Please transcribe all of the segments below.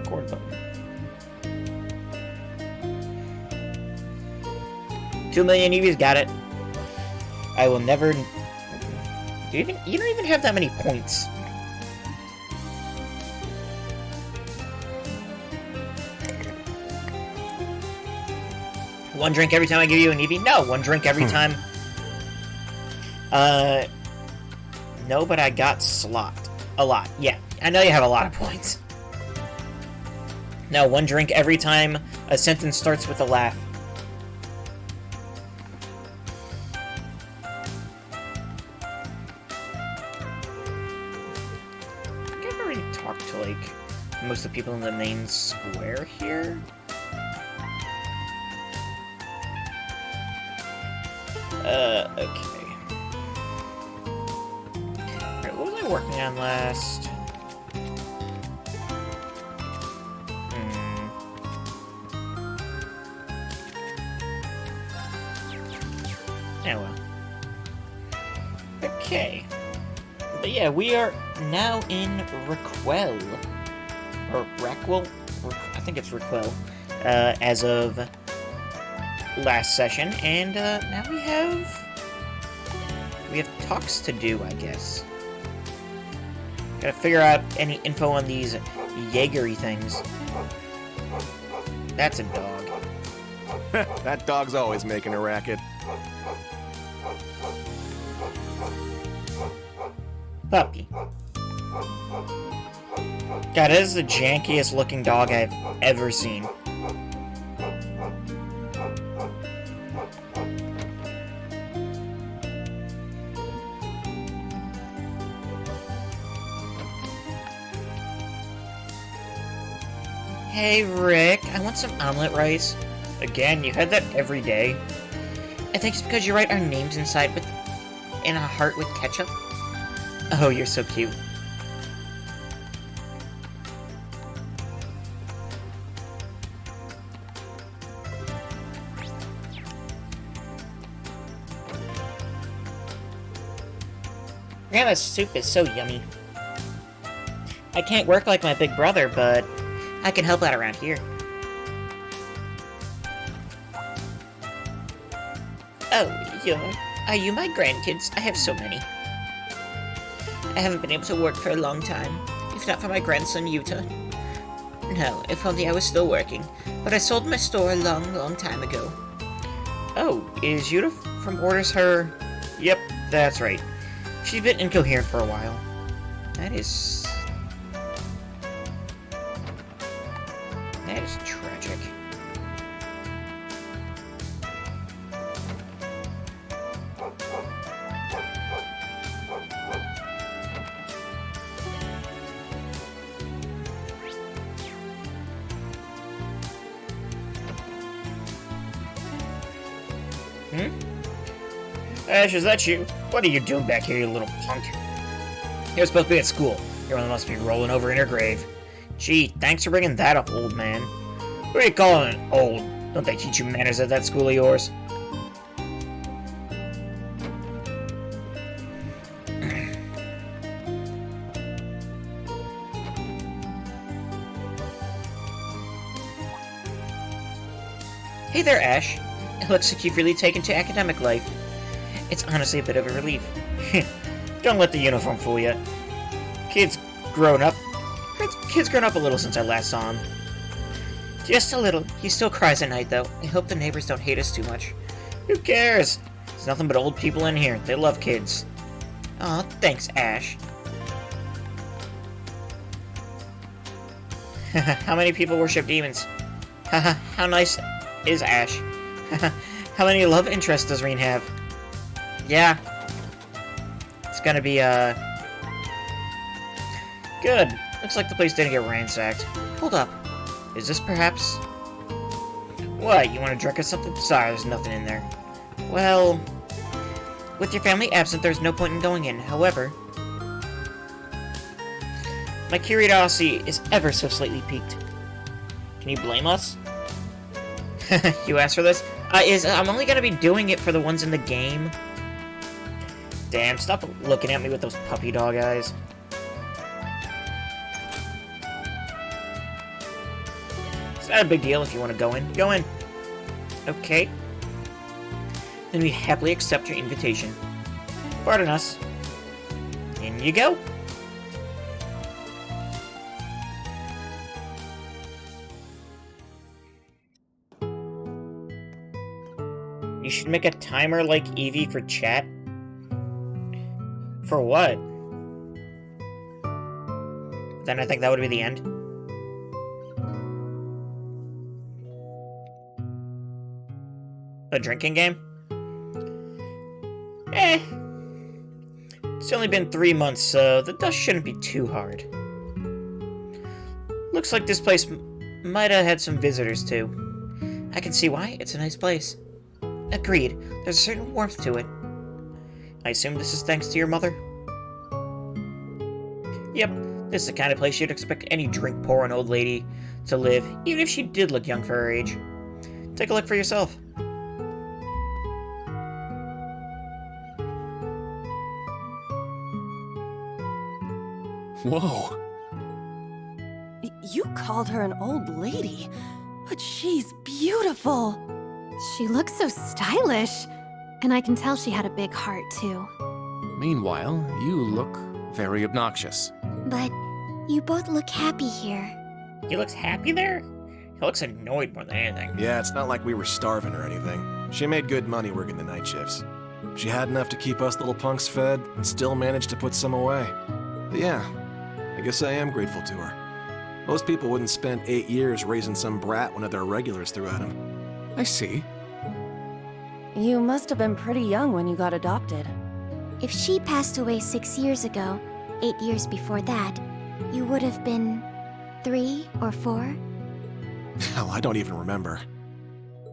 record button. 2 million EVs, got it. I will never... You don't even have that many points. One drink every time I give you an EV? No, one drink every time. No, but I got slot. A lot. Yeah, I know you have a lot of points. No, one drink every time a sentence starts with a laugh. I think I've already talked to, like, most of the people in the main square here. Okay. Alright, what was I working on last? Yeah, well. Okay. But yeah, we are now in Raquel. Or Raquel? I think it's Raquel. As of last session, and now we have talks to do, I guess. Gotta figure out any info on these Jaegery things. That's a dog. That dog's always making a racket. Puppy. God, that is the jankiest looking dog I've ever seen. Hey, Rick, I want some omelet rice. Again, you had that every day. I think it's because you write our names inside in a heart with ketchup. Oh, you're so cute. Grandma's soup is so yummy. I can't work like my big brother, but I can help out around here. Oh, are you my grandkids? I have so many. I haven't been able to work for a long time, if not for my grandson, Yuta. No, if only I was still working, but I sold my store a long, long time ago. Oh, is Yuta from Orders her? Yep, that's right. She's been incoherent for a while. That is tragic. Ash, is that you? What are you doing back here, you little punk? You're supposed to be at school. Your one must be rolling over in her grave. Gee, thanks for bringing that up, old man. What are you calling it, old? Don't they teach you manners at that school of yours? Hey there, Ash. It looks like you've really taken to academic life. It's honestly a bit of a relief. Don't let the uniform fool you. Kid's grown up a little since I last saw him. Just a little. He still cries at night, though. I hope the neighbors don't hate us too much. Who cares? There's nothing but old people in here. They love kids. Aw, thanks, Ash. How many people worship demons? Haha, how nice is Ash? How many love interests does Reen have? Yeah. It's gonna be, good. Looks like the place didn't get ransacked. Hold up. Is this perhaps... What, you want to drink or something? Sorry, there's nothing in there. Well... With your family absent, there's no point in going in. However... My curiosity is ever so slightly piqued. Can you blame us? You asked for this? I'm only gonna be doing it for the ones in the game. Damn, stop looking at me with those puppy dog eyes. It's not a big deal if you want to go in. Go in. Okay. Then we happily accept your invitation. Pardon us. In you go. You should make a timer like Eevee for chat. For what? Then I think that would be the end. A drinking game? It's only been 3 months, so the dust shouldn't be too hard. Looks like this place might have had some visitors too. I can see why. It's a nice place. Agreed. There's a certain warmth to it. I assume this is thanks to your mother? Yep. This is the kind of place you'd expect any drink-pouring old lady to live, even if she did look young for her age. Take a look for yourself. Whoa. You called her an old lady, but she's beautiful. She looks so stylish, and I can tell she had a big heart, too. Meanwhile, you look very obnoxious. But you both look happy here. He looks happy there? He looks annoyed more than anything. Yeah, it's not like we were starving or anything. She made good money working the night shifts. She had enough to keep us little punks fed and still managed to put some away. But yeah, I guess I am grateful to her. Most people wouldn't spend 8 years raising some brat one of their regulars threw at them. I see. You must have been pretty young when you got adopted. If she passed away 6 years ago, 8 years before that, you would have been 3 or 4? Hell, I don't even remember.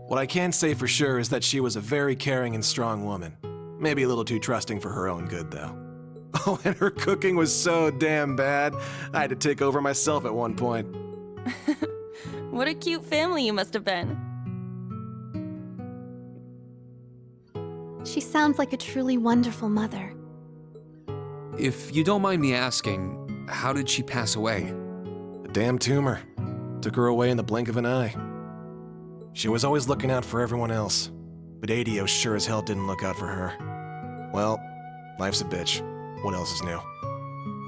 What I can say for sure is that she was a very caring and strong woman. Maybe a little too trusting for her own good, though. Oh, and her cooking was so damn bad, I had to take over myself at one point. What a cute family you must have been. She sounds like a truly wonderful mother. If you don't mind me asking, how did she pass away? A damn tumor. Took her away in the blink of an eye. She was always looking out for everyone else, but Adio sure as hell didn't look out for her. Well, life's a bitch. What else is new?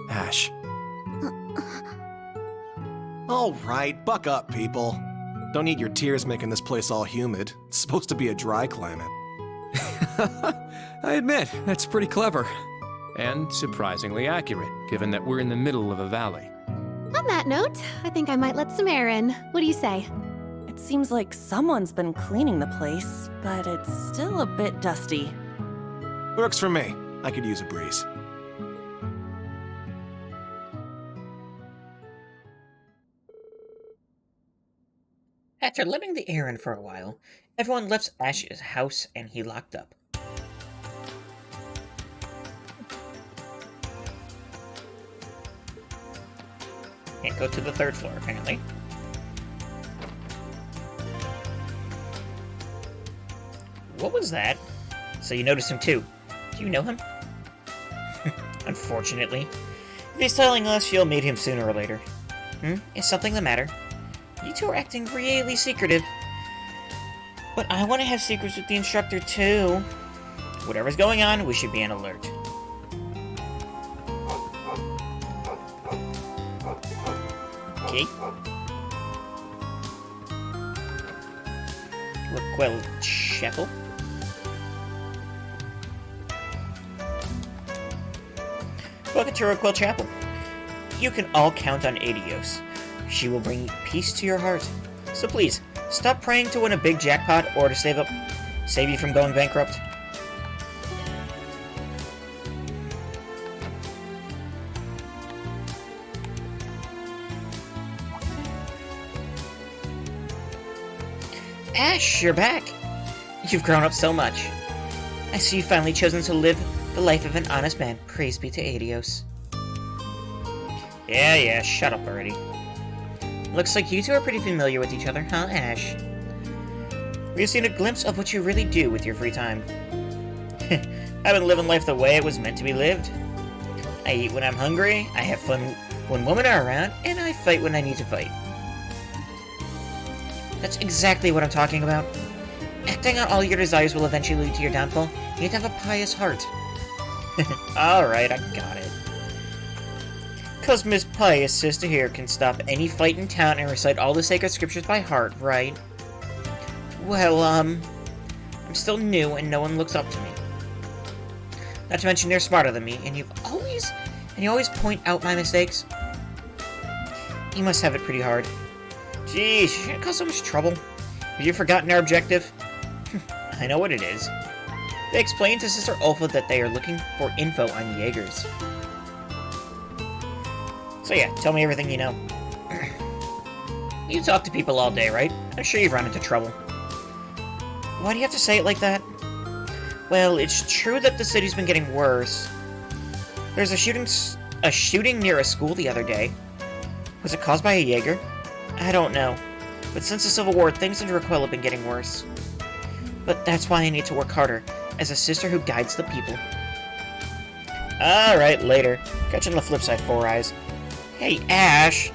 Ash. All right, buck up, people. Don't need your tears making this place all humid. It's supposed to be a dry climate. I admit, that's pretty clever. And surprisingly accurate, given that we're in the middle of a valley. On that note, I think I might let some air in. What do you say? It seems like someone's been cleaning the place, but it's still a bit dusty. Works for me. I could use a breeze. After letting the air in for a while, everyone left Ash's house and he locked up. Can't go to the 3rd floor, apparently. What was that? So you noticed him too. Do you know him? Unfortunately. If he's telling us, you'll meet him sooner or later. Is something the matter? You two are acting really secretive. But I want to have secrets with the instructor too. Whatever's going on, we should be on alert. Okay. Raquel Chapel. Welcome to Raquel Chapel. You can all count on Adios. She will bring peace to your heart. So please, stop praying to win a big jackpot or to save you from going bankrupt. Ash, you're back. You've grown up so much. I see you've finally chosen to live the life of an honest man. Praise be to Adios. Yeah, shut up already. Looks like you two are pretty familiar with each other, huh, Ash? We've seen a glimpse of what you really do with your free time. I've been living life the way it was meant to be lived. I eat when I'm hungry, I have fun when women are around, and I fight when I need to fight. That's exactly what I'm talking about. Acting on all your desires will eventually lead to your downfall. You need to have a pious heart. Alright, I got it. 'Cause Miss Pious Sister here can stop any fight in town and recite all the sacred scriptures by heart, right? Well, I'm still new and no one looks up to me. Not to mention you're smarter than me, and you always point out my mistakes. You must have it pretty hard. Jeez, you shouldn't cause so much trouble. Have you forgotten our objective? I know what it is. They explained to Sister Ulfa that they are looking for info on Jaegers. So yeah, tell me everything you know. You talk to people all day, right? I'm sure you've run into trouble. Why do you have to say it like that? Well, it's true that the city's been getting worse. There's a shooting near a school the other day. Was it caused by a Jaeger? I don't know. But since the Civil War, things in Raquel have been getting worse. But that's why I need to work harder, as a sister who guides the people. Alright, later. Catch you on the flip side, Four Eyes. Hey, Ash!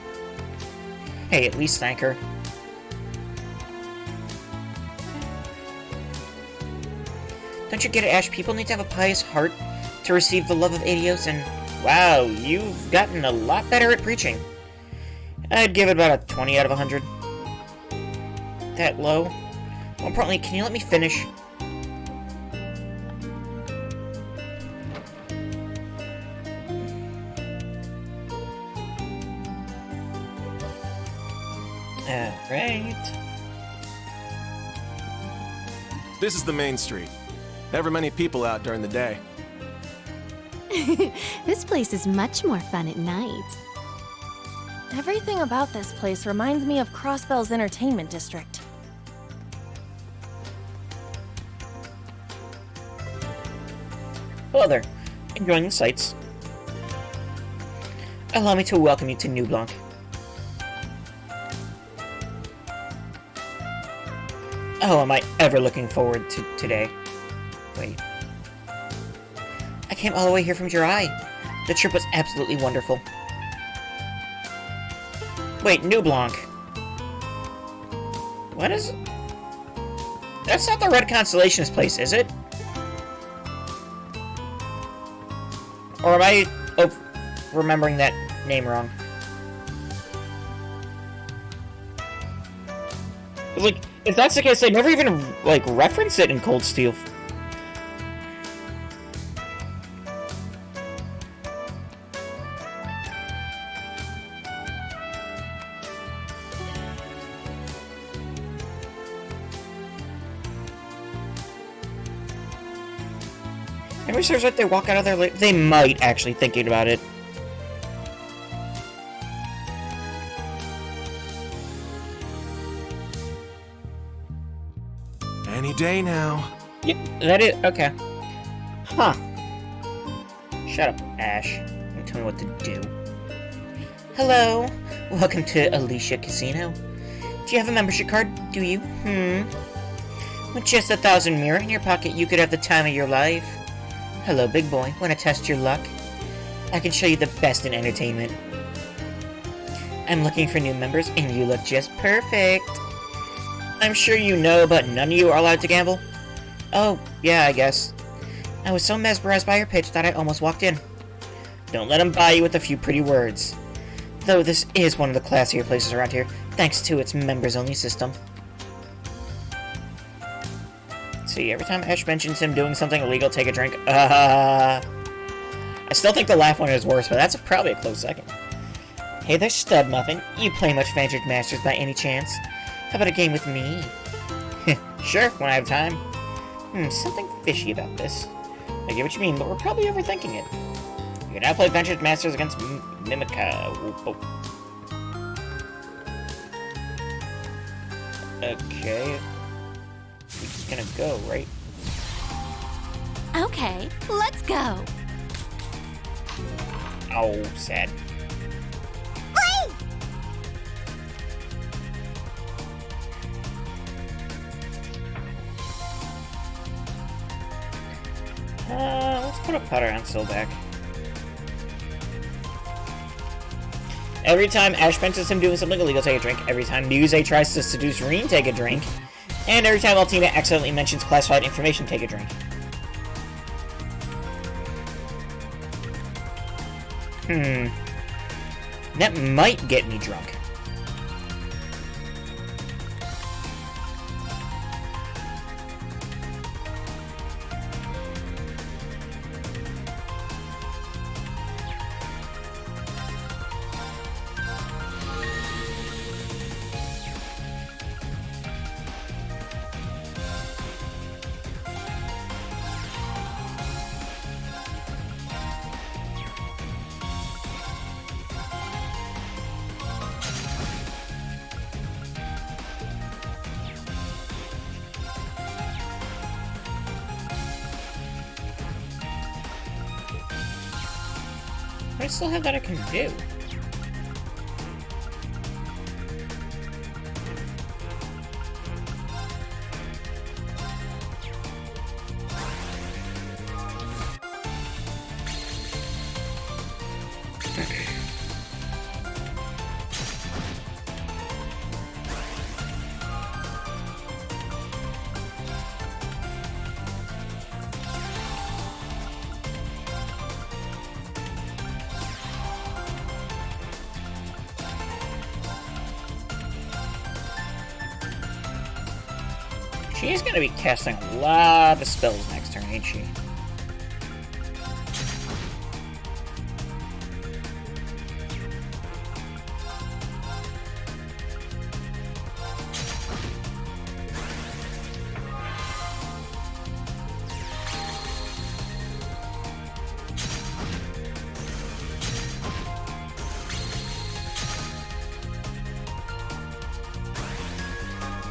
Hey, at least thank her. Don't you get it, Ash? People need to have a pious heart to receive the love of Adios, and wow, you've gotten a lot better at preaching. I'd give it about a 20 out of 100. That low? More importantly, can you let me finish? Alright. This is the main street. Never many people out during the day. This place is much more fun at night. Everything about this place reminds me of Crossbell's entertainment district. Hello there. Enjoying the sights? Allow me to welcome you to New Blanc. Oh, am I ever looking forward to today. Wait. I came all the way here from Jirai. The trip was absolutely wonderful. Wait, New Blanc. What is... That's not the Red Constellation's place, is it? Or am I remembering that name wrong? Like, if that's the case, they never even, like, reference it in Cold Steel. Maybe serves like they walk out of there late. They might actually thinking about it. Any day now. Yep, that is okay. Huh. Shut up, Ash. Don't tell me what to do. Hello. Welcome to Alicia Casino. Do you have a membership card? Do you? With just 1,000 mirror in your pocket, you could have the time of your life. Hello, big boy. Want to test your luck? I can show you the best in entertainment. I'm looking for new members, and you look just perfect. I'm sure you know, but none of you are allowed to gamble? Oh, yeah, I guess. I was so mesmerized by your pitch that I almost walked in. Don't let him buy you with a few pretty words. Though this is one of the classier places around here, thanks to its members-only system. See, every time Ash mentions him doing something illegal, take a drink. I still think the laugh one is worse, but that's probably a close second. Hey there, Stud Muffin. You play much Vantage Masters by any chance? How about a game with me? Sure, when I have time. Something fishy about this. I get what you mean, but we're probably overthinking it. You can now play Vantage Masters against Mimica. Oh. Okay. We're just gonna go, right? Okay, let's go. Oh, sad. Let's put a putter on Silback. Every time Ash mentions him doing something illegal, take a drink. Every time Muse tries to seduce Reen, take a drink. And every time Altina accidentally mentions classified information, take a drink. That might get me drunk. I still have that I can do. She's gonna be casting a lot of spells next turn, ain't she?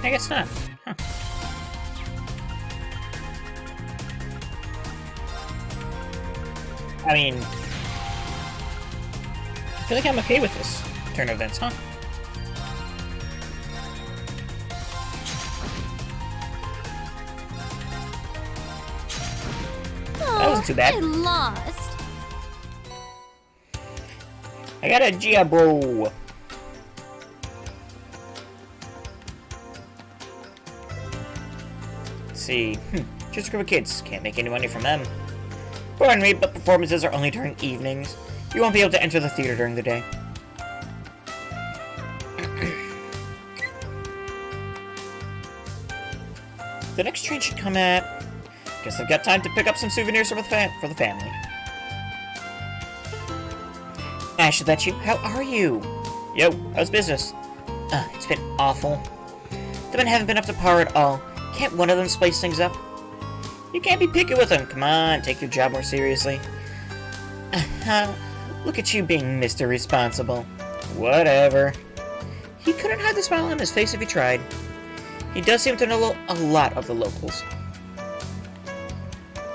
I guess not. Huh. I mean, I feel like I'm okay with this turn of events, huh? That wasn't too bad. I lost. I got a Giabro. Let's see. Just a group of kids. Can't make any money from them. Pardon me, but performances are only during evenings. You won't be able to enter the theater during the day. The next train should come at... Guess I've got time to pick up some souvenirs for the family. Ash, is that you? How are you? Yo, how's business? It's been awful. The men haven't been up to par at all. Can't one of them spice things up? You can't be picky with them. Come on, take your job more seriously. Look at you being Mr. Responsible. Whatever. He couldn't hide the smile on his face if he tried. He does seem to know a lot of the locals.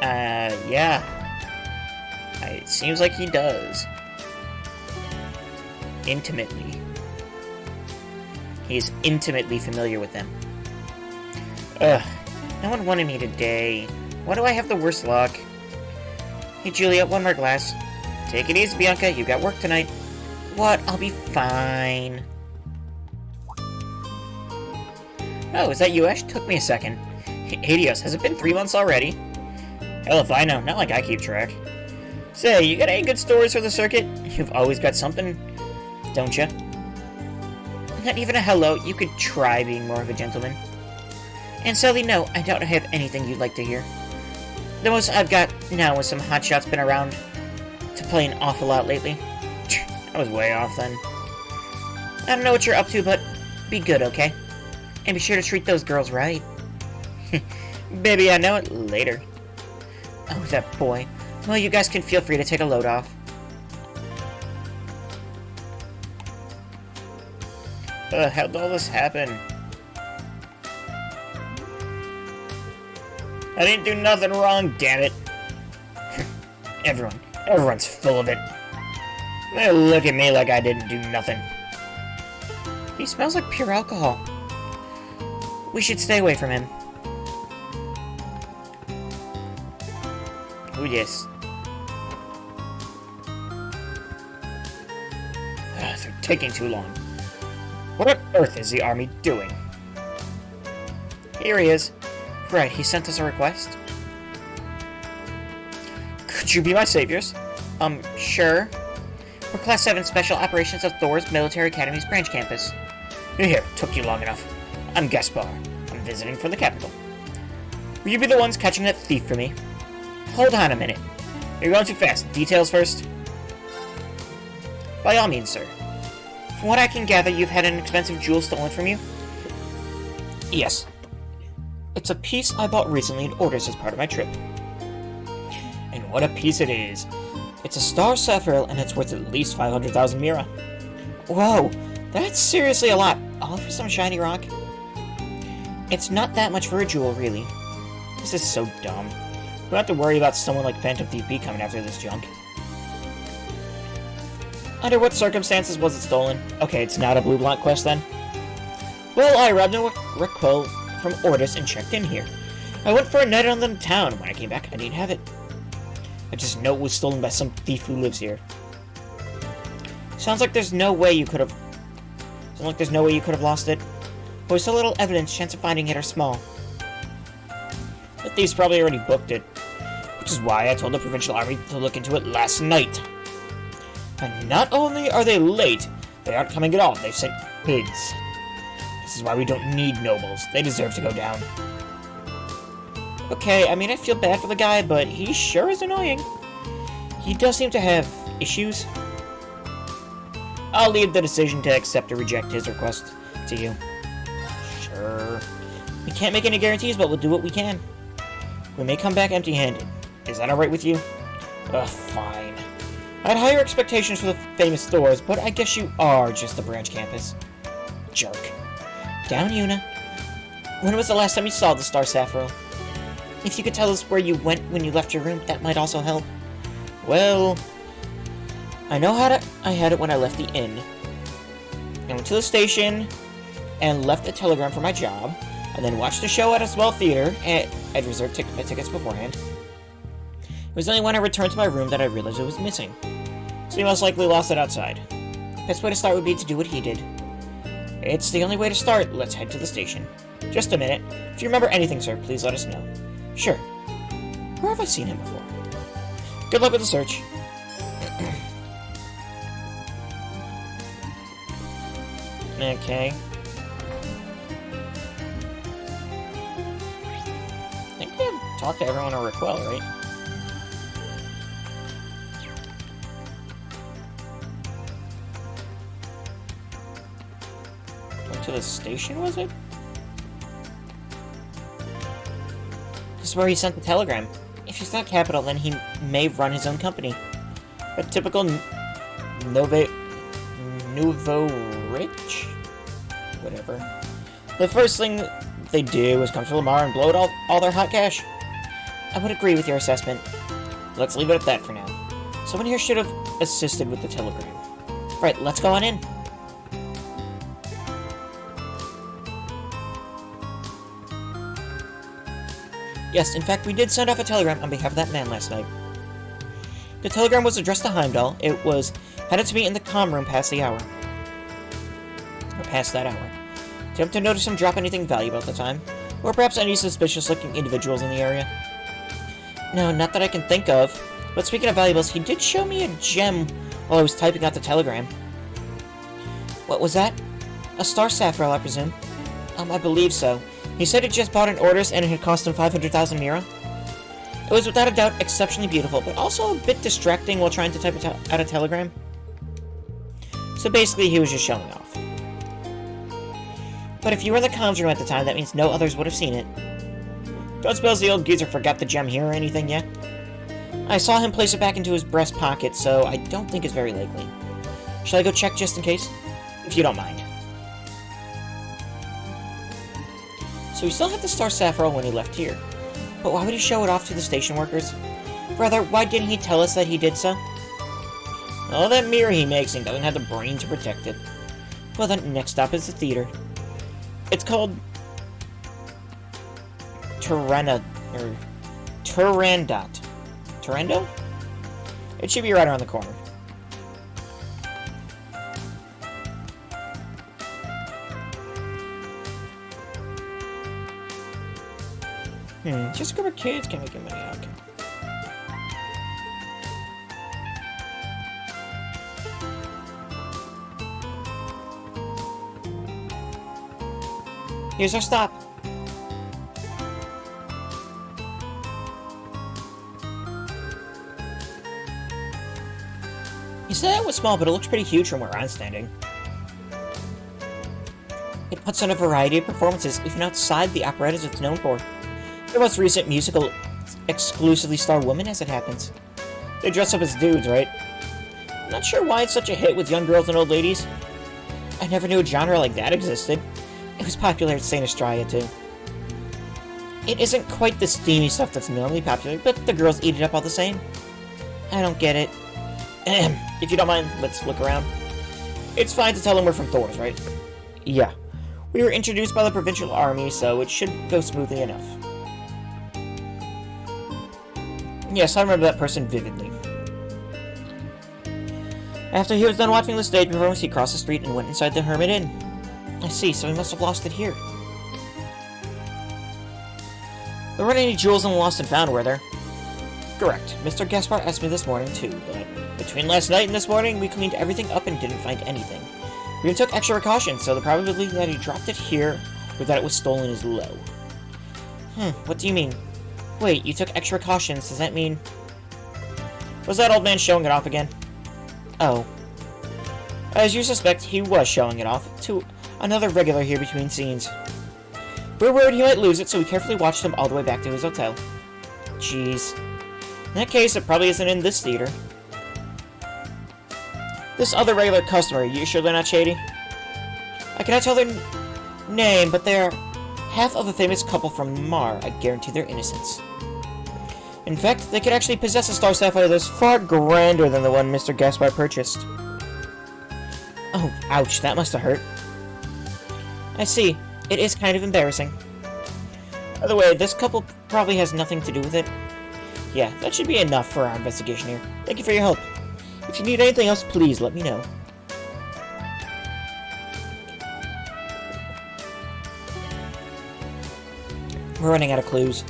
Yeah. It seems like he does. Intimately. He is intimately familiar with them. Ugh. No one wanted me today. Why do I have the worst luck? Hey, Julia, one more glass. Take it easy, Bianca. You got work tonight. What? I'll be fine. Oh, is that you, Ash? Took me a second. Hideous, has it been 3 months already? Hell if I know. Not like I keep track. Say, you got any good stories for the circuit? You've always got something, don't you? Not even a hello. You could try being more of a gentleman. And Sally, no, I don't have anything you'd like to hear. The most I've got now is some hotshots been around to play an awful lot lately. I was way off then. I don't know what you're up to, but be good, okay? And be sure to treat those girls right. Baby, I know it. Later. Oh, that boy. Well, you guys can feel free to take a load off. How'd all this happen? I didn't do nothing wrong, damn it. Everyone's full of it. They look at me like I didn't do nothing. He smells like pure alcohol. We should stay away from him. Oh yes. They're taking too long. What on earth is the army doing? Here he is. Right, he sent us a request. Could you be my saviors? Sure. We're Class 7 Special Operations of Thor's Military Academy's branch campus. Here, took you long enough. I'm Gaspar. I'm visiting from the capital. Will you be the ones catching that thief for me? Hold on a minute. You're going too fast. Details first? By all means, sir. From what I can gather, you've had an expensive jewel stolen from you? Yes. It's a piece I bought recently in orders as part of my trip. And what a piece it is. It's a star sapphire, and it's worth at least 500,000 mira. Whoa, that's seriously a lot. All for some shiny rock? It's not that much for a jewel, really. This is so dumb. We don't have to worry about someone like Phantom Thief B coming after this junk. Under what circumstances was it stolen? Okay, it's not a Blue Blanc quest then. Well, I robbed Raquel from orders and checked in here. I went for a night on the town. When I came back, I didn't have it. I just know it was stolen by some thief who lives here. Sounds like there's no way you could have lost it. But with so little evidence, chance of finding it are small. The thieves probably already booked it, which is why I told the provincial army to look into it last night. And not only are they late, they aren't coming at all. They've sent kids. This is why we don't need nobles. They deserve to go down. Okay, I mean, I feel bad for the guy, but he sure is annoying. He does seem to have issues. I'll leave the decision to accept or reject his request to you. Sure. We can't make any guarantees, but we'll do what we can. We may come back empty-handed. Is that alright with you? Ugh, fine. I had higher expectations for the famous Thors, but I guess you are just a branch campus. Jerk. Down, Yuna. When was the last time you saw the Star Sapphire? If you could tell us where you went when you left your room, that might also help. Well, I know I had it when I left the inn. I went to the station and left a telegram for my job, and then watched the show at a small theater, and I'd reserved my tickets beforehand. It was only when I returned to my room that I realized it was missing. So he most likely lost it outside. Best way to start would be to do what he did. It's the only way to start. Let's head to the station. Just a minute. If you remember anything, sir, please let us know. Sure. Where have I seen him before? Good luck with the search. Okay. I think we have talked to everyone on Raquel, right? Went to the station, was it? This is where he sent the telegram. If he's not capital, then he may run his own company. A typical Nouveau Rich? Whatever. The first thing they do is come to Lamar and blow it all their hot cash. I would agree with your assessment. Let's leave it at that for now. Someone here should have assisted with the telegram. Right, let's go on in. Yes, in fact, we did send off a telegram on behalf of that man last night. The telegram was addressed to Heimdall. It was headed to me in the comm room past the hour. Or past that hour. Did you happen to notice him drop anything valuable at the time? Or perhaps any suspicious-looking individuals in the area? No, not that I can think of. But speaking of valuables, he did show me a gem while I was typing out the telegram. What was that? A star sapphire, I presume? I believe so. He said it just bought in orders and it had cost him 500,000 mira. It was without a doubt exceptionally beautiful, but also a bit distracting while trying to type out a telegram. So basically, he was just showing off. But if you were in the comms room at the time, that means no others would have seen it. Don't suppose the old geezer forgot the gem here or anything yet? I saw him place it back into his breast pocket, so I don't think it's very likely. Shall I go check just in case? If you don't mind. So we still have the Star Sapphire when he left here. But why would he show it off to the station workers? Rather, why didn't he tell us that he did so? All that mirror he makes and doesn't have the brain to protect it. Well, the next stop is the theater. It's called Turandot. Turando? It should be right around the corner. Just a group of kids can't make any money. Okay. Here's our stop. You said it was small, but it looks pretty huge from where I'm standing. It puts on a variety of performances, even outside the operettas it's known for. The most recent musical exclusively star women, as it happens. They dress up as dudes, right? I'm not sure why it's such a hit with young girls and old ladies. I never knew a genre like that existed. It was popular at St. Estrella, too. It isn't quite the steamy stuff that's normally popular, but the girls eat it up all the same. I don't get it. If you don't mind, let's look around. It's fine to tell them we're from Thor's, right? Yeah. We were introduced by the provincial army, so it should go smoothly enough. Yes, I remember that person vividly. After he was done watching the stage performance, he crossed the street and went inside the Hermit Inn. I see, so he must have lost it here. There weren't any jewels in the lost and found, were there? Correct. Mr. Gaspar asked me this morning, too, but between last night and this morning, we cleaned everything up and didn't find anything. We even took extra precautions, so the probability that he dropped it here or that it was stolen is low. What do you mean? Wait, you took extra precautions, does that mean... Was that old man showing it off again? Oh. As you suspect, he was showing it off to another regular here between scenes. We were worried he might lose it, so we carefully watched him all the way back to his hotel. Jeez. In that case, it probably isn't in this theater. This other regular customer, you sure they're not shady? I cannot tell their name, but they're half of a famous couple from Mar. I guarantee their innocence. In fact, they could actually possess a star sapphire that's far grander than the one Mr. Gaspar purchased. Oh, ouch, that must have hurt. I see. It is kind of embarrassing. By the way, this couple probably has nothing to do with it. Yeah, that should be enough for our investigation here. Thank you for your help. If you need anything else, please let me know. We're running out of clues.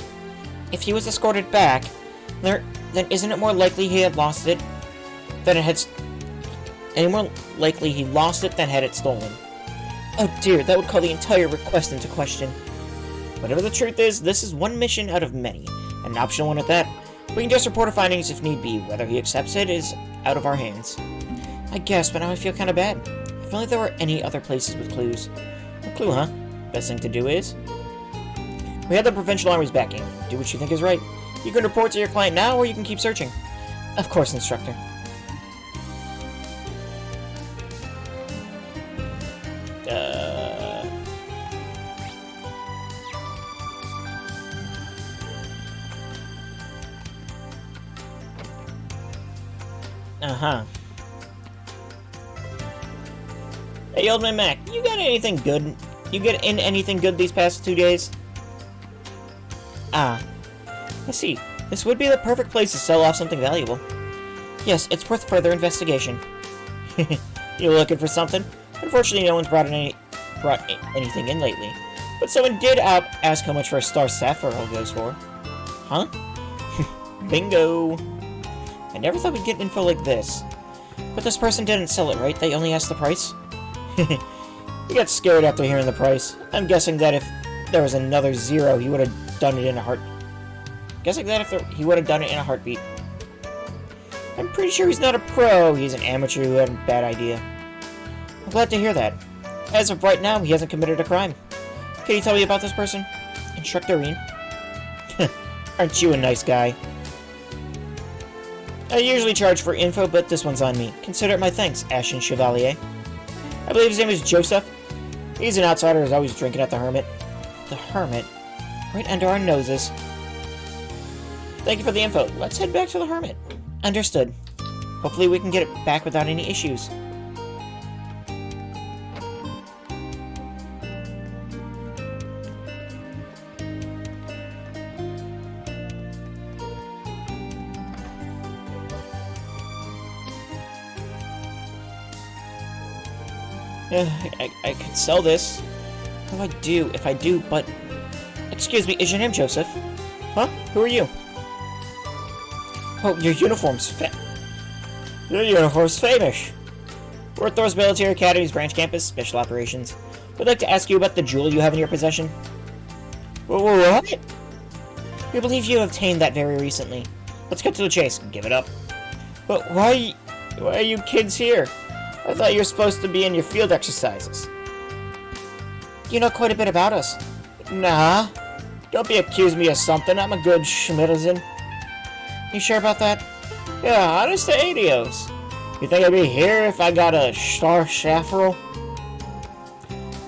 If he was escorted back, then isn't it more likely he had lost it than it had... Any more likely he lost it than had it stolen? Oh dear, that would call the entire request into question. Whatever the truth is, this is one mission out of many, and an optional one at that. We can just report our findings if need be. Whether he accepts it is out of our hands. I guess, but now I feel kind of bad. If only there were any other places with clues. A clue, huh? Best thing to do is... We have the provincial army's backing. Do what you think is right. You can report to your client now, or you can keep searching. Of course, Instructor. Uh-huh. Hey, old man Mac, you got anything good? You get in anything good these past 2 days? Ah. I see. This would be the perfect place to sell off something valuable. Yes, it's worth further investigation. You looking for something? Unfortunately, no one's brought anything in lately. But someone did ask how much for a star sapphire goes for. Huh? Bingo! I never thought we'd get info like this. But this person didn't sell it, right? They only asked the price? He got scared after hearing the price. I'm guessing that if there was another zero, he would have done it in a heartbeat. He would have done it in a heartbeat. I'm pretty sure he's not a pro. He's an amateur who had a bad idea. I'm glad to hear that. As of right now, he hasn't committed a crime. Can you tell me about this person? Instructor Reen? Aren't you a nice guy? I usually charge for info, but this one's on me. Consider it my thanks, Ashen Chevalier. I believe his name is Joseph. He's an outsider who's always drinking at the Hermit. The Hermit? Right under our noses. Thank you for the info. Let's head back to the Hermit. Understood. Hopefully we can get it back without any issues. I could sell this. What do I do if I do, but... Excuse me, is your name Joseph? Huh? Who are you? Oh, your uniform's famous. We're at Thor's Military Academy's branch campus, Special Operations. We'd like to ask you about the jewel you have in your possession. What? We believe you obtained that very recently. Let's cut to the chase and give it up. But why are you kids here? I thought you were supposed to be in your field exercises. You know quite a bit about us. Nah. Don't be accusing me of something. I'm a good schmitizen. You sure about that? Yeah, honest to adios. You think I'd be here if I got a star shafferel?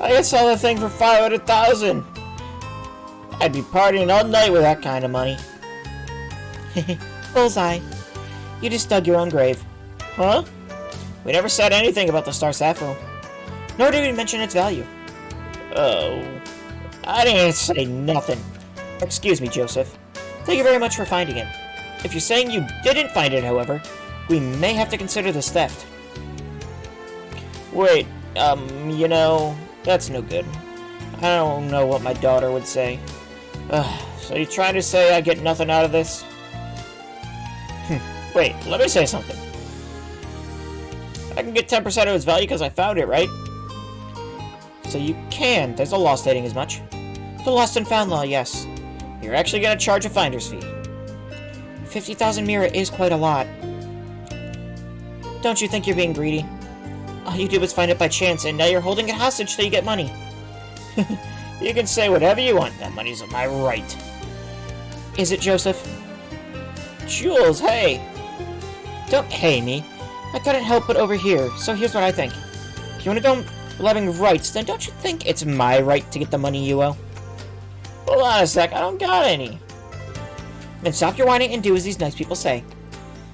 I could sell the thing for 500,000. I'd be partying all night with that kind of money. Bullseye. You just dug your own grave. Huh? We never said anything about the star sapphire. Nor did we mention its value. Oh. I didn't say nothing. Excuse me, Joseph. Thank you very much for finding it. If you're saying you didn't find it, however, we may have to consider this theft. Wait, you know, that's no good. I don't know what my daughter would say. So you're trying to say I get nothing out of this? Wait, let me say something. I can get 10% of its value because I found it, right? So you can. There's a law stating as much. The lost and found law, yes. You're actually going to charge a finder's fee. 50,000 mira is quite a lot. Don't you think you're being greedy? All you did was find it by chance, and now you're holding it hostage so you get money. You can say whatever you want. That money's my right. Is it, Joseph? Jules, hey! Don't hey me. I couldn't help but overhear, so here's what I think. If you want to go loving rights, then don't you think it's my right to get the money you owe? Hold on a sec, I don't got any. Then stop your whining and do as these nice people say.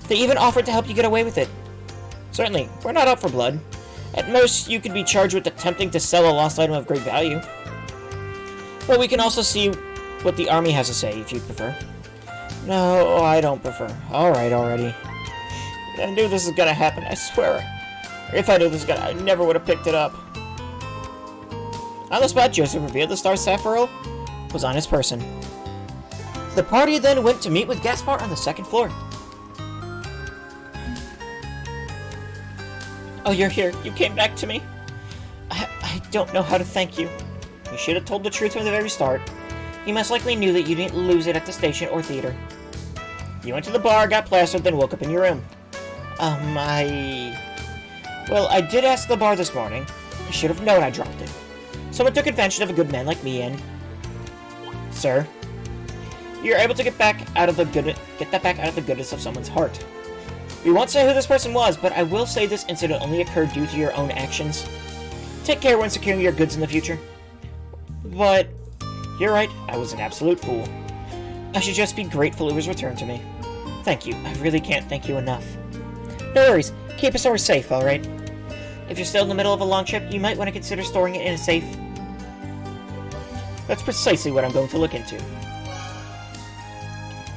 They even offered to help you get away with it. Certainly, we're not up for blood. At most, you could be charged with attempting to sell a lost item of great value. But we can also see what the army has to say, if you prefer. No, I don't prefer. Alright, already. I knew this was gonna happen, I swear. If I knew this was gonna, I never would have picked it up. On the spot, Joseph revealed the star sapphire was on his person. The party then went to meet with Gaspar on the second floor. Oh, you're here. You came back to me. I don't know how to thank you. You should have told the truth from the very start. You most likely knew that you didn't lose it at the station or theater. You went to the bar, got plastered, then woke up in your room. Well, I did ask the bar this morning. I should have known I dropped it. Someone took advantage of a good man like me and... Sir, you're able to get that back out of the goodness of someone's heart. We won't say who this person was, but I will say this incident only occurred due to your own actions. Take care when securing your goods in the future. But, you're right, I was an absolute fool. I should just be grateful it was returned to me. Thank you, I really can't thank you enough. No worries, keep us safe, alright? If you're still in the middle of a long trip, you might want to consider storing it in a safe. That's precisely what I'm going to look into.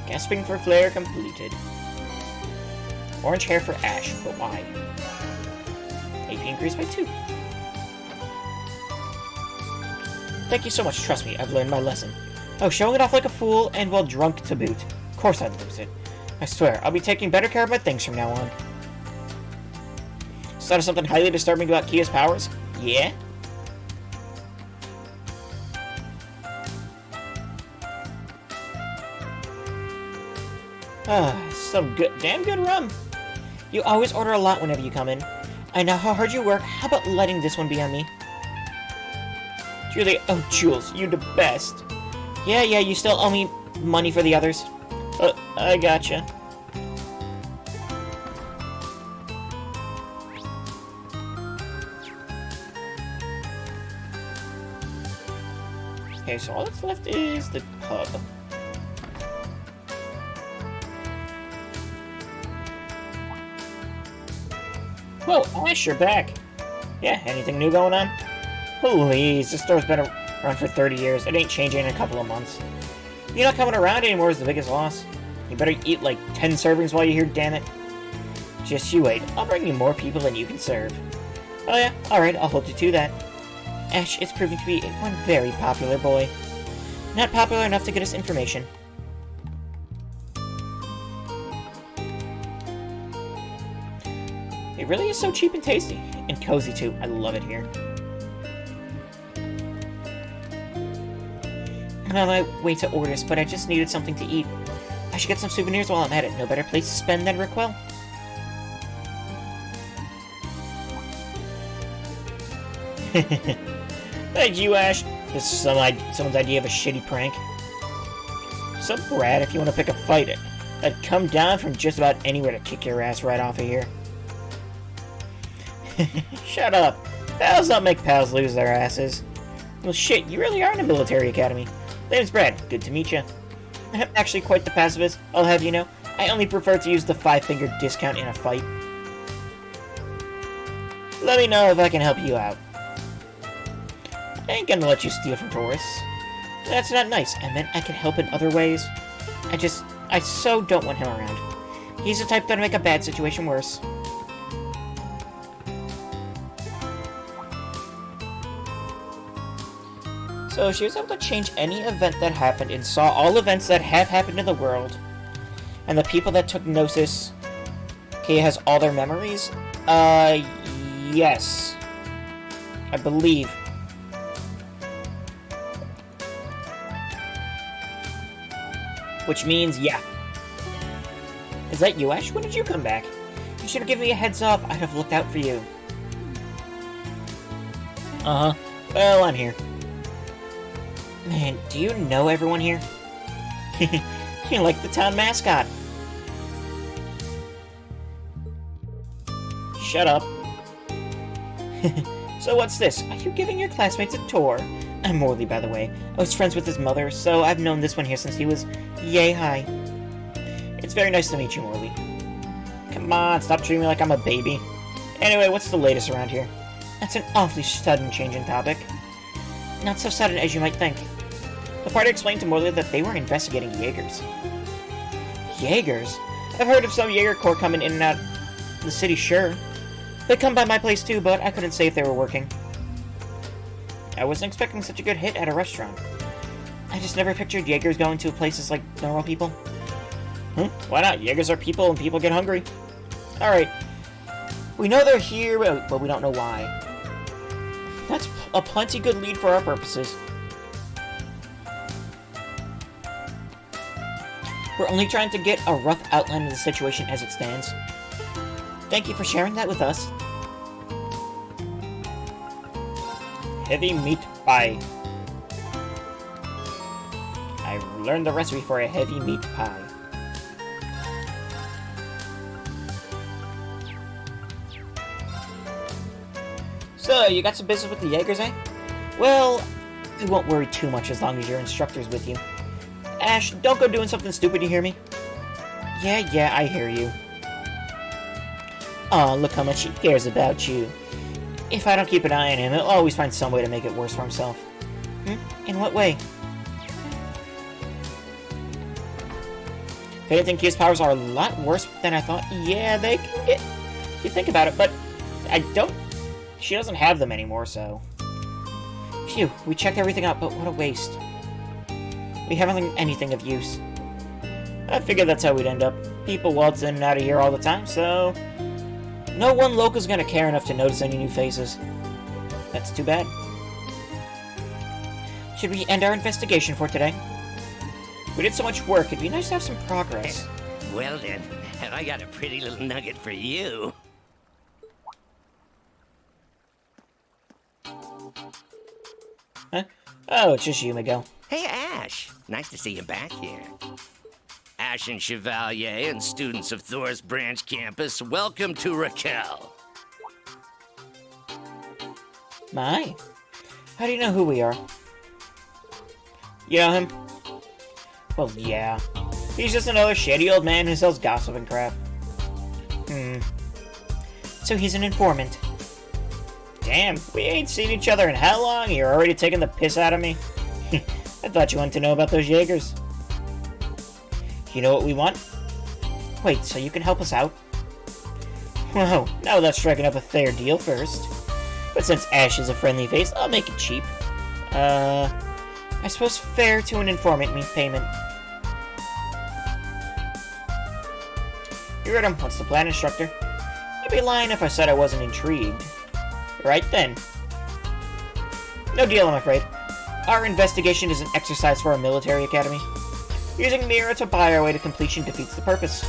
Gasping for flare completed. Orange hair for Ash, but why? AP increased by 2. Thank you so much, trust me, I've learned my lesson. Oh, showing it off like a fool, and well drunk to boot. Of course I'd lose it. I swear, I'll be taking better care of my things from now on. Is that something highly disturbing about Kia's powers? Yeah? Some damn good rum. You always order a lot whenever you come in. I know how hard you work. How about letting this one be on me? Julie, oh Jules, you're the best. Yeah, you still owe me money for the others. I gotcha. Okay, so all that's left is the pub. Whoa, Ash, you're back. Yeah, anything new going on? Please, this store's been around for 30 years. It ain't changing in a couple of months. You not coming around anymore is the biggest loss. You better eat like 10 servings while you're here, damn it. Just you wait. I'll bring you more people than you can serve. Oh yeah? Alright, I'll hold you to that. Ash is proving to be one very popular boy. Not popular enough to get us information. It really is so cheap and tasty. And cozy, too. I love it here. I'm on my way to Ordis, but I just needed something to eat. I should get some souvenirs while I'm at it. No better place to spend than Raquel. Thank you, Ash. This is someone's idea of a shitty prank. So, Brad, if you want to pick a fight, I'd come down from just about anywhere to kick your ass right off of here. Shut up. Pals don't make pals lose their asses. Well, shit, you really are in a military academy. Name's Brad. Good to meet you. I'm actually quite the pacifist, I'll have you know. I only prefer to use the 5-finger discount in a fight. Let me know if I can help you out. I ain't gonna let you steal from tourists. That's not nice. I meant I could help in other ways. I so don't want him around. He's the type that'll make a bad situation worse. So she was able to change any event that happened and saw all events that have happened in the world. And the people that took Gnosis, Kay has all their memories? Yes. I believe. Which means, yeah. Is that you, Ash? When did you come back? You should have given me a heads up. I'd have looked out for you. Uh-huh. Well, I'm here. Man, do you know everyone here? You're like the town mascot. Shut up. So what's this? Are you giving your classmates a tour? I'm Morley, by the way. I was friends with his mother, so I've known this one here since he was yay high. It's very nice to meet you, Morley. Come on, stop treating me like I'm a baby. Anyway, what's the latest around here? That's an awfully sudden change in topic. Not so sudden as you might think. The party explained to Morley that they were investigating Jaegers. Jaegers? I've heard of some Jaeger Corps coming in and out the city, sure. They come by my place too, but I couldn't say if they were working. I wasn't expecting such a good hit at a restaurant. I just never pictured Jaegers going to places like normal people. Why not? Jaegers are people and people get hungry. Alright. We know they're here, but we don't know why. That's a plenty good lead for our purposes. We're only trying to get a rough outline of the situation as it stands. Thank you for sharing that with us. Heavy meat pie. I learned the recipe for a heavy meat pie. So, you got some business with the Jaegers, eh? Well, you won't worry too much as long as your instructor's with you. Ash, don't go doing something stupid, you hear me? Yeah, I hear you. Aw, look how much he cares about you. If I don't keep an eye on him, he'll always find some way to make it worse for himself. In what way? If anything, Kia's powers are a lot worse than I thought. Yeah, they can get... You think about it, but I don't... She doesn't have them anymore, so... Phew, we checked everything out, but what a waste. We haven't anything of use. I figured that's how we'd end up. People waltz in and out of here all the time, so... No one local's gonna care enough to notice any new faces. That's too bad. Should we end our investigation for today? We did so much work, it'd be nice to have some progress. Well then, have I got a pretty little nugget for you? Huh? Oh, it's just you, Miguel. Hey, Ash. Nice to see you back here. Ash and Chevalier and students of Thor's Branch campus, welcome to Raquel. My. How do you know who we are? You know him? Well, yeah. He's just another shady old man who sells gossip and crap. So he's an informant. Damn, we ain't seen each other in how long? You're already taking the piss out of me? I thought you wanted to know about those Jaegers. You know what we want? Wait, so you can help us out? Whoa, now let's striking up a fair deal first. But since Ash is a friendly face, I'll make it cheap. I suppose fair to an informant means payment. You heard him. What's the plan, instructor? I'd be lying if I said I wasn't intrigued. Right then. No deal, I'm afraid. Our investigation is an exercise for our military academy. Using Mira to buy our way to completion defeats the purpose.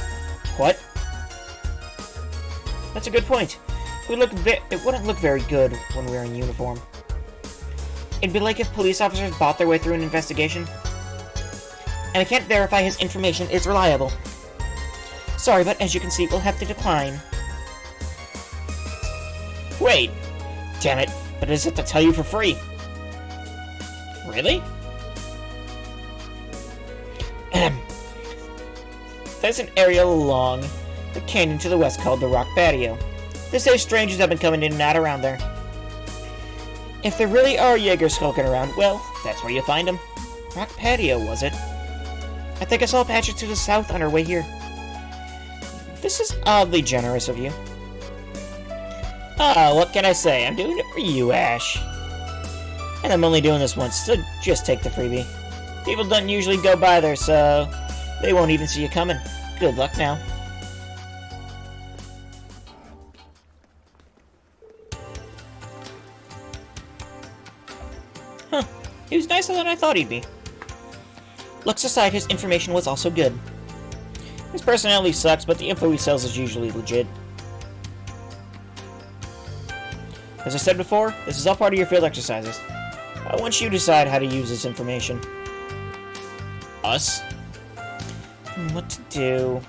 What? That's a good point. It wouldn't look very good when we're in uniform. It'd be like if police officers bought their way through an investigation. And I can't verify his information is reliable. Sorry, but as you can see, we'll have to decline. Wait! Damn it, but I just have to tell you for free. Really? There's an area along the canyon to the west called the Rock Patio. They say strangers have been coming in and out around there. If there really are Jaegers skulking around, well, that's where you find them. Rock Patio, was it? I think I saw a patch to the south on our way here. This is oddly generous of you. Ah, what can I say? I'm doing it for you, Ash. And I'm only doing this once, so just take the freebie. People don't usually go by there, so they won't even see you coming. Good luck now. Huh. He was nicer than I thought he'd be. Looks aside, his information was also good. His personality sucks, but the info he sells is usually legit. As I said before, this is all part of your field exercises. I want you to decide how to use this information. Us? What to do?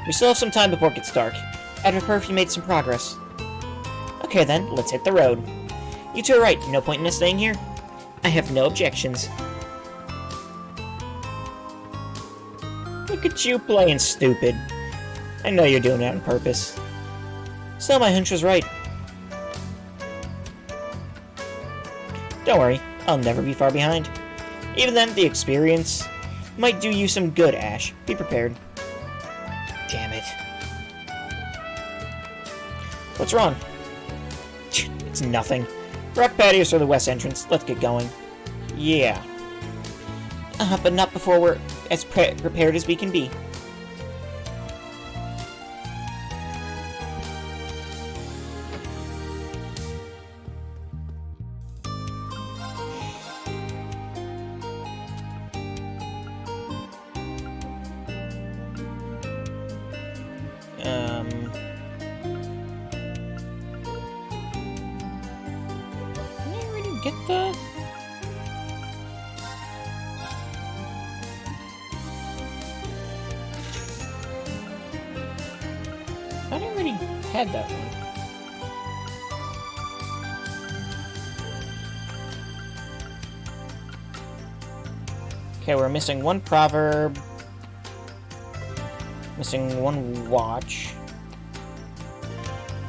We still have some time before it gets dark. I'd prefer if you made some progress. Okay then, let's hit the road. You two are right, no point in us staying here. I have no objections. Look at you playing stupid. I know you're doing it on purpose. Still, my hunch was right. Don't worry, I'll never be far behind. Even then, the experience might do you some good, Ash. Be prepared. Damn it. What's wrong? It's nothing. Rock patios are the west entrance. Let's get going. Yeah. But not before we're as prepared as we can be. Can I already get the... I already had that one. Okay, we're missing one proverb. Missing one watch.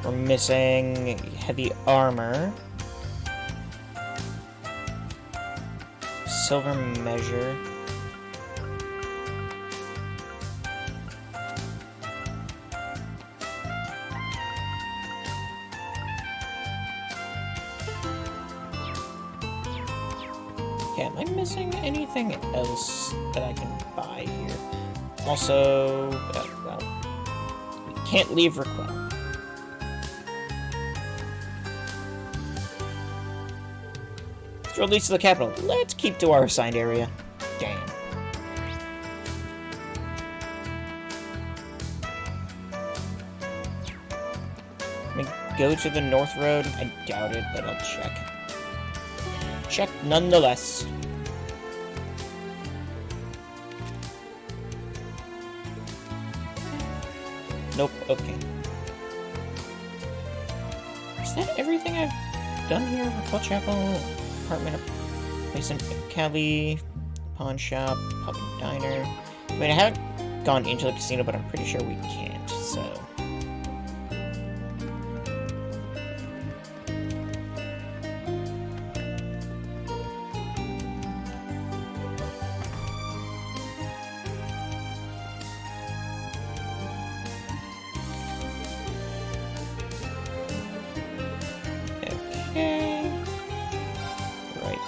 We're missing heavy armor. Silver measure. Okay, am I missing anything else that I can buy here? Also, well, we can't leave Raquel. This road leads to the capital. Let's keep to our assigned area. Damn. Let me go to the north road. I doubt it, but I'll check. Check nonetheless. Nope, okay. Is that everything I've done here? Raquel Chapel, apartment, place in Cali, pawn shop, pub and diner. I mean, I haven't gone into the casino, but I'm pretty sure we can't, so... Right.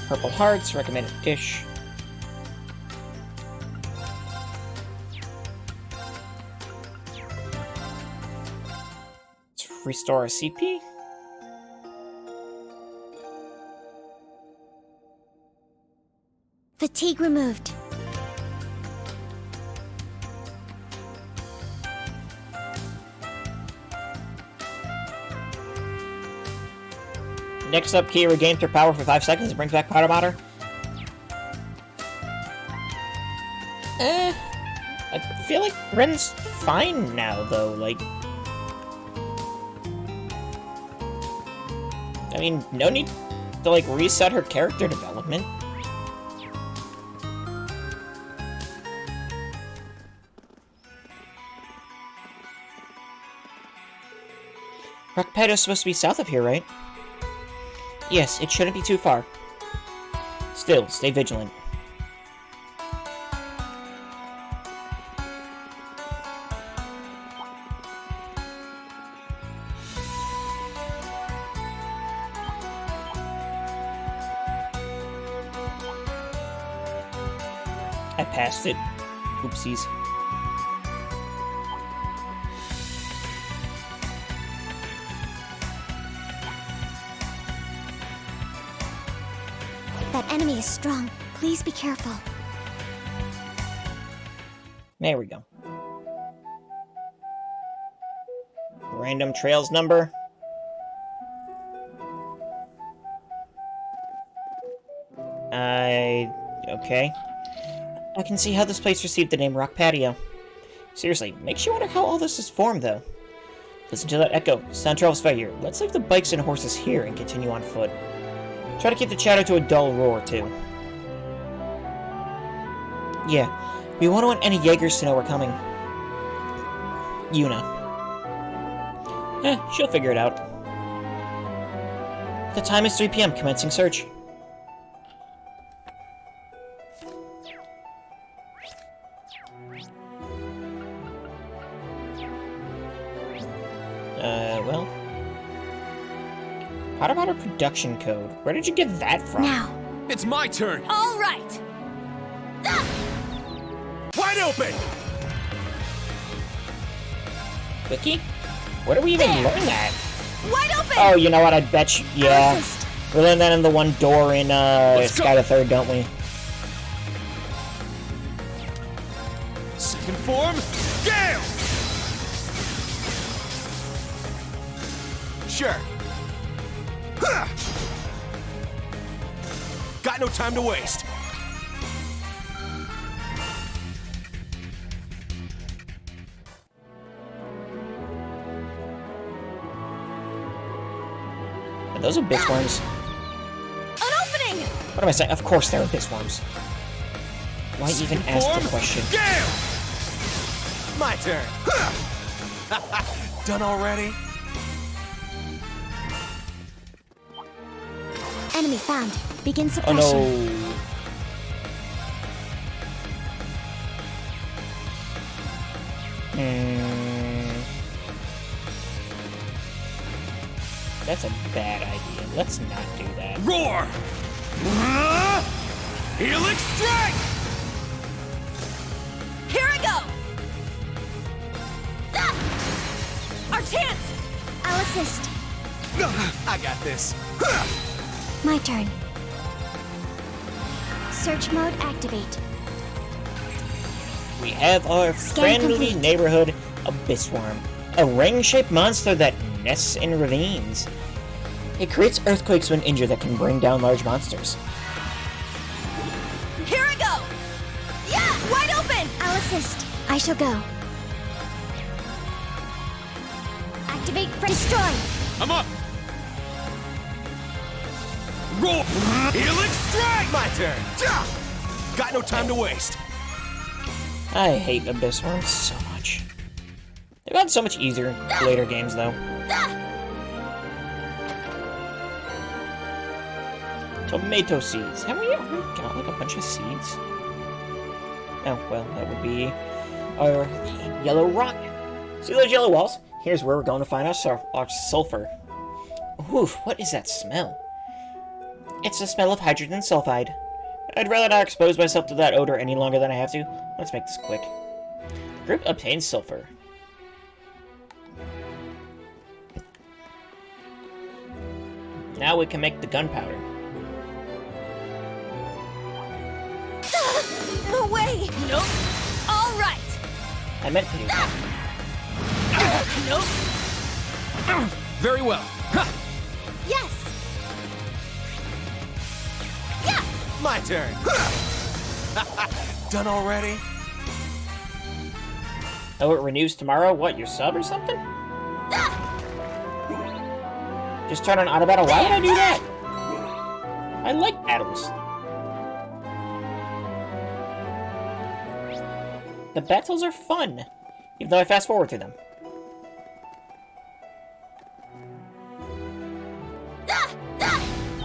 Purple hearts, recommended dish. restore our CP. Fatigue removed. Next up, Kia regains her power for 5 seconds and brings back Powder Matter. I feel like Ren's fine now, though. Like, I mean, no need to, like, reset her character development. Raquel is supposed to be south of here, right? Yes, it shouldn't be too far. Still, stay vigilant. I passed it. Oopsies. That enemy is strong. Please be careful. There we go. Random trails number. Okay. I can see how this place received the name Rock Patio. Seriously, makes you wonder how all this is formed, though. Listen to that echo. Sound travels by here. Let's leave the bikes and horses here and continue on foot. Try to keep the chatter to a dull roar, too. Yeah, we won't want any Jaegers to know we're coming. Yuna. She'll figure it out. The time is 3 p.m. Commencing search. Well... How about our production code? Where did you get that from? Now. It's my turn! All right! Wide open! Wiki? Where do we even learn that? Wide open! Oh, you know what? I bet you... Yeah. Assist. We learned that in the one door in, Sky the Third, don't we? Second form, Gale! Sure. Got no time to waste. Are those abyss worms? An opening! What am I saying? Of course they're abyss worms. Why even ask the question? Gale! My turn. Done already? Enemy found. Begin Oh suppression. no. That's a bad idea. Let's not do that. Roar! Helix strike! Here I go! Our chance! I'll assist. I got this. My turn. Search mode activate. We have our Scan friendly complete. neighborhood abyss worm, a ring-shaped monster that nests in ravines. It creates earthquakes when injured that can bring down large monsters. Here I go! Yeah! Wide open! I'll assist. I shall go. Activate for destroy. I'm up! Roar! Helix strike! My turn. Got no time to waste. I hate abyss worms so much. They've gotten so much easier in later games, though. Tomato seeds. Have we already got like a bunch of seeds? Oh, well, that would be our yellow rock. See those yellow walls? Here's where we're going to find our sulfur. Oof, what is that smell? It's the smell of hydrogen sulfide. I'd rather not expose myself to that odor any longer than I have to. Let's make this quick. Group obtains sulfur. Now we can make the gunpowder. No way! Nope. All right. I meant to do that. Nope. Very well. Ha! Yes. My turn. Done already? Oh, it renews tomorrow? What, your sub or something? Just turn on auto battle? Why would I do that? I like battles. The battles are fun, even though I fast forward through them.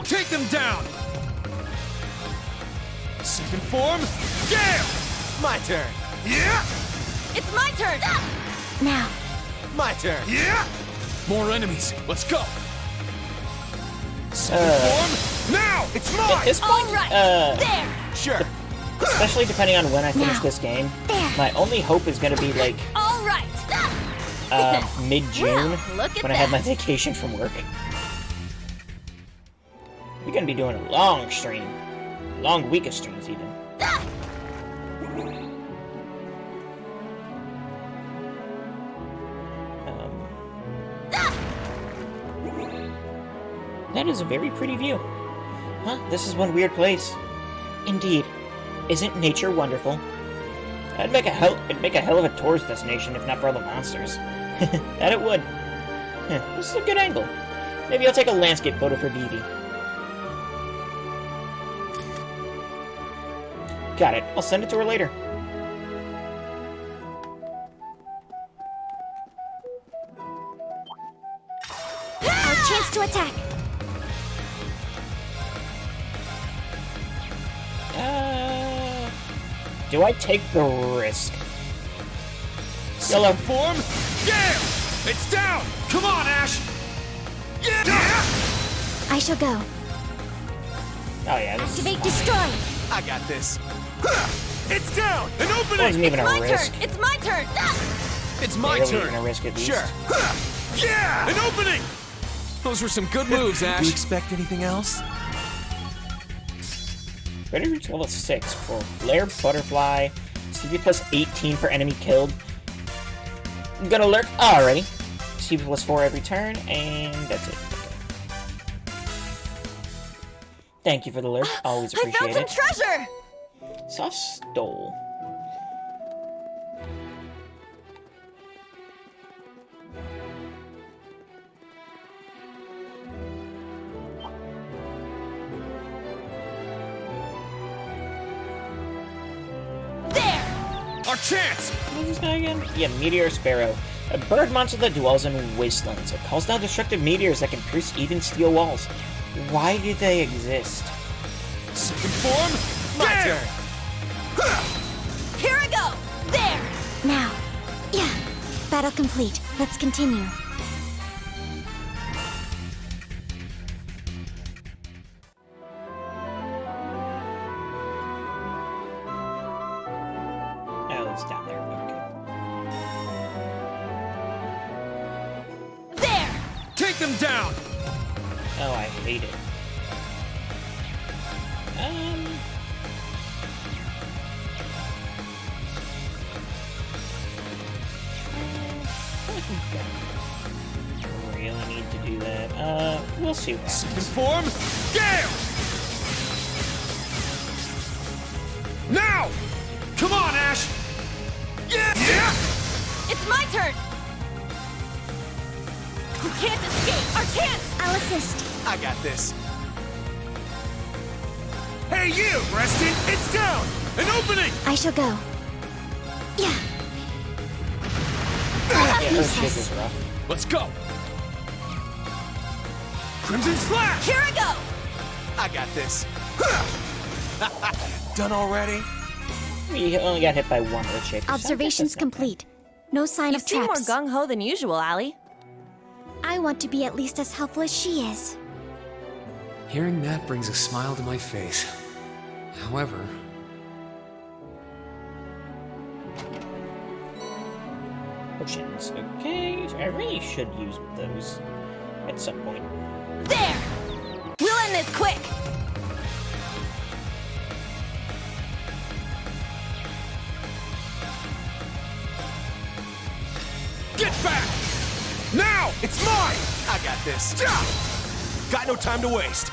Take them down! Second form, Gale! My turn. Yeah! It's my turn. Now, My turn. Yeah! More enemies, let's go! Second form, now! It's At mine! this point, All right. There. Sure. especially depending on when I finish Now. this game, There. my only hope is going to be like All right. mid-June, Well, look at when I have my that. vacation from work. We're going to be doing a long stream. Long week of streams, even. That is a very pretty view. Huh? This is one weird place. Indeed. Isn't nature wonderful? It'd make a hell of a tourist destination if not for all the monsters. That it would. This is a good angle. Maybe I'll take a landscape photo for Vivi. Got it. I'll send it to her later. our chance to attack. Do I take the risk? Yellow. Form, Gale! It's down! Come on, Ash! Yeah! I shall go. Oh yeah, this is Activate fine. destroy. I got this. It's down! An It opening! wasn't even a My risk. turn. It's my turn. It's my Barely turn! even a risk at least. Sure. Yeah! An opening! Those were some good moves, Do you Ash. expect anything else? Ready to reach level 6 for Flare Butterfly. CP plus 18 per enemy killed. I'm gonna lurk already. CP plus 4 every turn, and that's it. Okay. Thank you for the lurk. Always I found appreciate some it. treasure. Soft Stole. There. Our chance! What is this guy again? Yeah, Meteor Sparrow. A bird monster that dwells in wastelands. It calls down destructive meteors that can pierce even steel walls. Why do they exist? Second form, My Gale! turn. Here I go. There. Now. Yeah. Battle complete. Let's continue. Oh, it's down there. Okay. There. Take them down! Oh, I hate it. I really need to do that. We'll see what Second happens. form, Gale! Now! Come on, Ash! Yeah! Yeah! It's my turn. You can't escape our chance. I'll assist. I got this. Hey, you, Preston! It's down! An opening! I shall go. Yeah. Yeah, Earthshake is rough. Let's go! Crimson Slash! Here I go. I got this. Done already? We only got hit by one Earthshake. Observations complete. No sign You of seem more traps. gung-ho than usual, Allie. I want to be at least as helpful as she is. Hearing that brings a smile to my face. However, Potions. Okay, I really should use those at some point. There. end this quick! Get back! Now! It's mine! I got this. Got no time to waste.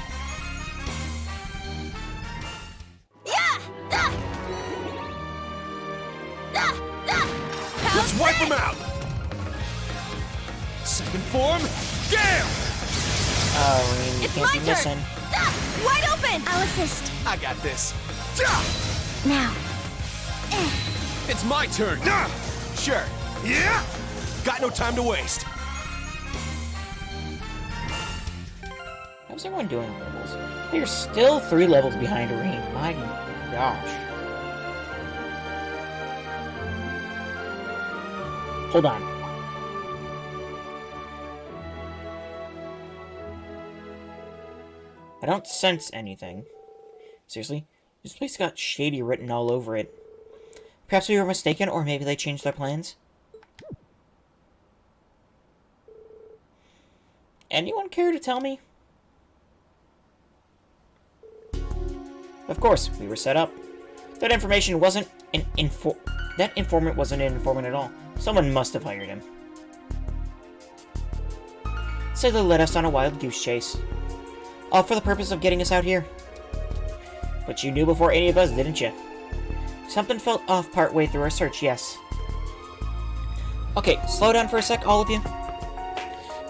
Yeah! Let's wipe them out! Second form, Gale! Oh, Rean, you It's can't my be turn! missing. Wide open! I'll assist. I got this. Now. It's my turn! Sure. Yeah! Got no time to waste. How's everyone doing in levels? They're still 3 levels behind Rean. My gosh. Hold on. I don't sense anything. Seriously? This place got shady written all over it. Perhaps we were mistaken, or maybe they changed their plans? Anyone care to tell me? Of course, we were set up. That information wasn't an That informant wasn't an informant at all. Someone must have hired him. So they led us on a wild goose chase. All for the purpose of getting us out here. But you knew before any of us, didn't you? Something felt off partway through our search, yes. Okay, slow down for a sec, all of you.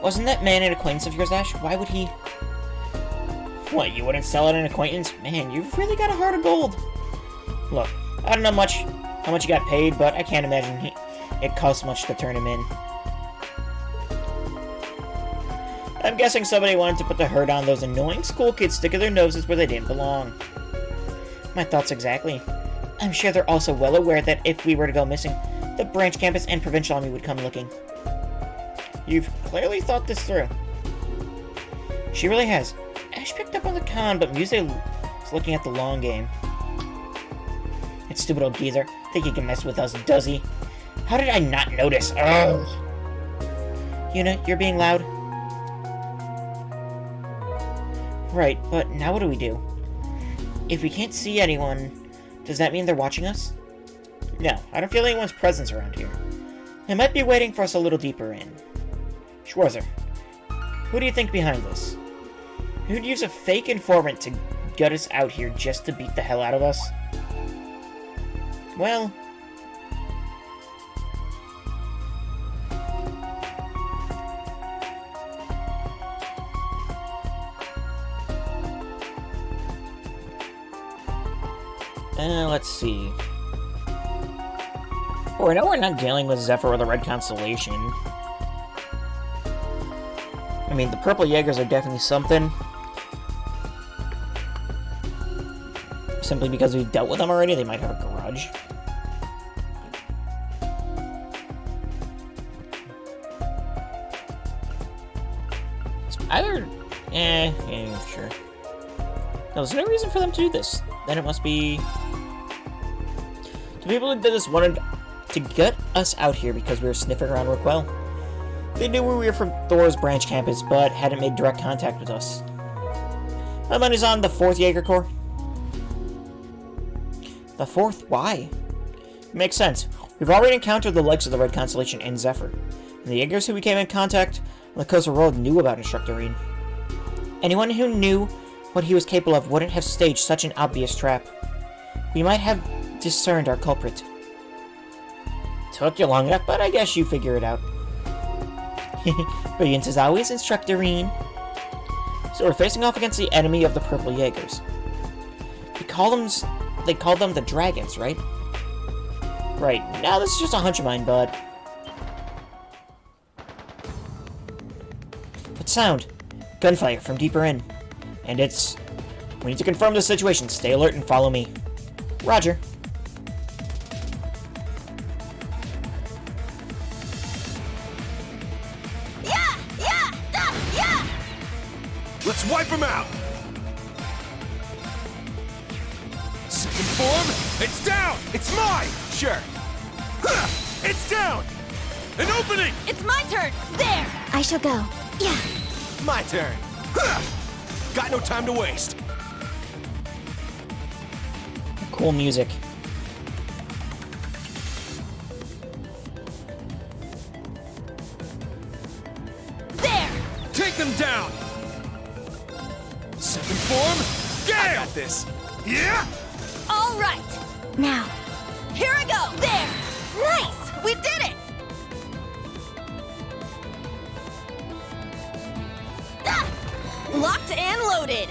Wasn't that man an acquaintance of yours, Ash? Why would he... What, you wouldn't sell it an acquaintance? Man, you've really got a heart of gold. Look, I don't know how much you got paid, but I can't imagine it cost much to turn him in. I'm guessing somebody wanted to put the hurt on those annoying school kids sticking their noses where they didn't belong. My thoughts exactly. I'm sure they're also well aware that if we were to go missing, the branch campus and provincial army would come looking. You've clearly thought this through. She really has. Ash picked up on the con, but Muse is looking at the long game. That stupid old geezer. Think he can mess with us, does he? How did I not notice? Ugh. Yuna, you're being loud. Right, but now what do we do? If we can't see anyone, does that mean they're watching us? No, I don't feel anyone's presence around here. They might be waiting for us a little deeper in. Schwarzer, who do you think behind this? Who'd use a fake informant to gut us out here just to beat the hell out of us? Well... let's see. Oh, I know we're not dealing with Zephyr or the Red Constellation. I mean, the Purple Jaegers are definitely something. Simply because we've dealt with them already, they might have a grudge. It's either... yeah, sure. No, there's no reason for them to do this. Then it must be... The people who did this wanted to get us out here because we were sniffing around Raquel. They knew we were from Thor's branch campus, but hadn't made direct contact with us. My money's on the 4th Jaeger Corps. The 4th? Why? It makes sense. We've already encountered the likes of the Red Constellation and Zephyr. And the Jaegers who we came in contact on the coastal road knew about Instructor Rean. Anyone who knew what he was capable of wouldn't have staged such an obvious trap. We might have discerned our culprit. Took you long enough, but I guess you figure it out. Brilliance as always, Instructor Rean. So we're facing off against the enemy of the Purple Jaegers. They call them the Dragons, right? Right, now this is just a hunch of mine, bud. What sound? Gunfire from deeper in. And it's... We need to confirm the situation. Stay alert and follow me. Roger. Let's wipe them out! Second form, it's down! It's mine! Sure. It's down! An opening! It's my turn! There! I shall go. Yeah. My turn. got no time to waste. Cool music. There! Take them down! Second form, I gale! got this. Yeah! All right! Now, Here I go! There! Nice! We did it! Ah! Locked and loaded!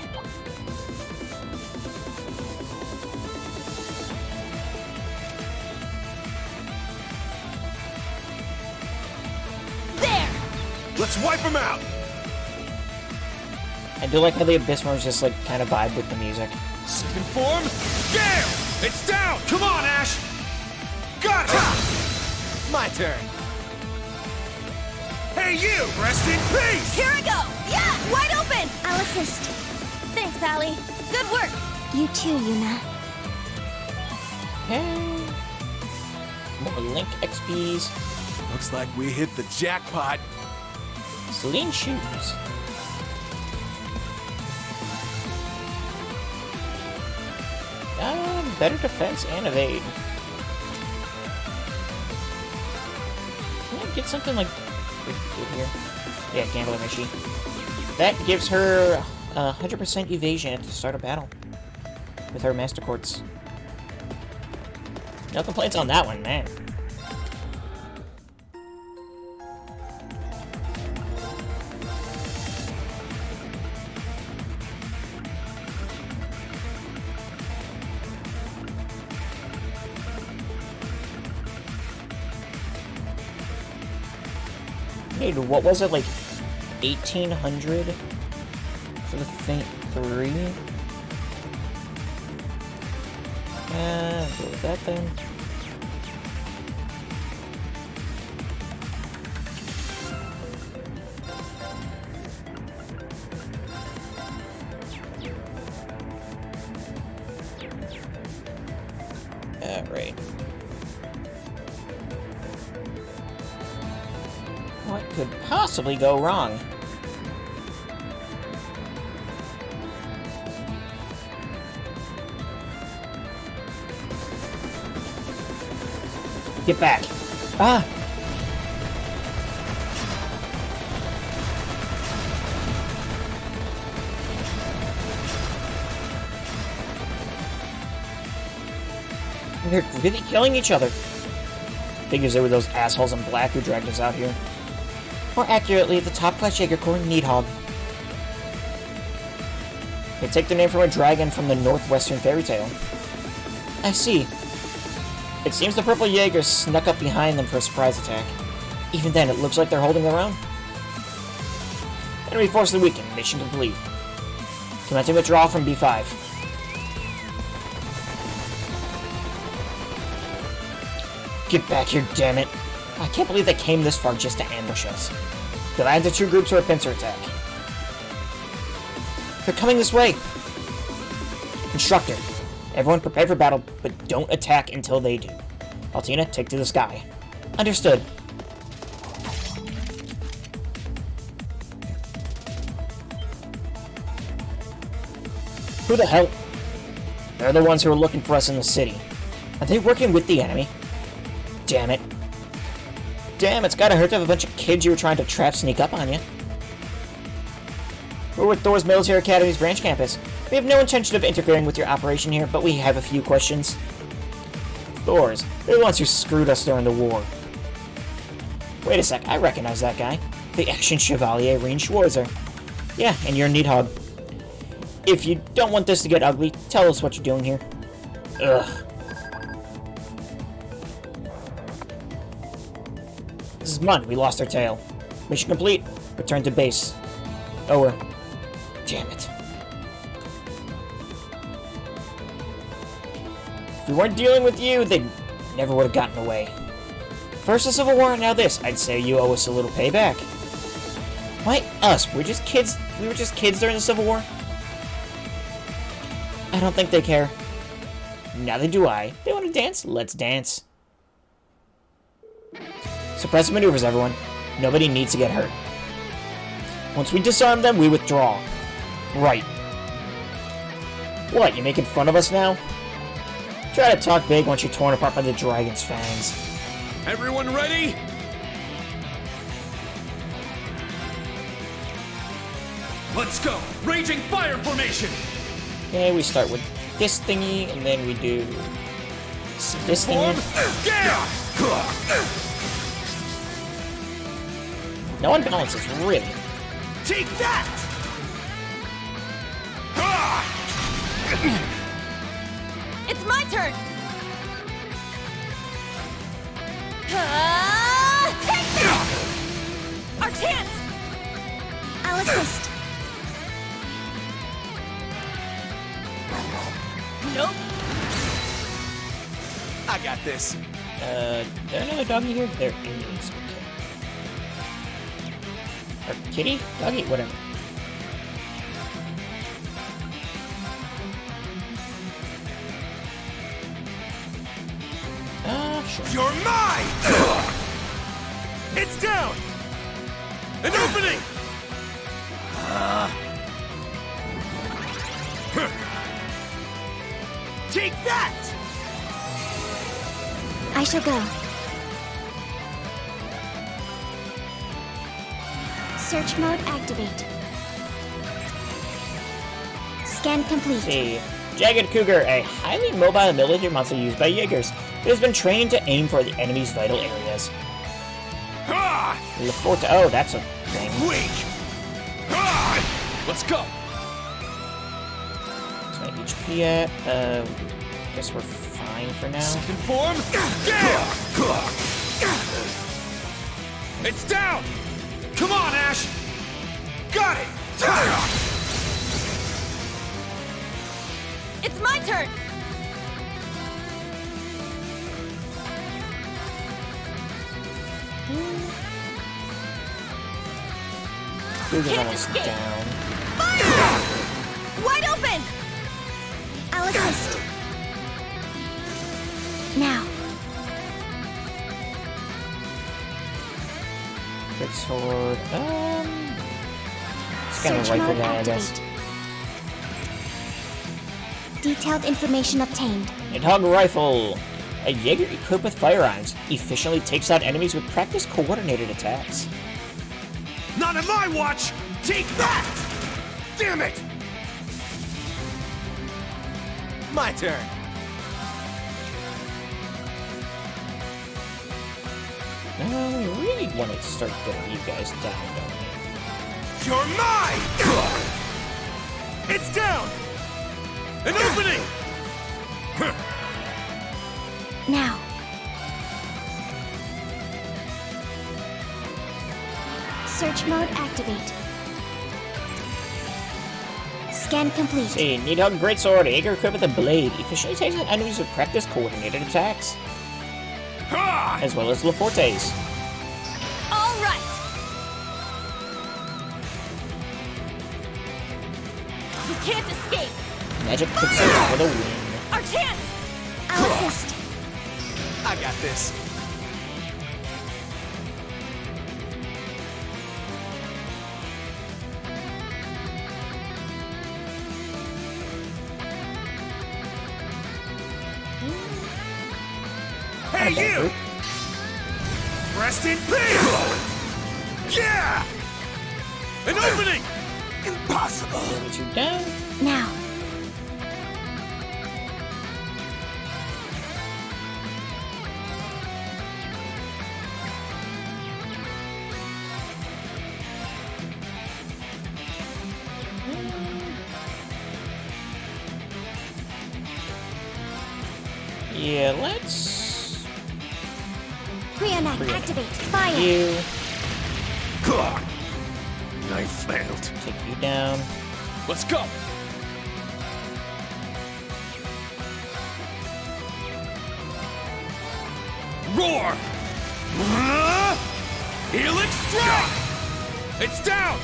There! Let's wipe them out. I do like how the Abyssmers just like kind of vibe with the music. Second form, gale! It's down! Come on, Ash! Got it! My turn. Hey, you! Rest in peace! Here I go! Yeah! Wide open! I'll assist. Thanks, Allie. Good work! You too, Yuna. Hey. More Link XPs. Looks like we hit the jackpot. Celine shoes. Better defense and evade. Can I get something like good here? Yeah, Gambler Machine. That gives her 100% evasion at the start of battle with her Master Quartz. No complaints on that one, man. Dude, what was it, like 1800 for the Faint 3? Go with that then. Alright. What could possibly go wrong? Get back. Ah! They're really killing each other. Figures they were those assholes in black who dragged us out here. More accurately, the top-class Jaeger Corps Needhog. They take their name from a dragon from the northwestern fairy tale. I see. It seems the purple Jaegers snuck up behind them for a surprise attack. Even then, it looks like they're holding their own. Enemy forces weakened. Mission complete. Commencing withdrawal from B5. Get back here, damn it. I can't believe they came this far just to ambush us. They'll add the two groups for a pincer attack. They're coming this way! Instructor, everyone prepare for battle, but don't attack until they do. Altina, take to the sky. Understood. Who the hell? They're the ones who are looking for us in the city. Are they working with the enemy? Damn it. Damn, it's gotta hurt to have a bunch of kids you were trying to trap sneak up on you. We're with Thor's Military Academy's branch campus. We have no intention of interfering with your operation here, but we have a few questions. Thor's, they're the ones who screwed us during the war. Wait a sec, I recognize that guy. The Action Chevalier Reen Schwarzer. Yeah, and you're Needhog. If you don't want this to get ugly, tell us what you're doing here. Ugh. This is Mud. We lost our tail. Mission complete. Return to base. Over. Damn it. If we weren't dealing with you, they never would have gotten away. First the Civil War, now this. I'd say you owe us a little payback. Why us? We're just kids. We were just kids during the Civil War. I don't think they care. Neither do I. They want to dance? Let's dance. Suppressive maneuvers, everyone. Nobody needs to get hurt. Once we disarm them, we withdraw. Right. What, you making fun of us now? Try to talk big once you're torn apart by the dragon's fangs. Everyone ready? Let's go! Raging fire formation! Okay, we start with this thingy, and then we do this thingy. No one balances, really. Take that! It's my turn! Take that! Our chance! I'll assist. Nope. I got this. Is there another doggy here? There is. Okay. Or kitty? Doggy? Whatever. Sure. You're mine! It's down! An opening! Take that! I shall go. Search mode activate. Scan complete. See. Jagged Cougar, a highly mobile military monster used by Jaegers. It has been trained to aim for the enemy's vital areas. Lefort. Oh, that's a thing. Weak! Let's go! What's my HP at? Guess we're fine for now. Second form! It's down! Come on, Ash! Got it! It's my turn! Cougar's Can't almost escape. down. Fire! Wide open! I'll assist. Now. Great sword. It's kind of Search rifle mode guy, I guess. activate. Detailed information obtained. Nidhogg rifle. A Jaeger equipped with firearms efficiently takes out enemies with practice coordinated attacks. Not on my watch! Take that! Damn it! My turn. Now we really want to start getting you guys down, don't we? You're mine! It's down! An opening! Now. Search mode activate. Scan complete. See, Nidhogg Greatsword, Jaeger equipped with a blade, efficiently takes out enemies with practice coordinated attacks. As well as Leforte's. All right! You can't escape! Magic Pixels for the win. Our chance! I'll assist. I got this. Hey, you! Rest in peace! Yeah! An opening! Impossible! Get you down. Now. Yeah, let's... Brionac activate. Fire. You. I failed. Take you down. Let's go! Roar! Helix strike! It's down!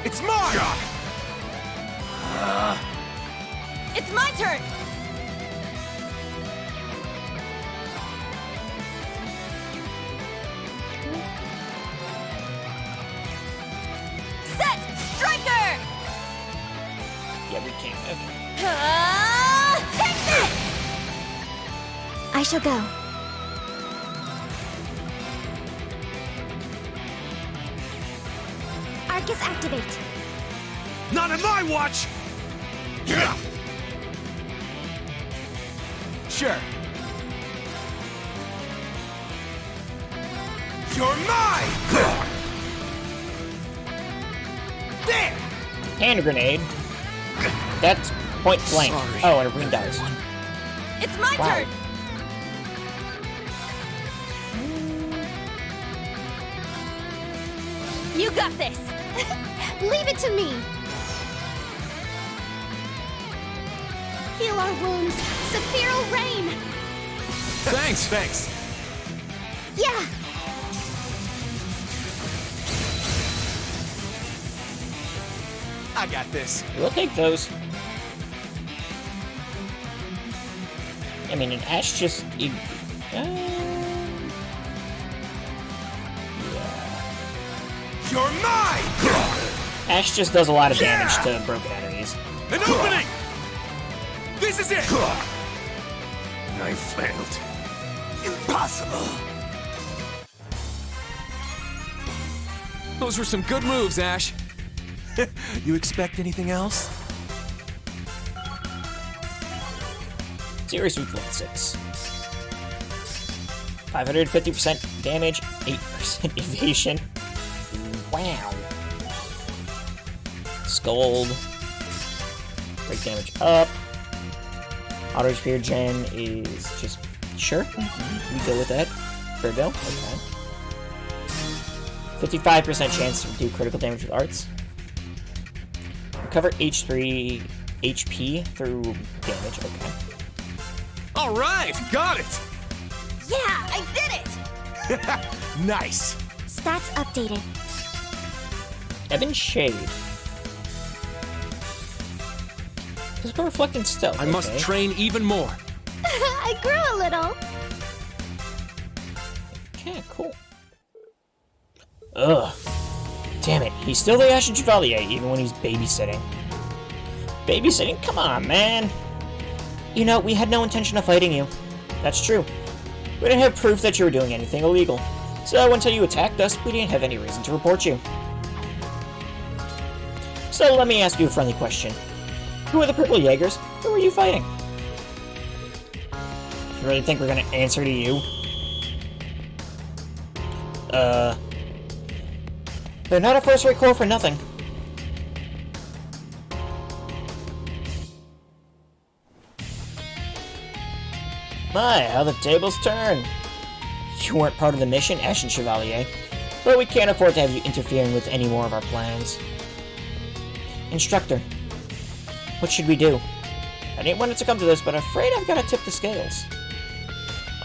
It's mine! It's my turn! Set! Striker! Yeah, we can't. Okay. Take this! I shall go. Arcus activate. Not on my watch! Yeah. Sure. You're mine! There! Hand grenade. That's point blank. Sorry, Oh, and a ring dies. It's my Wow. turn! You got this! Leave it to me. Heal our wounds. Sephiral rain. Thanks. Thanks. Yeah. I got this. We'll take those. I mean, an Ash just... You're mine! Ash just does a lot of damage to broken enemies. An opening! This is it! I failed. Impossible! Those were some good moves, Ash. You expect anything else? Serious weak level 6. 550% damage, 8% evasion. Wow. Scold. Break damage up. Auto spear gen is just... Sure, we go with that. Virgo, okay. 55% chance to do critical damage with arts. Recover H3 HP through damage, okay. All right, got it. Yeah, I did it! Nice! Stats updated. Evan Shade. Physical Reflect and Stealth. I must okay. train even more. I grew a little. Okay, cool. Ugh. Damn it, he's still the Ashen Chevalier, even when he's babysitting. Babysitting? Come on, man. You know, we had no intention of fighting you. That's true. We didn't have proof that you were doing anything illegal. So until you attacked us, we didn't have any reason to report you. So let me ask you a friendly question. Who are the Purple Jaegers? Who are you fighting? You really think we're gonna answer to you? They're not a first-rate corps for nothing. My, how the tables turn. You weren't part of the mission, Ashen Chevalier, but we can't afford to have you interfering with any more of our plans. Instructor, what should we do? I didn't want it to come to this, but I'm afraid I've got to tip the scales.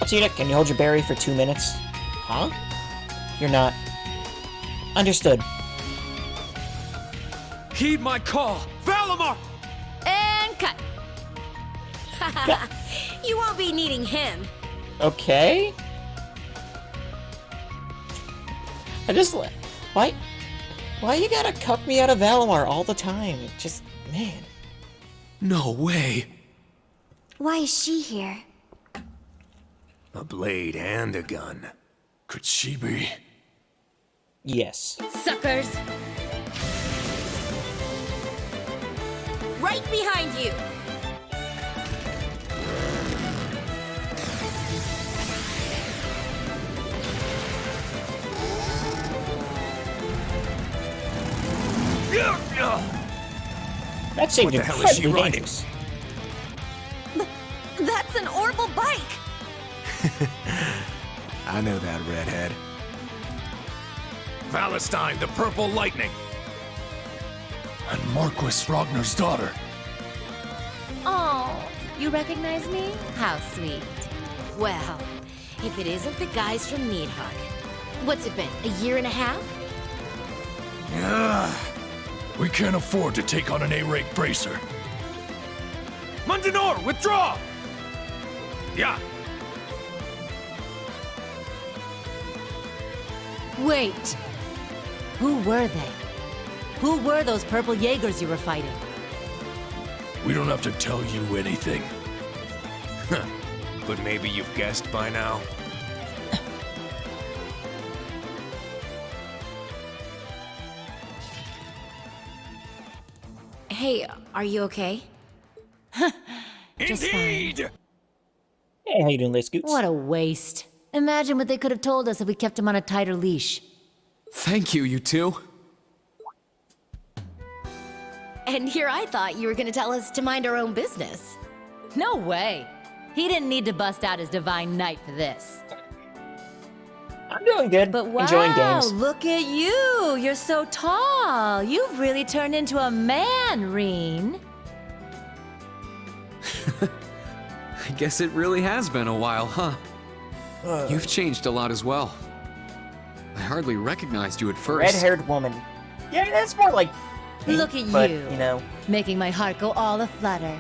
Altina, can you hold your berry for 2 minutes? Huh? You're not. Understood. Heed my call, Valimar! And cut. You won't be needing him. Okay. I just... Why you gotta cuck me out of Valimar all the time? It just... Man. No way. Why is she here? A blade and a gun. Could she be? Yes. Suckers. Right behind you. That seemed What the hell is she incredibly riding? dangerous. That's an orbital bike. I know that redhead. Valestine, the Purple Lightning. And Marquis Ragnar's daughter. Oh, you recognize me? How sweet. Well, if it isn't the guys from Needhog. What's it been, a year and a half? Yeah. We can't afford to take on an A-rate bracer. Mundanor, withdraw! Yeah. Wait. Who were they? Who were those purple Jaegers you were fighting? We don't have to tell you anything. But maybe you've guessed by now. Hey, are you okay? Just fine. Indeed! Hey, how you doing there, Scoots? What a waste. Imagine what they could have told us if we kept him on a tighter leash. Thank you, you two. And here I thought you were gonna tell us to mind our own business. No way. He didn't need to bust out his divine knight for this. I'm doing good. But wow, Enjoying games. look at you. You're so tall. You've really turned into a man, Reen. I guess it really has been a while, huh? You've changed a lot as well. I hardly recognized you at first. Red-haired woman. Yeah, that's more like pink, Look at but, you. you know. Making my heart go all a-flutter.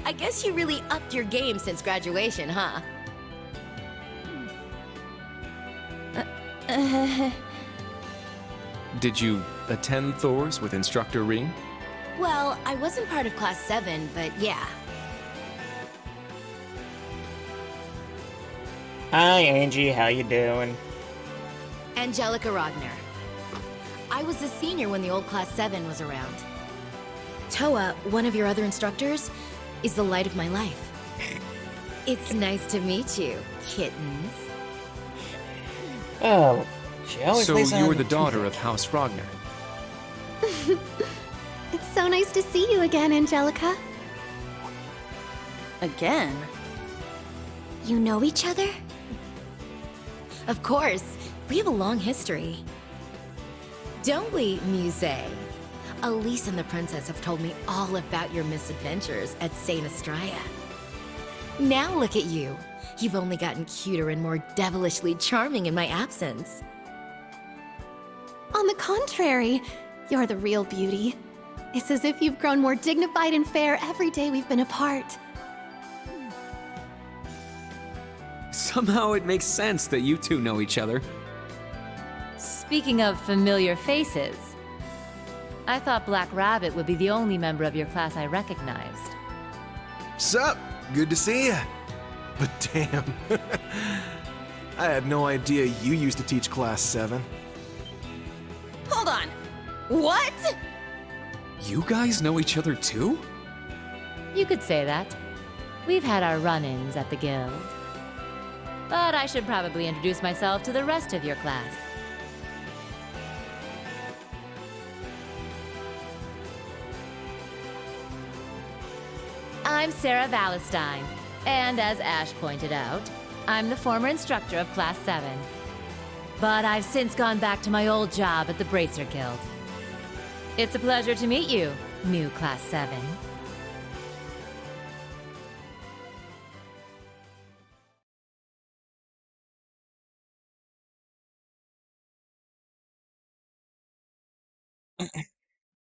I guess you really upped your game since graduation, huh? Did you attend Thor's with Instructor Ring? Well, I wasn't part of Class 7, but yeah. Hi, Angie. How you doing? Angelica Ragnar. I was a senior when the old Class 7 was around. Toa, one of your other instructors, is the light of my life. It's nice to meet you, kittens. Oh, she always So lays you on were the too daughter thick. of House Ragnar. It's so nice to see you again, Angelica. Again? You know each other? Of course, we have a long history. Don't we, Musée? Elise and the princess have told me all about your misadventures at Saint Estrella. Now look at you. You've only gotten cuter and more devilishly charming in my absence. On the contrary, you're the real beauty. It's as if you've grown more dignified and fair every day we've been apart. Somehow it makes sense that you two know each other. Speaking of familiar faces, I thought Black Rabbit would be the only member of your class I recognized. Sup? Good to see ya. But damn, I had no idea you used to teach Class 7. Hold on. What? You guys know each other too? You could say that. We've had our run-ins at the guild. But I should probably introduce myself to the rest of your class. I'm Sarah Valestine, and as Ash pointed out, I'm the former instructor of Class 7. But I've since gone back to my old job at the Bracer Guild. It's a pleasure to meet you, new Class 7.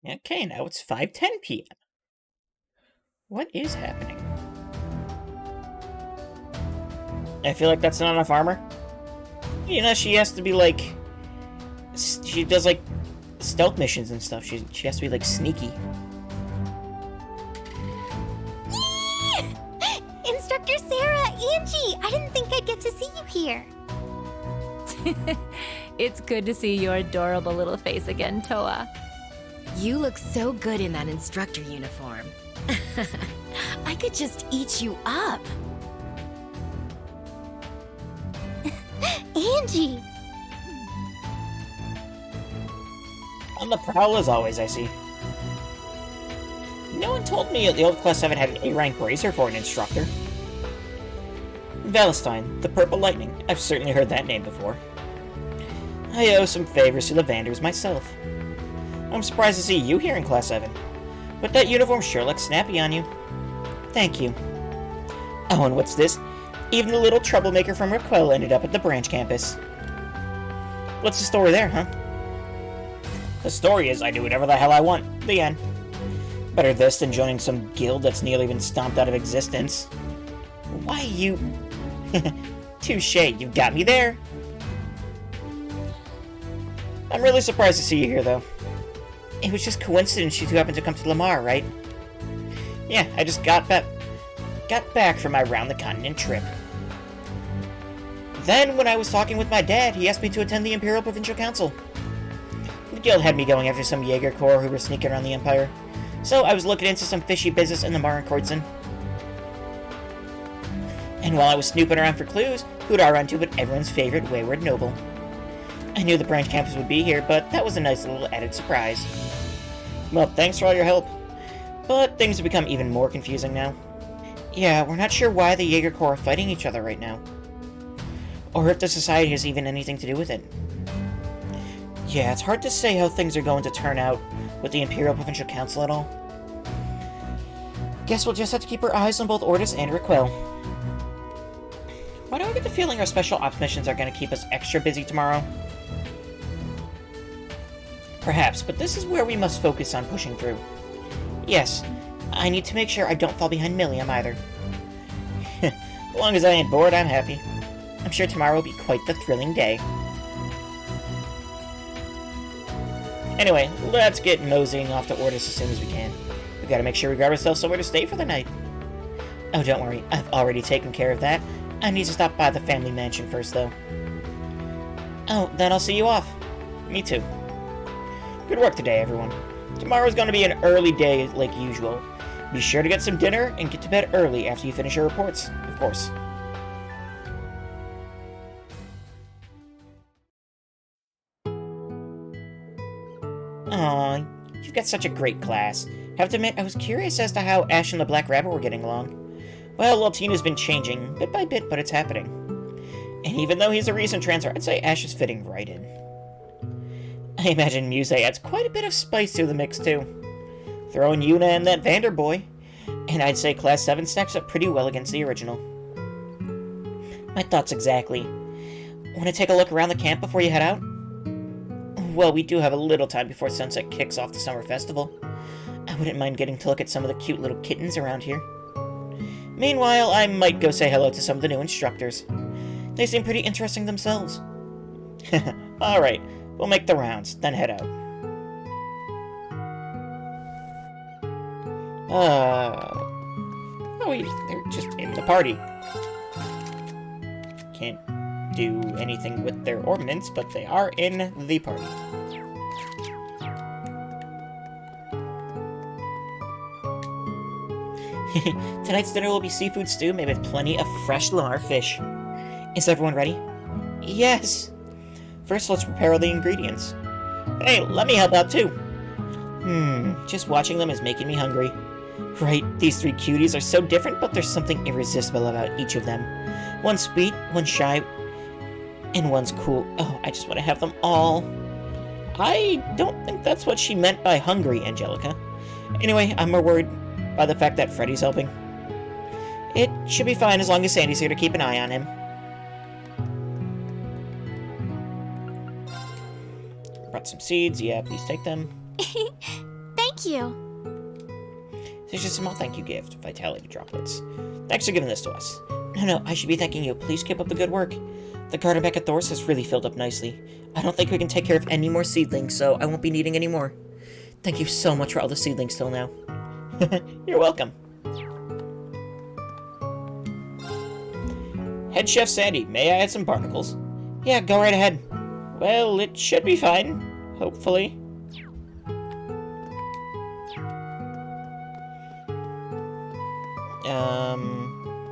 Okay, now it's 5:10 p.m. What is happening? I feel like that's not enough armor. You know, she has to be like... She does like stealth missions and stuff. She has to be like sneaky. Instructor Sarah, Angie, I didn't think I'd get to see you here. It's good to see your adorable little face again, Toa. You look so good in that instructor uniform. I could just eat you up. Angie! On the prowl as always, I see. No one told me the old Class 7 had an A-rank bracer for an instructor. Valestine, the Purple Lightning. I've certainly heard that name before. I owe some favors to the Vanders myself. I'm surprised to see you here in Class 7. But that uniform sure looks snappy on you. Thank you. Oh, and what's this? Even the little troublemaker from Raquel ended up at the branch campus. What's the story there, huh? The story is I do whatever the hell I want. The end. Better this than joining some guild that's nearly been stomped out of existence. Why you... Touche, you got me there. I'm really surprised to see you here, though. It was just coincidence you two happened to come to Lamar, right? Yeah, I just got back from my round-the-continent trip. Then, when I was talking with my dad, he asked me to attend the Imperial Provincial Council. The guild had me going after some Jaeger Corps who were sneaking around the Empire, so I was looking into some fishy business in the Marenkreuzern. And while I was snooping around for clues, who'd I run to but everyone's favorite wayward noble? I knew the branch campus would be here, but that was a nice little added surprise. Well, thanks for all your help. But things have become even more confusing now. Yeah, we're not sure why the Jaeger Corps are fighting each other right now. Or if the Society has even anything to do with it. Yeah, it's hard to say how things are going to turn out with the Imperial Provincial Council at all. Guess we'll just have to keep our eyes on both Ordis and Raquel. Why do I get the feeling our special ops missions are going to keep us extra busy tomorrow? Perhaps, but this is where we must focus on pushing through. Yes, I need to make sure I don't fall behind Milliam either. As long as I ain't bored, I'm happy. I'm sure tomorrow will be quite the thrilling day. Anyway, let's get moseying off to Ordis as soon as we can. We gotta make sure we grab ourselves somewhere to stay for the night. Oh, don't worry, I've already taken care of that. I need to stop by the family mansion first, though. Oh, then I'll see you off. Me too. Good work today, everyone. Tomorrow's gonna be an early day like usual. Be sure to get some dinner and get to bed early after you finish your reports, of course. Aw, you've got such a great class. Have to admit, I was curious as to how Ash and the Black Rabbit were getting along. Well, Tina's been changing, bit by bit, but it's happening. And even though he's a recent transfer, I'd say Ash is fitting right in. I imagine Muse adds quite a bit of spice to the mix, too. Throw in Yuna and that Vander boy, and I'd say Class 7 stacks up pretty well against the original. My thoughts exactly. Want to take a look around the camp before you head out? Well, we do have a little time before sunset kicks off the summer festival. I wouldn't mind getting to look at some of the cute little kittens around here. Meanwhile, I might go say hello to some of the new instructors. They seem pretty interesting themselves. Alright, we'll make the rounds, then head out. Oh, they're just in the party. Can't do anything with their ordnance, but they are in the party. Tonight's dinner will be seafood stew made with plenty of fresh Lamar fish. Is everyone ready? Yes! First, let's prepare all the ingredients. Hey, let me help out too! Just watching them is making me hungry. Right, these three cuties are so different, but there's something irresistible about each of them. One's sweet, one's shy, and one's cool. Oh, I just want to have them all. I don't think that's what she meant by hungry, Angelica. Anyway, I'm more worried by the fact that Freddy's helping. It should be fine as long as Sandy's here to keep an eye on him. Brought some seeds. Yeah, please take them. Thank you. There's just a small thank you gift, Vitality Droplets. Thanks for giving this to us. No, I should be thanking you. Please keep up the good work. The garden back at Thor's has really filled up nicely. I don't think we can take care of any more seedlings, so I won't be needing any more. Thank you so much for all the seedlings till now. You're welcome. Head Chef Sandy, may I add some barnacles? Yeah, go right ahead. Well, it should be fine. Hopefully.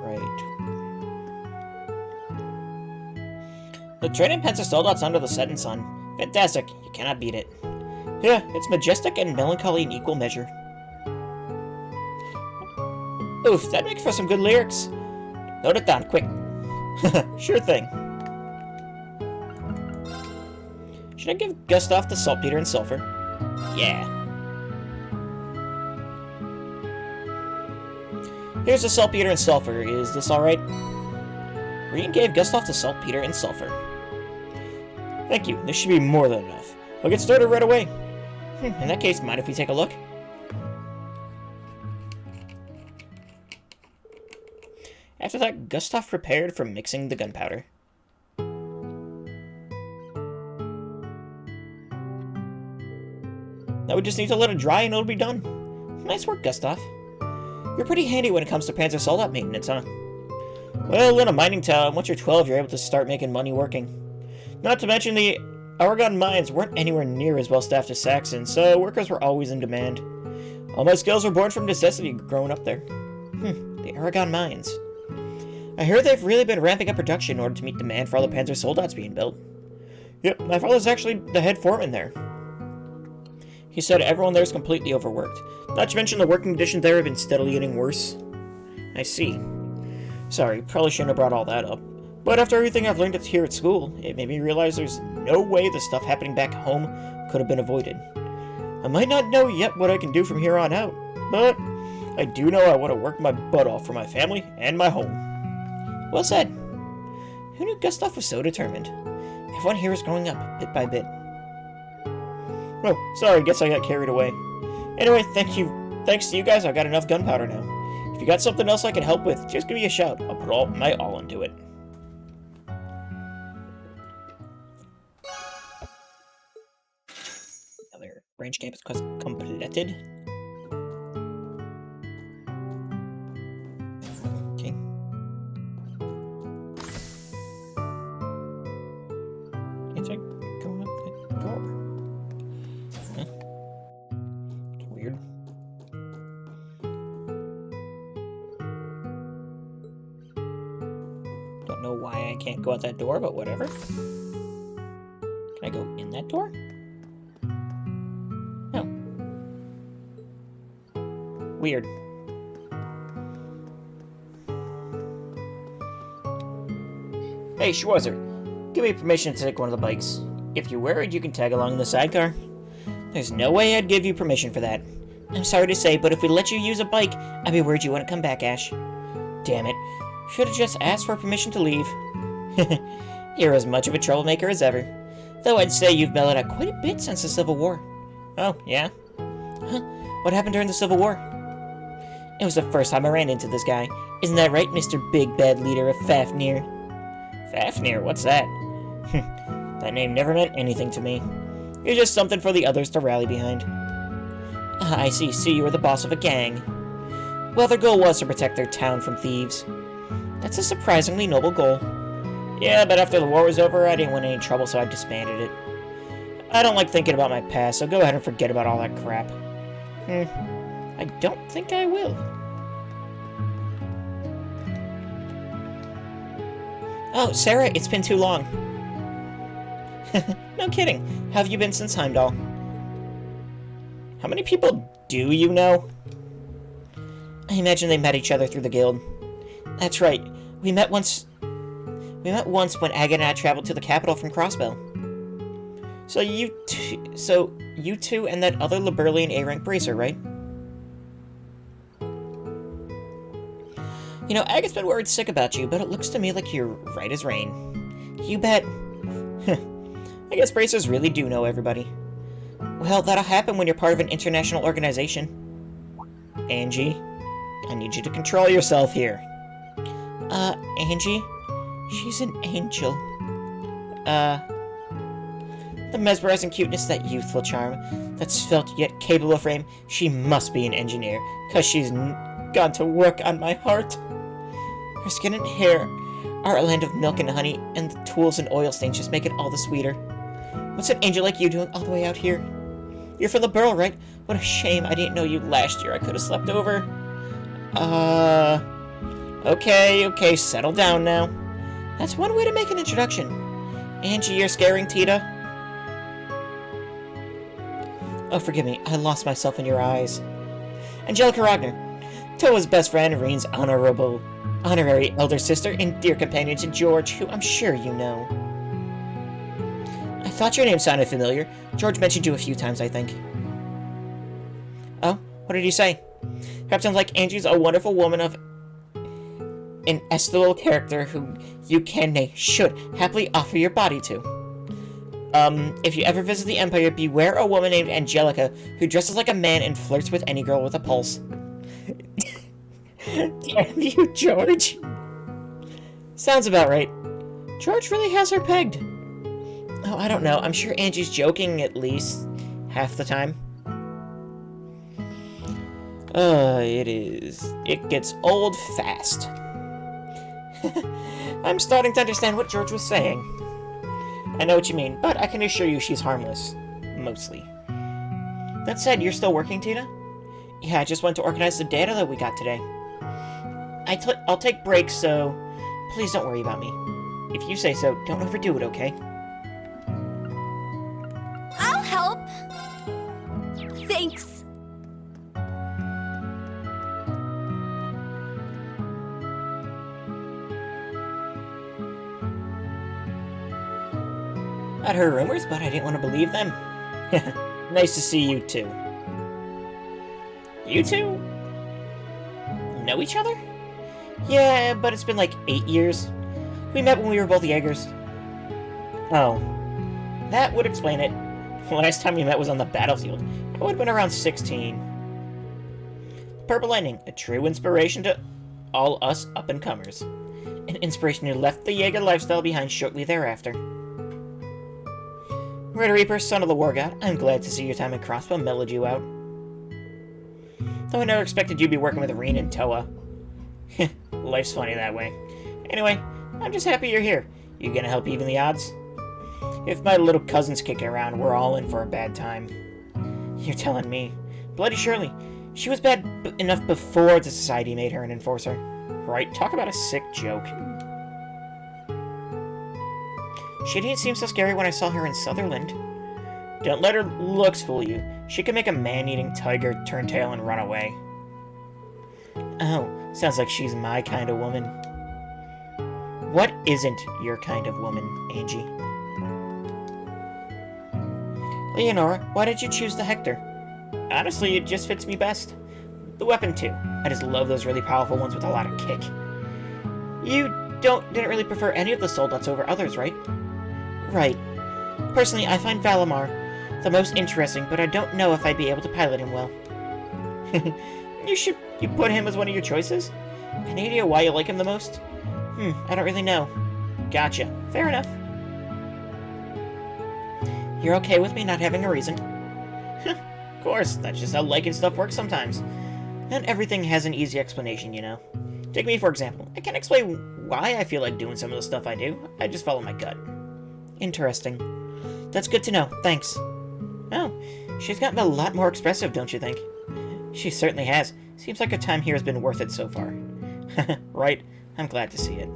Right. The training pens are sold out under the setting sun. Fantastic. You cannot beat it. Yeah, it's majestic and melancholy in equal measure. Oof, that makes for some good lyrics. Note it down, quick. Sure thing. Should I give Gustav the saltpeter and sulfur? Yeah. Here's the saltpeter and sulfur. Is this alright? Reen gave Gustav the saltpeter and sulfur. Thank you. This should be more than enough. I'll get started right away. In that case, mind if we take a look? After that, Gustav prepared for mixing the gunpowder. Now we just need to let it dry and it'll be done. Nice work, Gustav. You're pretty handy when it comes to Panzer Soldat maintenance, huh? Well, in a mining town, once you're 12, you're able to start making money working. Not to mention the Aragon mines weren't anywhere near as well staffed as Saxon, so workers were always in demand. All my skills were born from necessity growing up there. The Aragon mines. I hear they've really been ramping up production in order to meet demand for all the Panzer Soldats being built. Yep, my father's actually the head foreman there. He said everyone there is completely overworked. Not to mention the working conditions there have been steadily getting worse. I see. Sorry, probably shouldn't have brought all that up. But after everything I've learned here at school, it made me realize there's no way the stuff happening back home could have been avoided. I might not know yet what I can do from here on out, but I do know I want to work my butt off for my family and my home. Well said. Who knew Gustav was so determined? Everyone here is growing up, bit by bit. Oh, sorry, guess I got carried away. Anyway, thanks to you guys, I've got enough gunpowder now. If you got something else I can help with, just give me a shout. I'll put my all into it. Another branch campus completed. Okay. It's like going up that door. Huh? It's weird. Don't know why I can't go out that door, but whatever. Can I go in that door? No. Weird. Hey, Schwarzer, give me permission to take one of the bikes. If you're worried, you can tag along in the sidecar. There's no way I'd give you permission for that. I'm sorry to say, but if we let you use a bike, I'd be worried you wouldn't come back, Ash. Damn it. Should have just asked for permission to leave. You're as much of a troublemaker as ever. Though I'd say you've mellowed out quite a bit since the Civil War. Oh, yeah? Huh? What happened during the Civil War? It was the first time I ran into this guy. Isn't that right, Mr. Big Bad Leader of Fafnir? Fafnir? What's that? That name never meant anything to me. It was just something for the others to rally behind. I see. So you were the boss of a gang. Well, their goal was to protect their town from thieves. That's a surprisingly noble goal. Yeah, but after the war was over, I didn't want any trouble, so I disbanded it. I don't like thinking about my past, so go ahead and forget about all that crap. I don't think I will. Oh, Sarah, it's been too long. No kidding. How have you been since Heimdall? How many people do you know? I imagine they met each other through the guild. That's right. We met once when Aga and I traveled to the capital from Crossbell. So you two and that other Liberlian A-rank bracer, right? You know, Aga's been worried sick about you, but it looks to me like you're right as rain. You bet. I guess bracers really do know everybody. Well, that'll happen when you're part of an international organization. Angie, I need you to control yourself here. Angie? She's an angel. The mesmerizing cuteness, that youthful charm, that svelte yet capable frame, she must be an engineer, 'cause she's gone to work on my heart. Her skin and hair are a land of milk and honey, and the tools and oil stains just make it all the sweeter. What's an angel like you doing all the way out here? You're from the Burl, right? What a shame I didn't know you last year. I could have slept over. Okay, settle down now. That's one way to make an introduction. Angie, you're scaring Tita. Oh, forgive me, I lost myself in your eyes. Angelica Ragnar, Toa's best friend, Reen's honorary elder sister, and dear companion to George, who I'm sure you know. I thought your name sounded familiar. George mentioned you a few times, I think. Oh, what did he say? Perhaps sounds like Angie's a wonderful woman of an estimable character who you can, nay, should, happily offer your body to. If you ever visit the Empire, beware a woman named Angelica who dresses like a man and flirts with any girl with a pulse. Damn you, George. Sounds about right. George really has her pegged. Oh, I don't know. I'm sure Angie's joking at least half the time. It is. It gets old fast. I'm starting to understand what George was saying. I know what you mean, but I can assure you she's harmless. Mostly. That said, you're still working, Tina? Yeah, I just went to organize the data that we got today. I'll take breaks, so please don't worry about me. If you say so, don't overdo it, okay? I'll help. Thanks. I'd heard rumors, but I didn't want to believe them. Nice to see you too. You two? Know each other? Yeah, but it's been like 8 years. We met when we were both Jaegers. Oh. That would explain it. The last time we met was on the battlefield. I would have been around 16. Purple Lightning, a true inspiration to all us up-and-comers. An inspiration who left the Jaeger lifestyle behind shortly thereafter. Red Reaper, son of the War God, I'm glad to see your time at Crossbow mellowed you out. Though I never expected you'd be working with Reen and Toa. Life's funny that way. Anyway, I'm just happy you're here. You gonna help even the odds? If my little cousin's kicking around, we're all in for a bad time. You're telling me. Bloody Shirley. She was bad enough before the society made her an enforcer. Right? Talk about a sick joke. She didn't seem so scary when I saw her in Sutherland. Don't let her looks fool you. She can make a man-eating tiger turn tail and run away. Oh, sounds like she's my kind of woman. What isn't your kind of woman, Angie? Leonora, why did you choose the Hector? Honestly, it just fits me best. The weapon, too. I just love those really powerful ones with a lot of kick. You didn't really prefer any of the soldats over others, right? Right. Personally, I find Valimar the most interesting, but I don't know if I'd be able to pilot him well. You put him as one of your choices? Any idea why you like him the most? I don't really know. Gotcha. Fair enough. You're okay with me not having a reason? Of course, that's just how liking stuff works sometimes. Not everything has an easy explanation, you know. Take me, for example. I can't explain why I feel like doing some of the stuff I do. I just follow my gut. Interesting. That's good to know. Thanks. Oh, she's gotten a lot more expressive, don't you think? She certainly has. Seems like her time here has been worth it so far. Right? I'm glad to see it.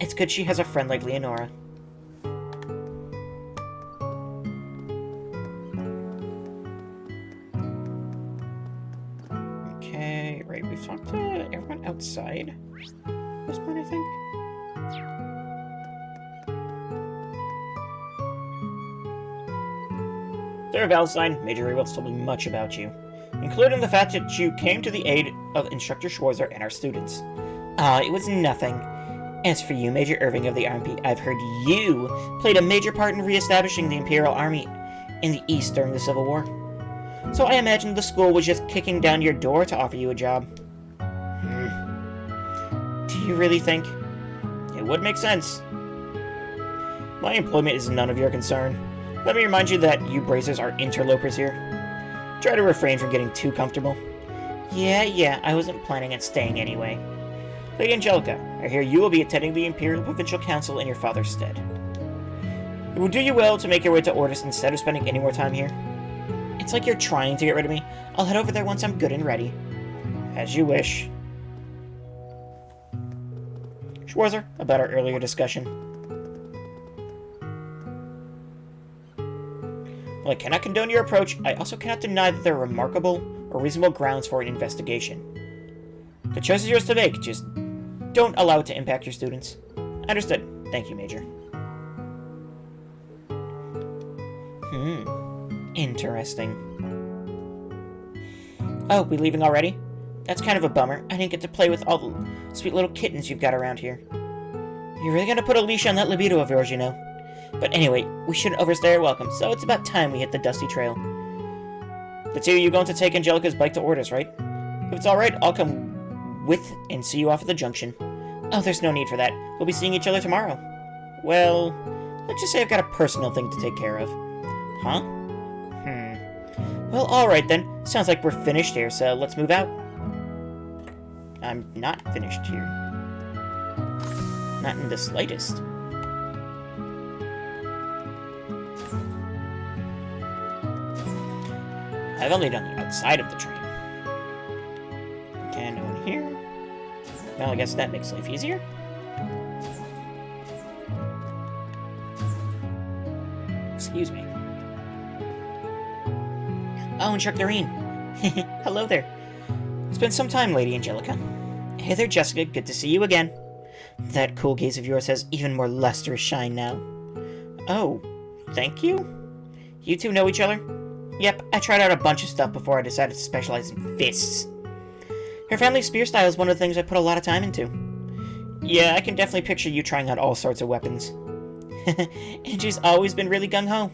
It's good she has a friend like Leonora. Okay, right, we've talked to everyone outside. At this point, I think. Sir Valstein, Major Rewelts told me much about you, including the fact that you came to the aid of Instructor Schwarzer and our students. It was nothing. As for you, Major Irving of the RMP, I've heard you played a major part in re-establishing the Imperial Army in the East during the Civil War. So I imagine the school was just kicking down your door to offer you a job. Do you really think? It would make sense. My employment is none of your concern. Let me remind you that you Bracers are interlopers here. Try to refrain from getting too comfortable. Yeah, I wasn't planning on staying anyway. Lady Angelica, I hear you will be attending the Imperial Provincial Council in your father's stead. It will do you well to make your way to Ordis instead of spending any more time here. It's like you're trying to get rid of me. I'll head over there once I'm good and ready. As you wish. Schwarzer, about our earlier discussion. While I cannot condone your approach, I also cannot deny that there are remarkable or reasonable grounds for an investigation. The choice is yours to make, just don't allow it to impact your students. Understood. Thank you, Major. Interesting. Oh, we leaving already? That's kind of a bummer. I didn't get to play with all the sweet little kittens you've got around here. You're really gonna put a leash on that libido of yours, you know. But anyway, we shouldn't overstay our welcome, so it's about time we hit the dusty trail. The two of you going to take Angelica's bike to Ordis, right? If it's alright, I'll come with and see you off at the junction. Oh, there's no need for that. We'll be seeing each other tomorrow. Well, let's just say I've got a personal thing to take care of. Huh? Well, alright then. Sounds like we're finished here, so let's move out. I'm not finished here. Not in the slightest. I've only done the outside of the train. Okay, no one here. Well, I guess that makes life easier. Excuse me. Oh, Instructor Reen. Hello there. It's been some time, Lady Angelica. Hey there, Jessica. Good to see you again. That cool gaze of yours has even more lustrous shine now. Oh, thank you? You two know each other? Yep, I tried out a bunch of stuff before I decided to specialize in fists. Her family's spear style is one of the things I put a lot of time into. Yeah, I can definitely picture you trying out all sorts of weapons. And she's always been really gung-ho.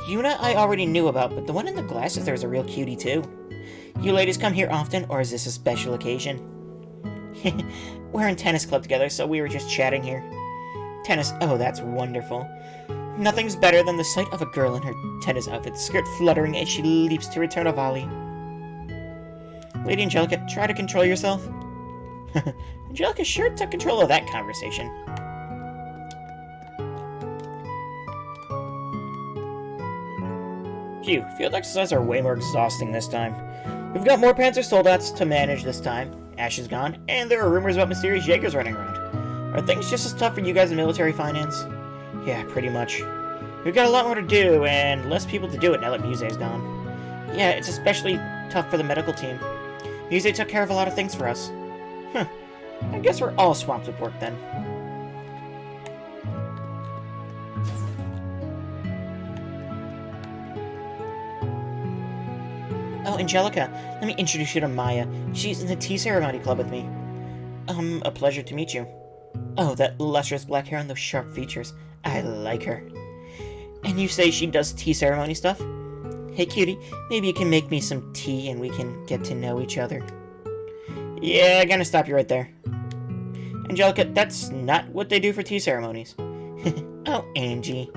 Yuna I already knew about, but the one in the glasses there is a real cutie too. You ladies come here often, or is this a special occasion? We're in tennis club together, so we were just chatting here. Tennis, oh that's wonderful. Nothing's better than the sight of a girl in her tennis outfit, skirt fluttering as she leaps to return a volley. Lady Angelica, try to control yourself. Angelica sure took control of that conversation. Phew, field exercises are way more exhausting this time. We've got more Panzer Soldats to manage this time. Ash is gone, and there are rumors about mysterious Jaegers running around. Are things just as tough for you guys in military finance? Yeah, pretty much. We've got a lot more to do, and less people to do it now that Muse's gone. Yeah, it's especially tough for the medical team. Muse took care of a lot of things for us. I guess we're all swamped with work then. Oh, Angelica, let me introduce you to Maya. She's in the tea ceremony club with me. A pleasure to meet you. Oh, that lustrous black hair and those sharp features. I like her. And you say she does tea ceremony stuff? Hey, cutie, maybe you can make me some tea and we can get to know each other. Yeah, I'm gonna stop you right there. Angelica, that's not what they do for tea ceremonies. Oh, Angie.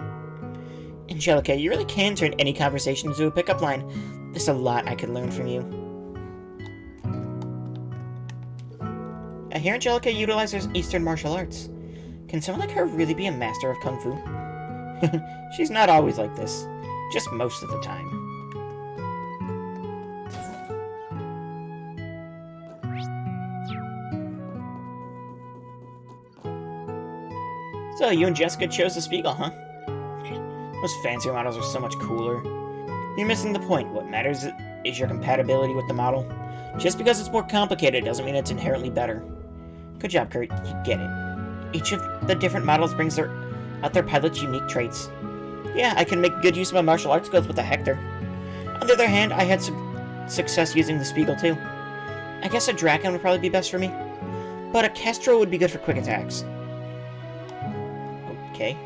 Angelica, you really can turn any conversation into a pickup line. There's a lot I could learn from you. I hear Angelica utilizes Eastern martial arts. Can someone like her really be a master of Kung Fu? She's not always like this. Just most of the time. So, you and Jessica chose the Spiegel, huh? Those fancier models are so much cooler. You're missing the point. What matters is your compatibility with the model. Just because it's more complicated doesn't mean it's inherently better. Good job, Kurt. You get it. Each of the different models brings out their pilot's unique traits. Yeah, I can make good use of my martial arts skills with the Hector. On the other hand, I had some success using the Spiegel too. I guess a Draken would probably be best for me. But a Kestrel would be good for quick attacks. Okay.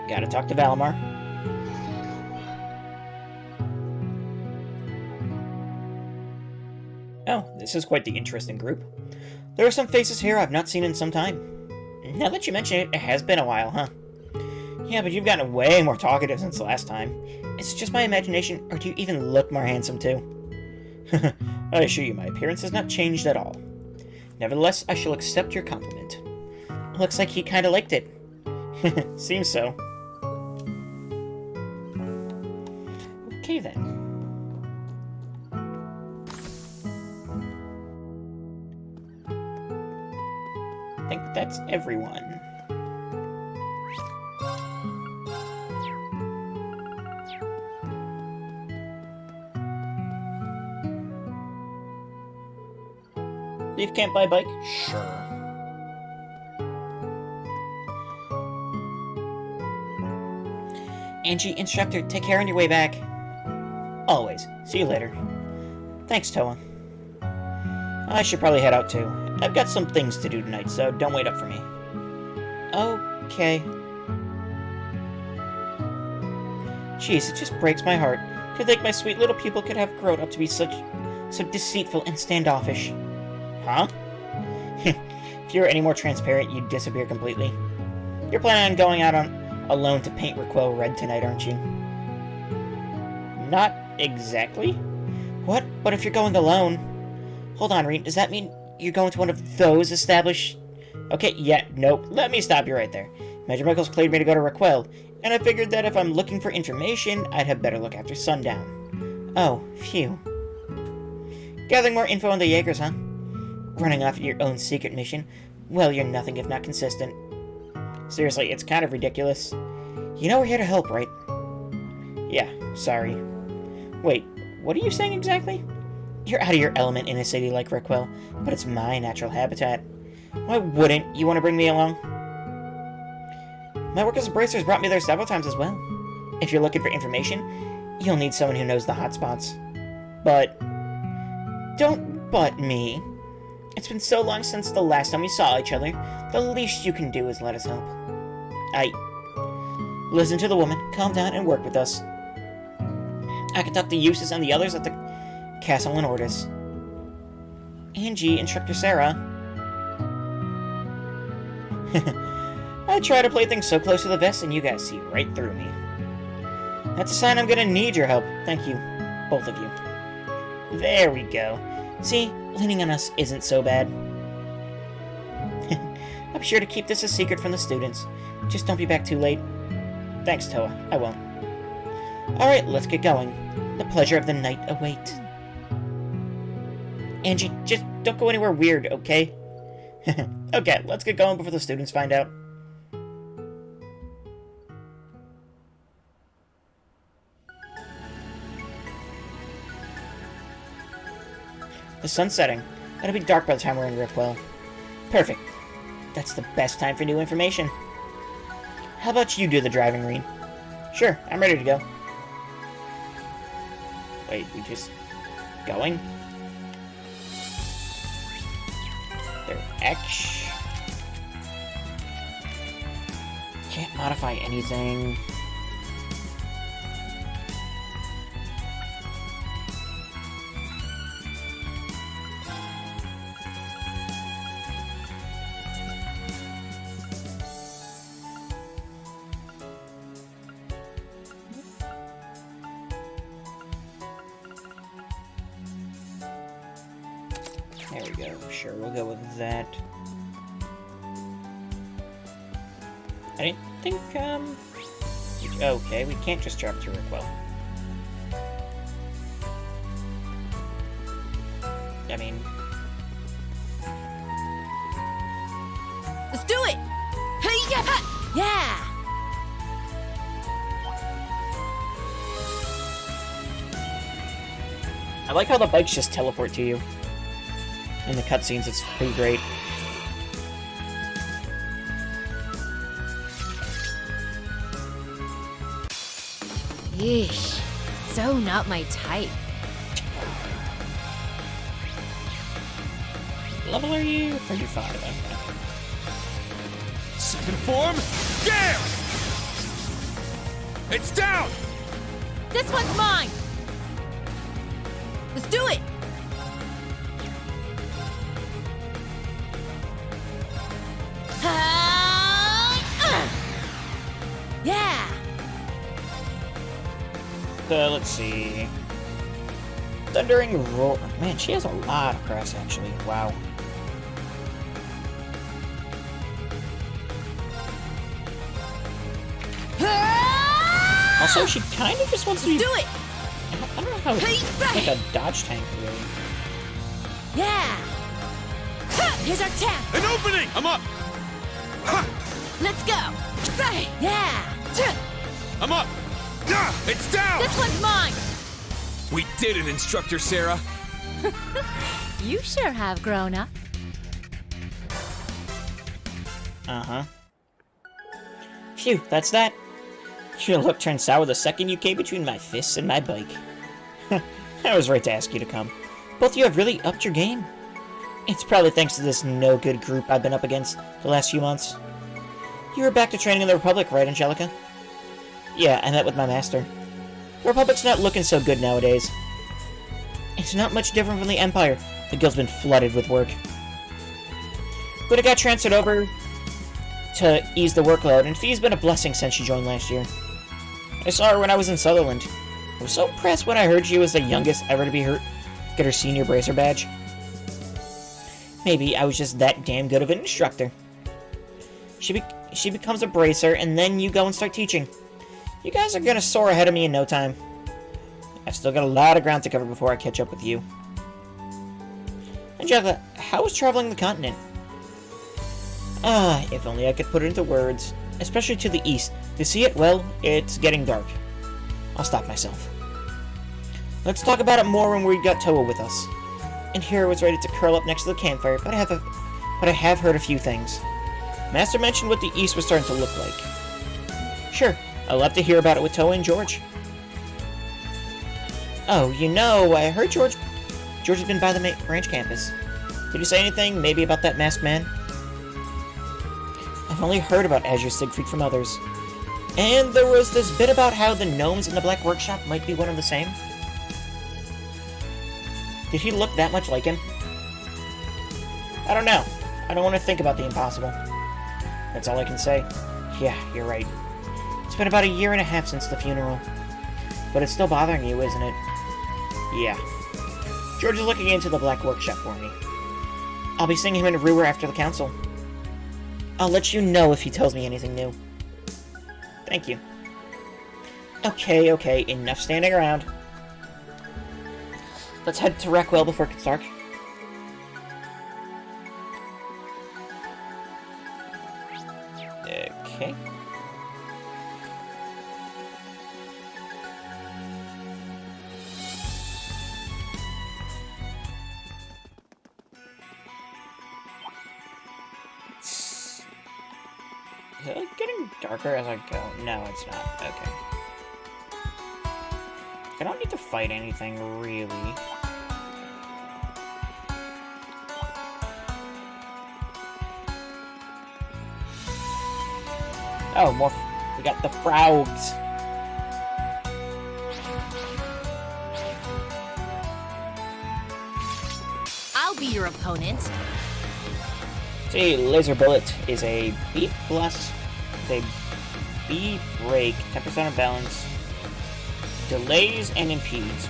Gotta talk to Valimar. Oh, this is quite the interesting group. There are some faces here I've not seen in some time. Now that you mention it, it has been a while, huh? Yeah, but you've gotten way more talkative since the last time. Is it just my imagination, or do you even look more handsome too? I assure you my appearance has not changed at all. Nevertheless, I shall accept your compliment. Looks like he kinda liked it. Seems so. Okay then. I think that's everyone. Leave camp by bike? Sure. Angie, instructor, take care on your way back. Always. See you later. Thanks, Toa. I should probably head out too. I've got some things to do tonight, so don't wait up for me. Okay. Jeez, it just breaks my heart to think my sweet little pupil could have grown up to be so deceitful and standoffish. Huh? If you were any more transparent, you'd disappear completely. You're planning on going out alone to paint Raquel red tonight, aren't you? Not exactly. What? But if you're going alone... Hold on, Reed. Does that mean you're going to one of those established... Okay, yeah, nope. Let me stop you right there. Major Michaels cleared me to go to Raquel, and I figured that if I'm looking for information, I'd have better look after sundown. Oh, phew. Gathering more info on the Jaegers, huh? Running off your own secret mission? Well, you're nothing if not consistent. Seriously, it's kind of ridiculous. You know we're here to help, right? Yeah, sorry. Wait, what are you saying exactly? You're out of your element in a city like Raquel, but it's my natural habitat. Why wouldn't you want to bring me along? My work as a bracer has brought me there several times as well. If you're looking for information, you'll need someone who knows the hotspots. But... don't butt me. It's been so long since the last time we saw each other, the least you can do is let us help. Listen to the woman, calm down, and work with us. I can talk to Eustace and the others at the castle in Ordis. Angie, Instructor Sarah. I try to play things so close to the vest, and you guys see right through me. That's a sign I'm gonna need your help. Thank you. Both of you. There we go. See, leaning on us isn't so bad. I'm sure to keep this a secret from the students. Just don't be back too late. Thanks, Toa. I won't. Alright, let's get going. The pleasure of the night await. Angie, just don't go anywhere weird, okay? Okay, let's get going before the students find out. The sun's setting. It'll be dark by the time we're in Raquel. Perfect. That's the best time for new information. How about you do the driving, Reed? Sure, I'm ready to go. Wait, we just... going? They're X. Can't modify anything. There we go. Sure, we'll go with that. I didn't think, okay, we can't just drop to Raquel. I mean... Let's do it! Hey, yeah! I like how the bikes just teleport to you. In the cutscenes, it's pretty great. Yeesh. So not my type. Level are you? 35. Okay. Second form, gale! It's down! This one's mine! Let's do it! Yeah! Let's see. Thundering Roar. Man, she has a lot of press, actually. Wow. Also, she kind of just wants to be... Do it! I don't know how it's like a dodge tank, really. Yeah! Here's our tap! An opening! I'm up! Let's go! Say! Yeah! I'm up! It's down! This one's mine! We did it, Instructor Sarah! You sure have grown up. Uh-huh. Phew, that's that. Your look turned sour the second you came between my fists and my bike. I was right to ask you to come. Both of you have really upped your game. It's probably thanks to this no-good group I've been up against the last few months. You were back to training in the Republic, right, Angelica? Yeah, I met with my master. The Republic's not looking so good nowadays. It's not much different from the Empire. The guild's been flooded with work. When it got transferred over to ease the workload, and Fee's been a blessing since she joined last year. I saw her when I was in Sutherland. I was so impressed when I heard she was the youngest ever to get her senior bracer badge. Maybe I was just that damn good of an instructor. She becomes a bracer, and then you go and start teaching. You guys are gonna soar ahead of me in no time. I've still got a lot of ground to cover before I catch up with you. Angelica, how was traveling the continent? Ah, if only I could put it into words. Especially to the east. To see it, well, it's getting dark. I'll stop myself. Let's talk about it more when we got Toa with us. And Hero was ready to curl up next to the campfire, but I have heard a few things. Master mentioned what the east was starting to look like. Sure, I'd love to hear about it with Toa and George. Oh, you know, I heard George has been by the branch campus. Did you say anything, maybe about that masked man? I've only heard about Azure Siegfried from others. And there was this bit about how the gnomes in the Black Workshop might be one and the same. Did he look that much like him? I don't know. I don't want to think about the impossible. That's all I can say. Yeah, you're right. It's been about 1.5 years since the funeral. But it's still bothering you, isn't it? Yeah. George is looking into the Black Workshop for me. I'll be seeing him in Ruhr after the council. I'll let you know if he tells me anything new. Thank you. Okay, enough standing around. Let's head to Raquel before it gets dark. Okay. Is it like getting darker as I go? No, it's not. Okay. I don't need to fight anything, really. Oh, more. We got the frogs. I'll be your opponent. See, Laser Bullet is a B+, a B break, 10% of balance, delays and impedes.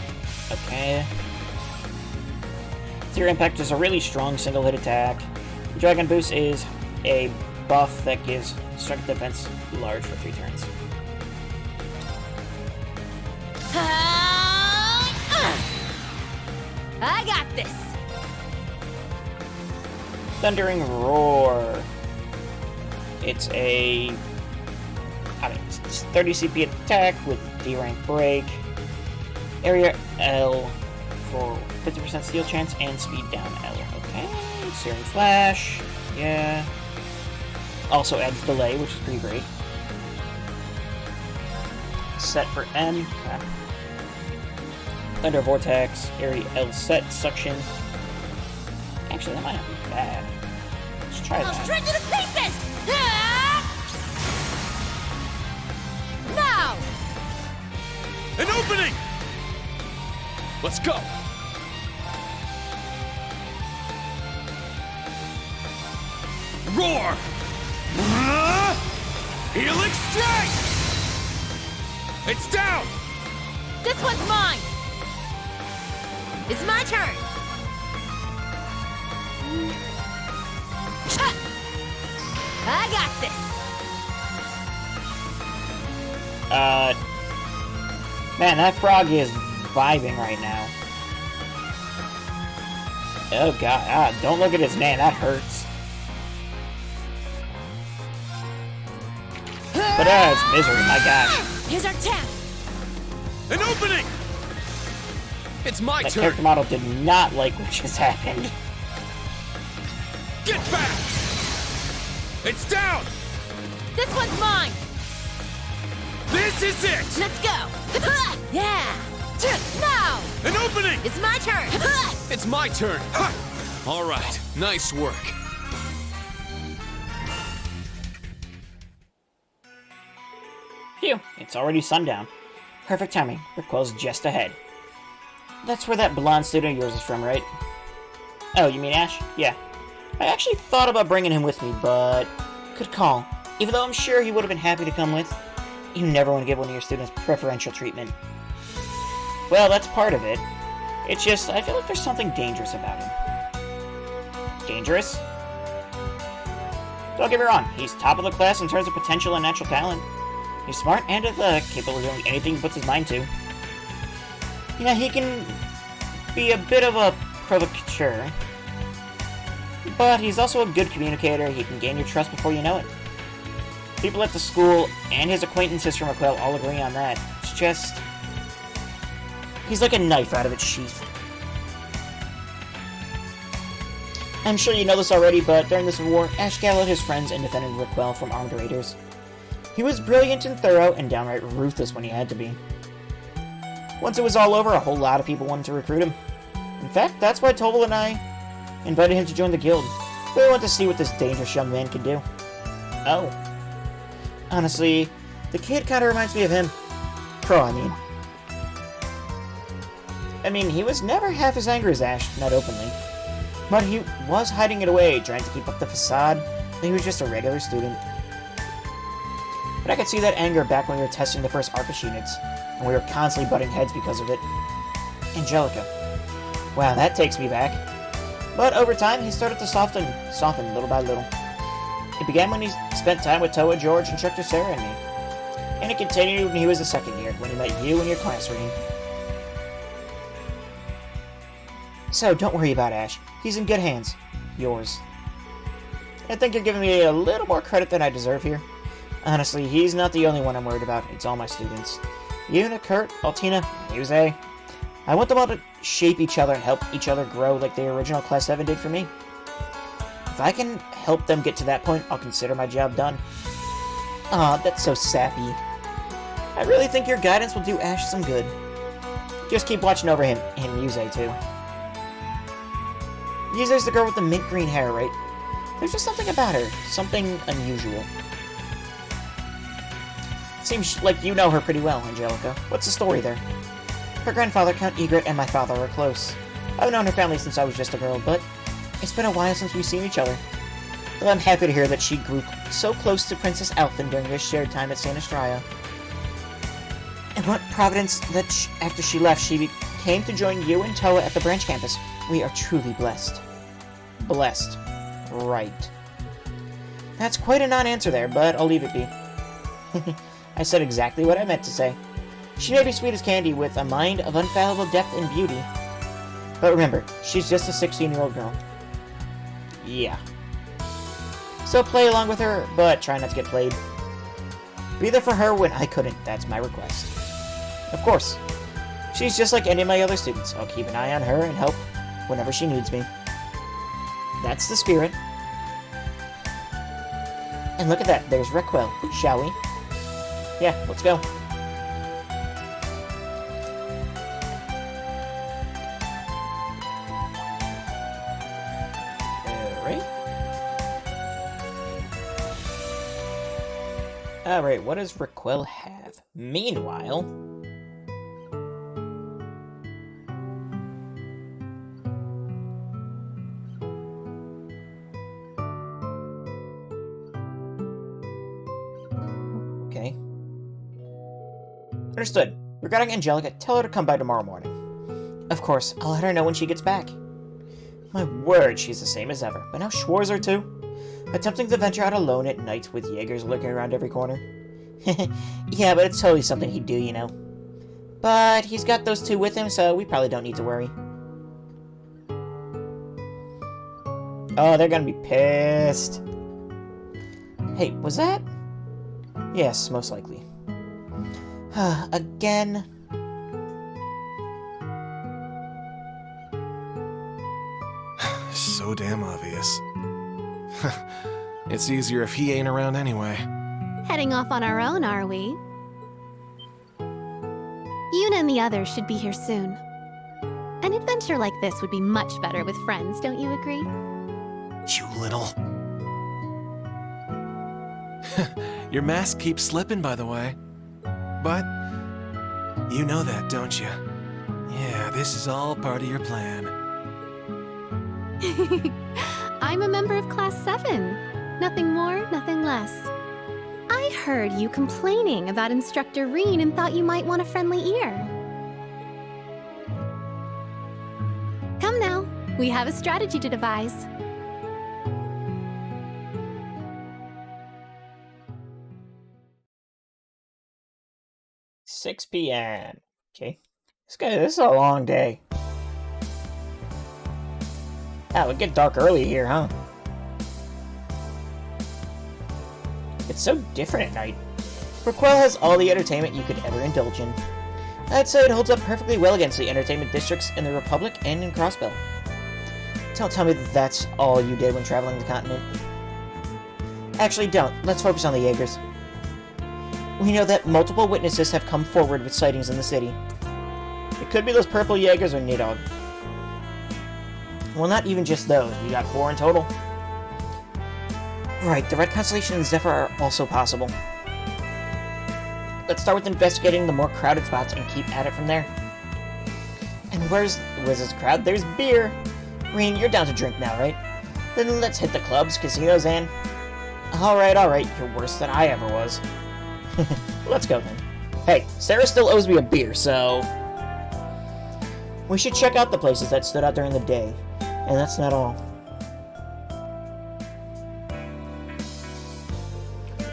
Okay. Zero Impact is a really strong single hit attack. Dragon Boost is a buff that gives strength defense large for 3 turns. I got this. Thundering Roar. It's a 30 CP attack with D rank break. Area L for 50% steal chance and speed down L. Okay. Searing Flash. Yeah. Also adds delay, which is pretty great. Set for M. Okay. Thunder Vortex. Area L set. Suction. Actually, that might not be bad. Let's try that. Straight to the pieces! Now! An opening! Let's go! Roar! Helix Strike! It's down! This one's mine! It's my turn! I got this! Man, that frog is vibing right now. Oh god, don't look at his name, that hurts. But it's misery, my gosh. Here's our tap! An opening! It's my That turn! character model did not like what just happened. Get back! It's down! This one's mine! This is it! Let's go! Yeah! Now! An opening! It's my turn! It's my turn! Ha! All right, nice work. Phew, it's already sundown. Perfect timing. Raquel's just ahead. That's where that blonde student of yours is from, right? Oh, you mean Ash? Yeah. I actually thought about bringing him with me, but... Good call. Even though I'm sure he would have been happy to come with, you never want to give one of your students preferential treatment. Well, that's part of it. It's just, I feel like there's something dangerous about him. Dangerous? Don't get me wrong, he's top of the class in terms of potential and natural talent. He's smart and athletic, capable of doing anything he puts his mind to. Yeah, he can be a bit of a provocateur, but he's also a good communicator. He can gain your trust before you know it. People at the school and his acquaintances from Raquel all agree on that. It's just... he's like a knife out of its sheath. I'm sure you know this already, but during this war, Ash gathered his friends and defended Raquel from armed raiders. He was brilliant and thorough, and downright ruthless when he had to be. Once it was all over, a whole lot of people wanted to recruit him. In fact, that's why Toval and I invited him to join the guild. We wanted to see what this dangerous young man could do. Oh. Honestly, the kid kinda reminds me of him. Crow, I mean, he was never half as angry as Ash, not openly. But he was hiding it away, trying to keep up the facade that he was just a regular student. But I could see that anger back when we were testing the first Arcus units, and we were constantly butting heads because of it. Angelica. Wow, that takes me back. But over time, he started to soften little by little. It began when he spent time with Toa, George, Instructor Sarah, and me. And it continued when he was a second year, when he met you in your classroom. So, don't worry about Ash. He's in good hands. Yours. I think you're giving me a little more credit than I deserve here. Honestly, he's not the only one I'm worried about. It's all my students. Yuna, Kurt, Altina, Muse. I want them all to shape each other and help each other grow like the original Class 7 did for me. If I can help them get to that point, I'll consider my job done. Aw, that's so sappy. I really think your guidance will do Ash some good. Just keep watching over him, and Muse too. Muse's the girl with the mint green hair, right? There's just something about her. Something unusual. Seems like you know her pretty well, Angelica. What's the story there? Her grandfather, Count Egret, and my father are close. I've known her family since I was just a girl, but it's been a while since we've seen each other. Well, I'm happy to hear that she grew so close to Princess Alphen during their shared time at St. Estrella. And what providence that after she left, she came to join you and Toa at the branch campus. We are truly blessed. Blessed. Right. That's quite a non-answer there, but I'll leave it be. I said exactly what I meant to say. She may be sweet as candy with a mind of unfathomable depth and beauty. But remember, she's just a 16-year-old girl. Yeah. So play along with her, but try not to get played. Be there for her when I couldn't, that's my request. Of course. She's just like any of my other students. I'll keep an eye on her and help whenever she needs me. That's the spirit. And look at that, there's Raquel. Shall we? Yeah, let's go. Alright, what does Raquel have? Meanwhile... Okay. Understood. Regarding Angelica, tell her to come by tomorrow morning. Of course, I'll let her know when she gets back. My word, she's the same as ever. But now Schwarzer too? Attempting to venture out alone at night with Jaegers lurking around every corner. Yeah, but it's totally something he'd do, you know. But he's got those two with him, so we probably don't need to worry. Oh, they're gonna be pissed. Hey, was that? Yes, most likely. Again. So damn obvious. It's easier if he ain't around anyway. Heading off on our own, are we? Yuna and the others should be here soon. An adventure like this would be much better with friends, don't you agree? You little... Your mask keeps slipping, by the way. But... you know that, don't you? Yeah, this is all part of your plan. I'm a member of Class 7. Nothing more, nothing less. I heard you complaining about Instructor Reen and thought you might want a friendly ear. Come now, we have a strategy to devise. Six p.m. Okay. This is a long day. Ah, it get dark early here, huh? It's so different at night. Raquel has all the entertainment you could ever indulge in. I'd say it holds up perfectly well against the entertainment districts in the Republic and in Crossbell. Don't tell me that that's all you did when traveling the continent. Actually, don't. Let's focus on the Jaegers. We know that multiple witnesses have come forward with sightings in the city. It could be those purple Jaegers or Nidhogg. Well, not even just those. We got 4 in total. Right, the Red Constellation and Zephyr are also possible. Let's start with investigating the more crowded spots and keep at it from there. And where's this crowd? There's beer! Reen, you're down to drink now, right? Then let's hit the clubs, casinos, and... Alright, you're worse than I ever was. Let's go then. Hey, Sarah still owes me a beer, so... We should check out the places that stood out during the day. And that's not all.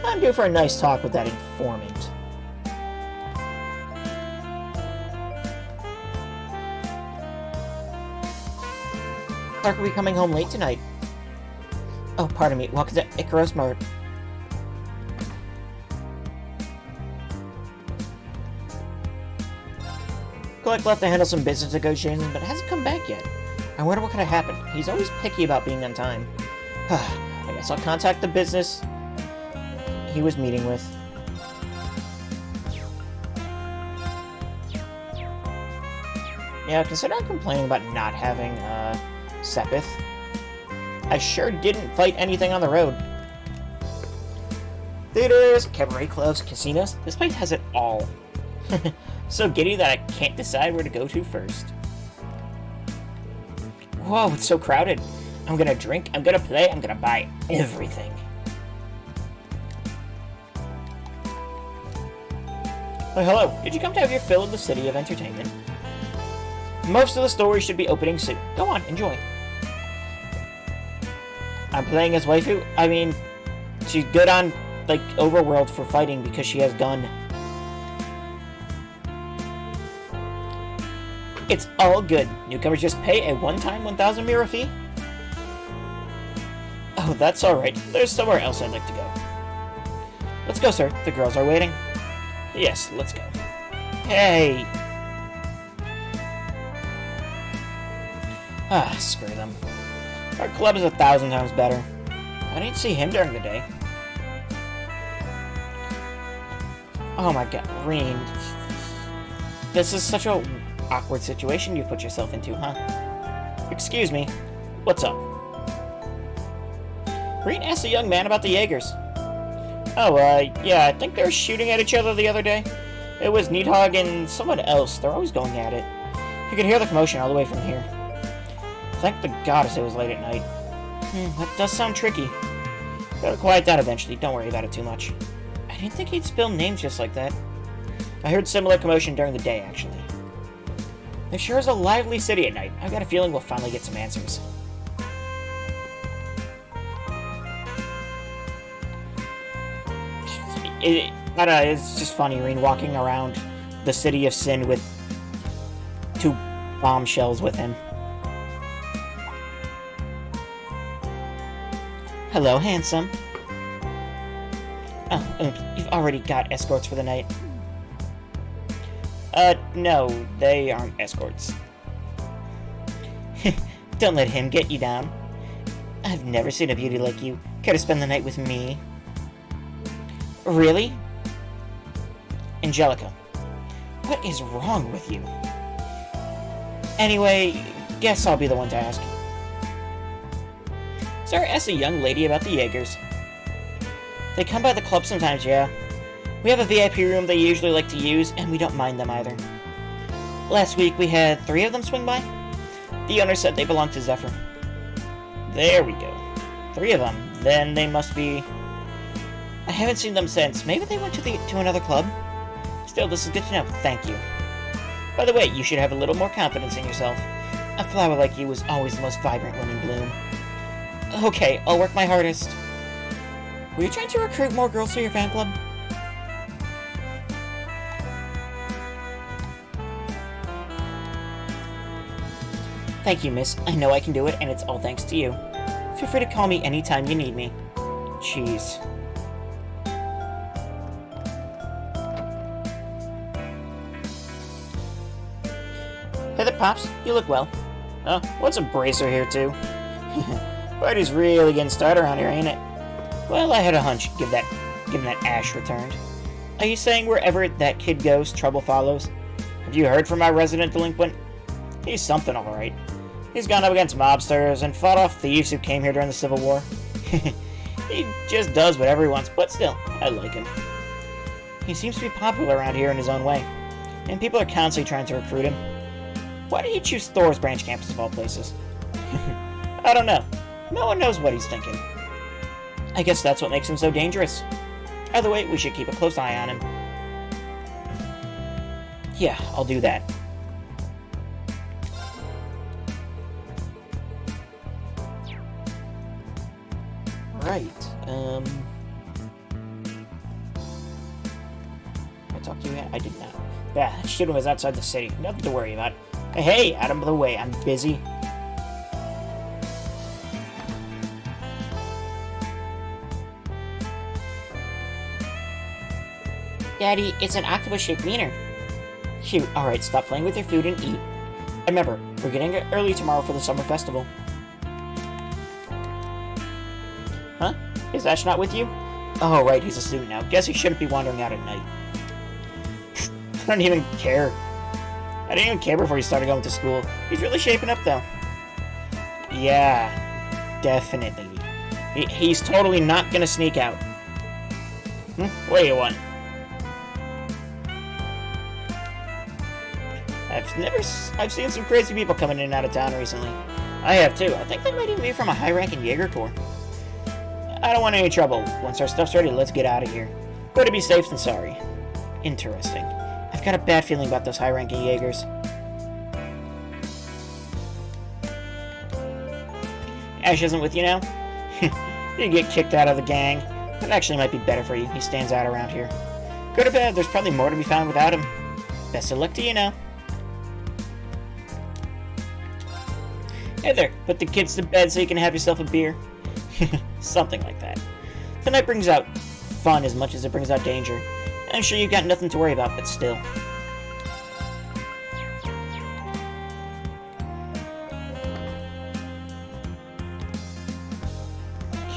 I'm due for a nice talk with that informant. Clark will be coming home late tonight. Oh, pardon me. Welcome to Icaros Mart. Clark left to handle some business negotiations, but hasn't come back yet. I wonder what could have happened. He's always picky about being on time. I guess I'll contact the business he was meeting with. Yeah, considering complaining about not having, Sepith, I sure didn't fight anything on the road. Theaters, cabaret clubs, casinos, this place has it all. So giddy that I can't decide where to go to first. Whoa, it's so crowded. I'm gonna drink, I'm gonna play, I'm gonna buy everything. Oh, hello. Did you come to have your fill of the city of entertainment? Most of the stores should be opening soon. Go on, enjoy. I'm playing as waifu. I mean, she's good on, like, overworld for fighting because she has gun. It's all good. Newcomers just pay a one-time 1,000 Mira fee? Oh, that's alright. There's somewhere else I'd like to go. Let's go, sir. The girls are waiting. Yes, let's go. Hey! Ah, screw them. Our club is 1,000 times better. I didn't see him during the day. Oh my god, Reen. This is such a awkward situation you put yourself into, huh? Excuse me. What's up? Reen asked a young man about the Jaegers. Oh, yeah, I think they were shooting at each other the other day. It was Nidhogg and someone else. They're always going at it. You could hear the commotion all the way from here. Thank the goddess it was late at night. That does sound tricky. Gotta quiet down eventually. Don't worry about it too much. I didn't think he'd spill names just like that. I heard similar commotion during the day, actually. There sure is a lively city at night. I've got a feeling we'll finally get some answers. I don't know, it's just funny, Reen walking around the city of Sin with 2 bombshells with him. Hello, handsome. Oh, you've already got escorts for the night. No, they aren't escorts. Don't let him get you down. I've never seen a beauty like you. Care to spend the night with me? Really? Angelica, what is wrong with you? Anyway, guess I'll be the one to ask. Sarah asked a young lady about the Jaegers. They come by the club sometimes, yeah. We have a VIP room they usually like to use, and we don't mind them either. Last week we had 3 of them swing by. The owner said they belong to Zephyr. There we go. 3 of them. Then they must be... I haven't seen them since. Maybe they went to another club? Still, this is good to know. Thank you. By the way, you should have a little more confidence in yourself. A flower like you is always the most vibrant when in bloom. Okay, I'll work my hardest. Were you trying to recruit more girls to your fan club? Thank you, miss. I know I can do it, and it's all thanks to you. Feel free to call me anytime you need me. Jeez. Hey there, Pops. You look well. Oh, what's a bracer here, too? Party's really getting started around here, ain't it? Well, I had a hunch, given that Ash returned. Are you saying wherever that kid goes, trouble follows? Have you heard from our resident delinquent? He's something, alright. He's gone up against mobsters and fought off thieves who came here during the Civil War. He just does whatever he wants, but still, I like him. He seems to be popular around here in his own way, and people are constantly trying to recruit him. Why did he choose Thor's branch campus of all places? I don't know. No one knows what he's thinking. I guess that's what makes him so dangerous. Either way, we should keep a close eye on him. Yeah, I'll do that. Right, I talked to you yet? I did not. Yeah, that student was outside the city. Nothing to worry about. Hey, out of the way, I'm busy. Daddy, it's an octopus-shaped wiener. Cute. Alright, stop playing with your food and eat. Remember, we're getting it early tomorrow for the summer festival. Huh? Is Ash not with you? Oh, right, he's a student now. Guess he shouldn't be wandering out at night. I don't even care. I didn't even care before he started going to school. He's really shaping up, though. Yeah, definitely. He's totally not gonna sneak out. What do you want? I've seen some crazy people coming in and out of town recently. I have too. I think they might even be from a high-ranking Jaeger Corps. I don't want any trouble. Once our stuff's ready, let's get out of here. Better to be safe than sorry. Interesting. I've got a bad feeling about those high-ranking Jaegers. Ash isn't with you now? You get kicked out of the gang. That actually might be better for you. He stands out around here. Good or bad, there's probably more to be found without him. Best of luck to you now. Hey there, put the kids to bed so you can have yourself a beer. Something like that. Tonight brings out fun as much as it brings out danger. I'm sure you've got nothing to worry about, but still.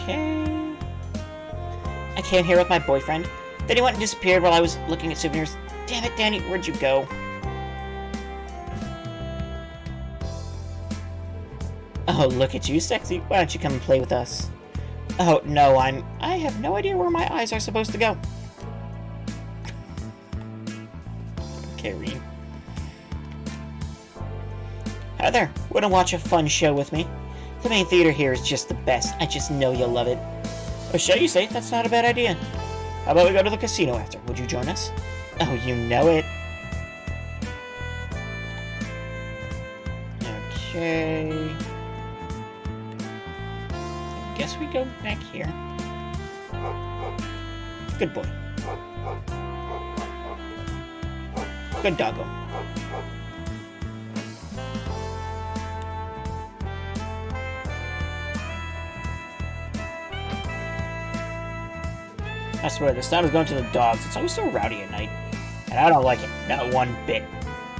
Okay. I came here with my boyfriend. Then he went and disappeared while I was looking at souvenirs. Damn it, Danny, where'd you go? Oh, look at you, sexy. Why don't you come and play with us? Oh, no, I have no idea where my eyes are supposed to go. Okay, Reed. Hi there. Wanna watch a fun show with me? The main theater here is just the best. I just know you'll love it. A show, you say? That's not a bad idea. How about we go to the casino after? Would you join us? Oh, you know it. Okay. Guess we go back here. Good boy. Good doggo. I swear, this town is going to the dogs. It's always so rowdy at night. And I don't like it. Not one bit.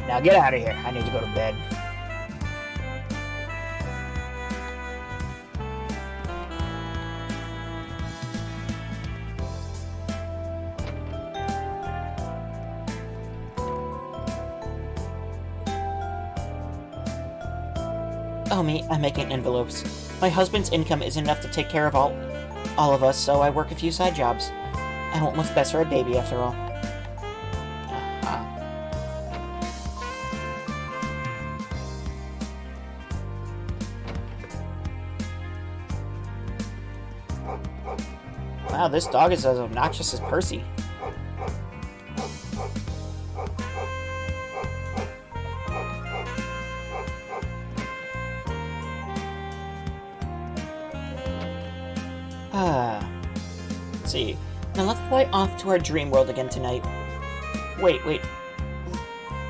Now get out of here. I need to go to bed. Oh me, I'm making envelopes. My husband's income isn't enough to take care of all of us, so I work a few side jobs. I want what's best for a baby, after all. Wow, this dog is as obnoxious as Percy. Let's see. Now let's fly off to our dream world again tonight. Wait.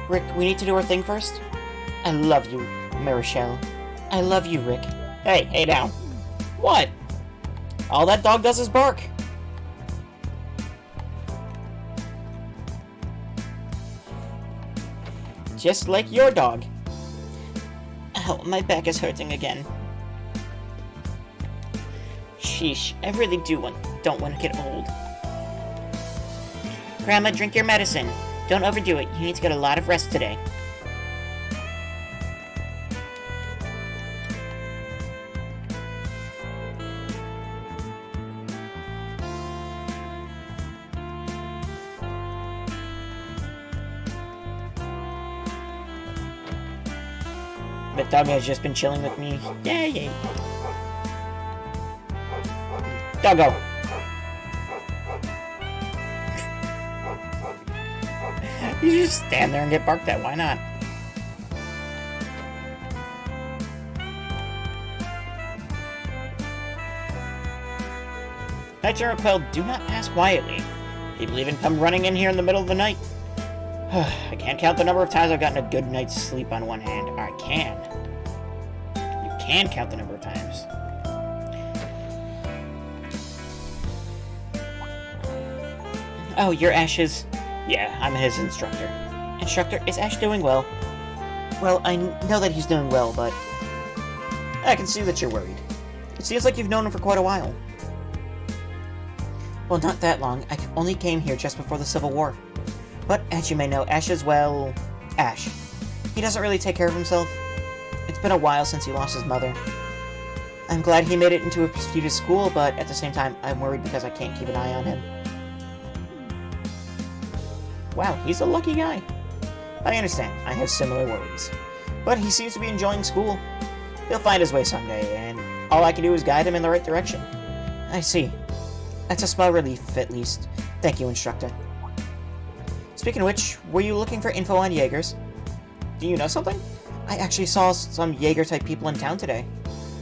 Rick, we need to do our thing first? I love you, Marichelle. I love you, Rick. Hey down. What? All that dog does is bark. Just like your dog. Ow, my back is hurting again. Sheesh, I really don't want to get old. Grandma, drink your medicine. Don't overdo it. You need to get a lot of rest today. The dog has just been chilling with me. Yay! Doggo! You just stand there and get barked at, why not? Knights and Raquel do not pass quietly. People even come running in here in the middle of the night. I can't count the number of times I've gotten a good night's sleep on one hand. I can. You can count the number of times. Oh, you're Ash's... Yeah, I'm his instructor. Instructor, is Ash doing well? Well, I know that he's doing well, but... I can see that you're worried. It seems like you've known him for quite a while. Well, not that long. I only came here just before the Civil War. But, as you may know, Ash is, well... Ash. He doesn't really take care of himself. It's been a while since he lost his mother. I'm glad he made it into a prestigious school, but at the same time, I'm worried because I can't keep an eye on him. Wow, he's a lucky guy. I understand, I have similar worries. But he seems to be enjoying school. He'll find his way someday, and all I can do is guide him in the right direction. I see. That's a small relief, at least. Thank you, instructor. Speaking of which, were you looking for info on Jaegers? Do you know something? I actually saw some Jaeger-type people in town today.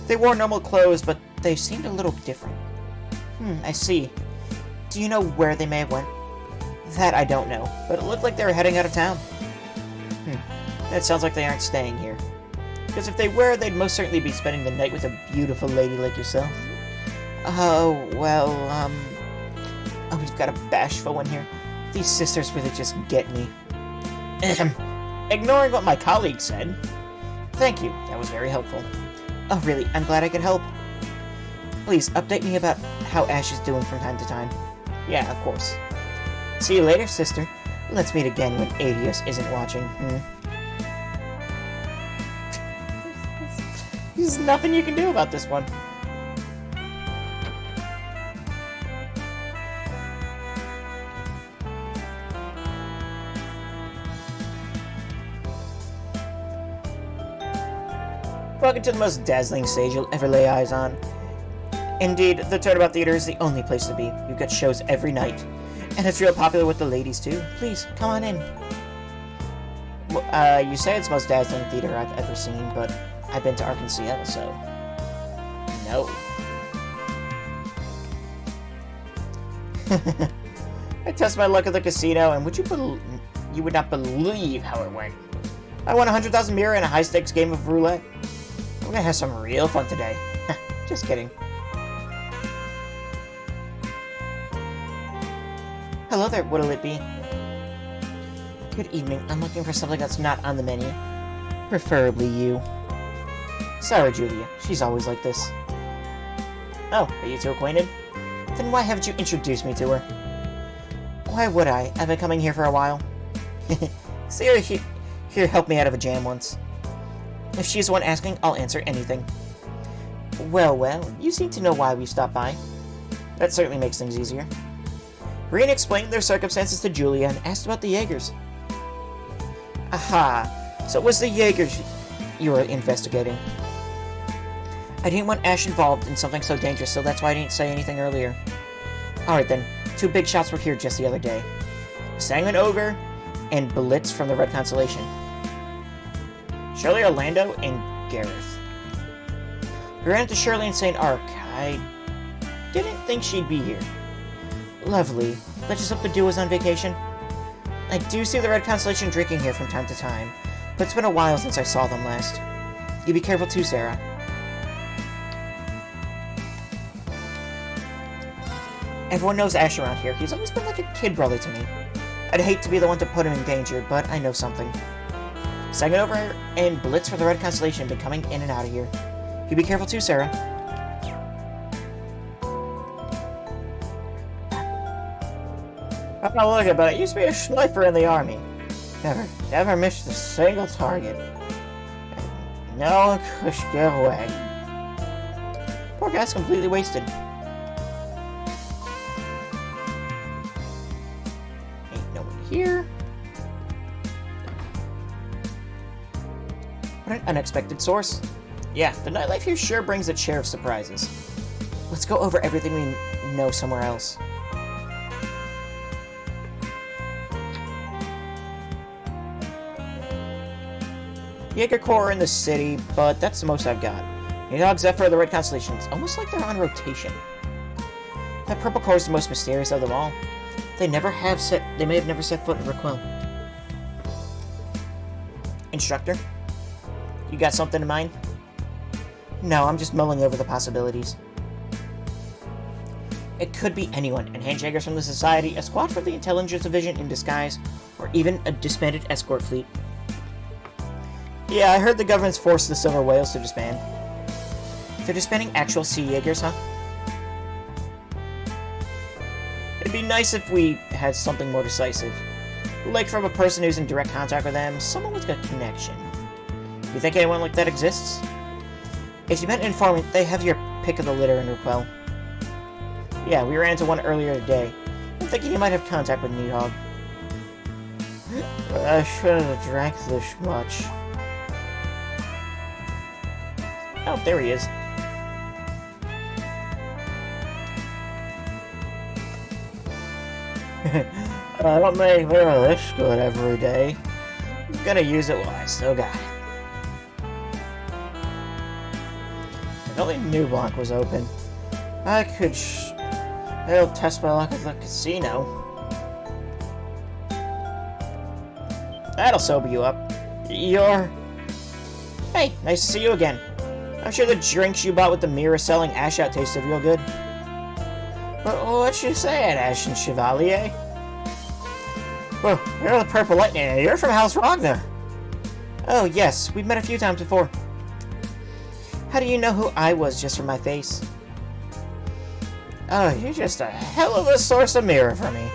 They wore normal clothes, but they seemed a little different. I see. Do you know where they may have went? That I don't know, but it looked like they were heading out of town. That sounds like they aren't staying here. Because if they were, they'd most certainly be spending the night with a beautiful lady like yourself. Oh, well, Oh, we've got a bashful one here. These sisters really just get me. Ignoring what my colleague said. Thank you, that was very helpful. Oh, really, I'm glad I could help. Please, update me about how Ash is doing from time to time. Yeah, of course. See you later, sister. Let's meet again when Adios isn't watching. There's nothing you can do about this one. Welcome to the most dazzling stage you'll ever lay eyes on. Indeed, the Turnabout Theater is the only place to be. You've got shows every night. And it's real popular with the ladies, too. Please, come on in. You say it's the most dazzling theater I've ever seen, but I've been to Arkansas, so... No. I tested my luck at the casino, and you would not believe how it went. I won 100,000 mirror in a high-stakes game of roulette. We're gonna have some real fun today. Just kidding. Hello there, what'll it be? Good evening, I'm looking for something that's not on the menu. Preferably you. Sorry, Julia, she's always like this. Oh, are you two acquainted? Then why haven't you introduced me to her? Why would I? I've been coming here for a while. See her here help me out of a jam once. If she's the one asking, I'll answer anything. Well, you seem to know why we stopped by. That certainly makes things easier. Reen explained their circumstances to Julia and asked about the Jaegers. Aha, so it was the Jaegers you were investigating. I didn't want Ash involved in something so dangerous, so that's why I didn't say anything earlier. Alright then, 2 big shots were here just the other day. Sanguine Ogre and Blitz from the Red Constellation. Shirley, Orlando, and Gareth. We ran into Shirley in St. Ark. I didn't think she'd be here. Lovely. Let's just hope the duo was on vacation. I do see the Red Constellation drinking here from time to time, but it's been a while since I saw them last. You be careful too, Sarah. Everyone knows Ash around here. He's always been like a kid brother to me. I'd hate to be the one to put him in danger, but I know something. Sanguine Ogre and Blitz for the Red Constellation have been coming in and out of here. You be careful too, Sarah. Oh, look at that. I used to be a schleifer in the army. Never missed a single target. And no one could get away. Poor guy's completely wasted. Ain't no one here. What an unexpected source. Yeah, the nightlife here sure brings its share of surprises. Let's go over everything we know somewhere else. Jaeger Corps are in the city, but that's the most I've got. Nidhogg, Zephyr, the Red Constellation. It's almost like they're on rotation. That Purple Corps is the most mysterious of them all. They may have never set foot in Raquel. Instructor? You got something in mind? No, I'm just mulling over the possibilities. It could be anyone, and handshakers from the Society, a squad from the Intelligence Division in disguise, or even a disbanded escort fleet. Yeah, I heard the government's forced the Silver Whales to disband. They're disbanding actual Sea Jaegers, huh? It'd be nice if we had something more decisive. Like from a person who's in direct contact with them, someone with a connection. You think anyone like that exists? If you meant an informant, they have your pick of the litter in Raquel. Yeah, we ran into one earlier today. I'm thinking you might have contact with Nidhogg. I shouldn't have drank this much. Oh, there he is. I don't make this good every day. I'm gonna use it while I still got it. If only New Block was open. I could it'll test my luck at the casino. That'll sober you up. Hey, nice to see you again. I'm sure the drinks you bought with the mirror selling Ash out tasted real good. What you saying, Ash and Chevalier? Well, you're the Purple Lightning, and you're from House Ragnar. Oh, yes, we've met a few times before. How do you know who I was just from my face? Oh, you're just a hell of a source of mirror for me.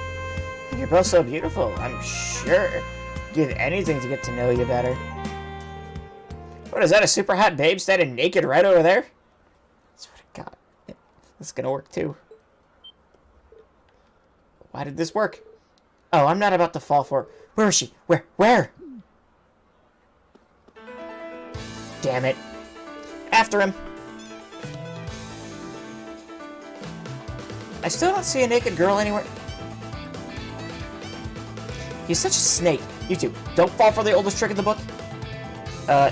You're both so beautiful, I'm sure I'd give anything to get to know you better. What is that, a super hot babe standing naked right over there? Swear to God, this is gonna work too. Why did this work? Oh, I'm not about to fall for it. Where is she? Where? Damn it. After him. I still don't see a naked girl anywhere. He's such a snake. You two, don't fall for the oldest trick in the book.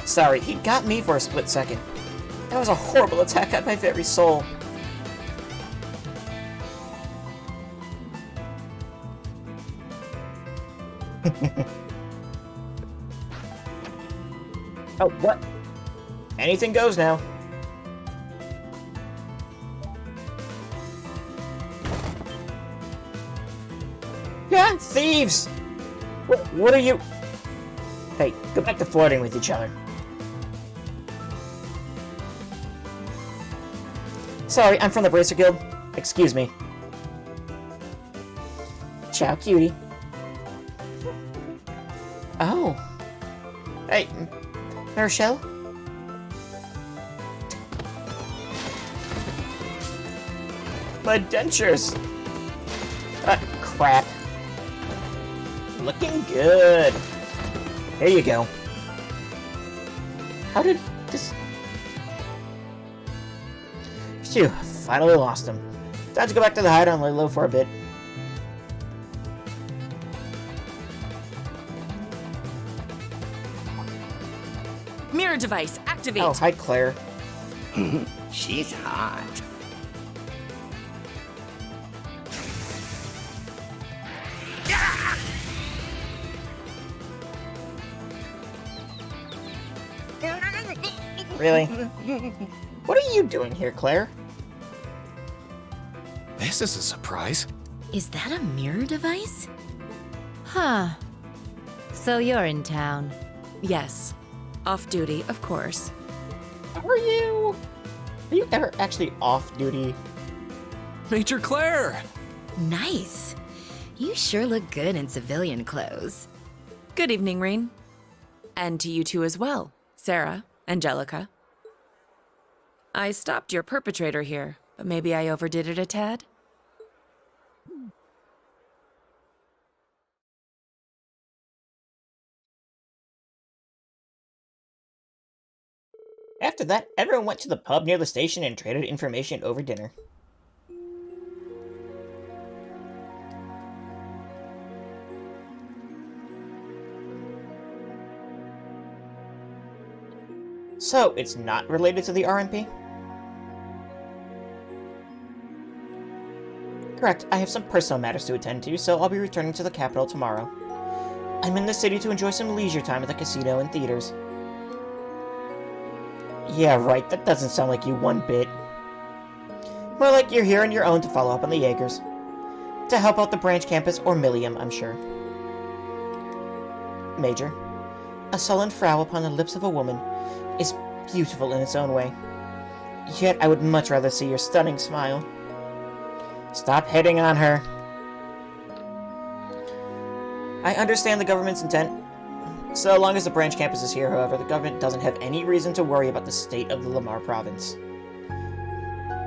Sorry, he got me for a split second. That was a horrible attack on my very soul. Oh, what? Anything goes now. Yeah, thieves! What are you... Hey, go back to flirting with each other. Sorry, I'm from the Bracer Guild. Excuse me. Ciao, cutie. Oh. Hey, Marshall? My dentures! Crap. Looking good. Here you go. How did this... Phew, finally lost him. Time to go back to the hideout and lay low for a bit. Mirror device, activate. Oh, hi, Claire. She's hot. Really? What are you doing here, Claire? This is a surprise. Is that a mirror device? Huh. So you're in town. Yes. Off duty, of course. Are you? Are you ever actually off duty? Major Claire! Nice. You sure look good in civilian clothes. Good evening, Reen. And to you two as well, Sarah, Angelica. I stopped your perpetrator here, but maybe I overdid it a tad? After that, everyone went to the pub near the station and traded information over dinner. So, it's not related to the RMP? Correct, I have some personal matters to attend to, so I'll be returning to the capital tomorrow. I'm in the city to enjoy some leisure time at the casino and theaters. Yeah, right, that doesn't sound like you one bit. More like you're here on your own to follow up on the Jaegers. To help out the branch campus or Millium, I'm sure. Major, a sullen frown upon the lips of a woman is beautiful in its own way. Yet I would much rather see your stunning smile. Stop hitting on her. I understand the government's intent. So long as the branch campus is here, however, the government doesn't have any reason to worry about the state of the Lamar province.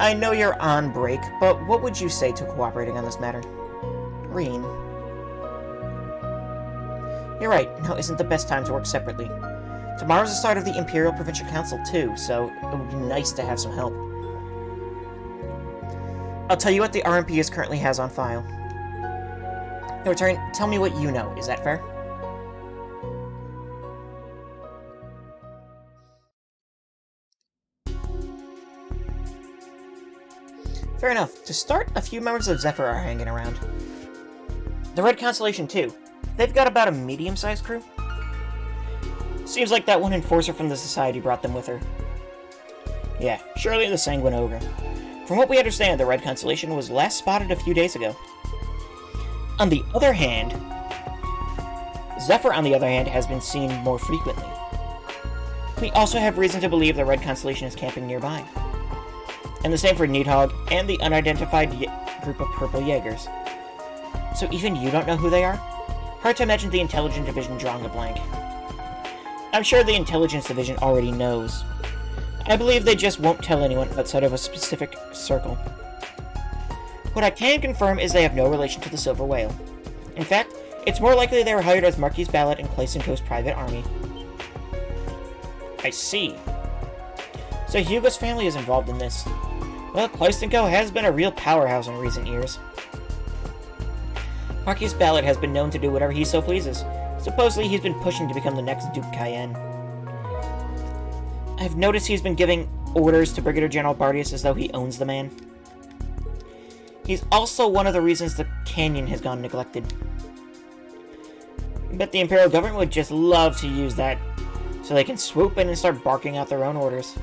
I know you're on break, but what would you say to cooperating on this matter? Reen. You're right, now isn't the best time to work separately. Tomorrow's the start of the Imperial Provincial Council too, so it would be nice to have some help. I'll tell you what the RMP currently has on file. In return, tell me what you know, is that fair? Fair enough. To start, a few members of Zephyr are hanging around. The Red Constellation, too. They've got about a medium-sized crew. Seems like that one enforcer from the Society brought them with her. Yeah, surely the Sanguine Ogre. From what we understand, the Red Constellation was last spotted a few days ago. On the other hand, Zephyr, on the other hand, has been seen more frequently. We also have reason to believe the Red Constellation is camping nearby. And the same for Needhog and the unidentified group of Purple Jaegers. So even you don't know who they are? Hard to imagine the Intelligence Division drawing a blank. I'm sure the Intelligence Division already knows. I believe they just won't tell anyone outside of a specific circle. What I can confirm is they have no relation to the Silver Whale. In fact, it's more likely they were hired as Marquis Ballot and Claysenko's private army. I see. So Hugo's family is involved in this. Well, Claysenko has been a real powerhouse in recent years. Marquis Ballot has been known to do whatever he so pleases. Supposedly he's been pushing to become the next Duke Cayenne. I've noticed he's been giving orders to Brigadier General Bardius as though he owns the man. He's also one of the reasons the canyon has gone neglected. Bet the Imperial government would just love to use that, so they can swoop in and start barking out their own orders.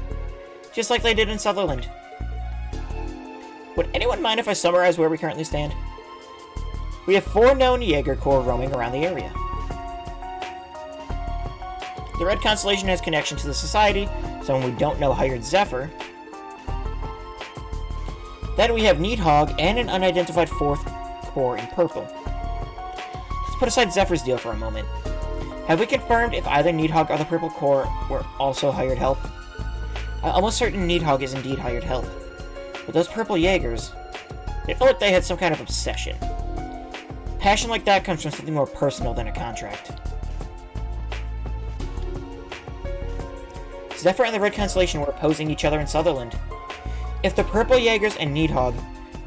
Just like they did in Sutherland. Would anyone mind if I summarize where we currently stand? We have 4 known Jaeger Corps roaming around the area. The Red Constellation has connection to the Society, someone we don't know hired Zephyr. Then we have Needhog and an unidentified 4th Corps in purple. Let's put aside Zephyr's deal for a moment. Have we confirmed if either Needhog or the Purple Corps were also hired help? I'm almost certain Needhog is indeed hired help. But those Purple Jaegers, they felt like they had some kind of obsession. Passion like that comes from something more personal than a contract. Zephyr and the Red Constellation were opposing each other in Sutherland. If the Purple Jaegers and Needhog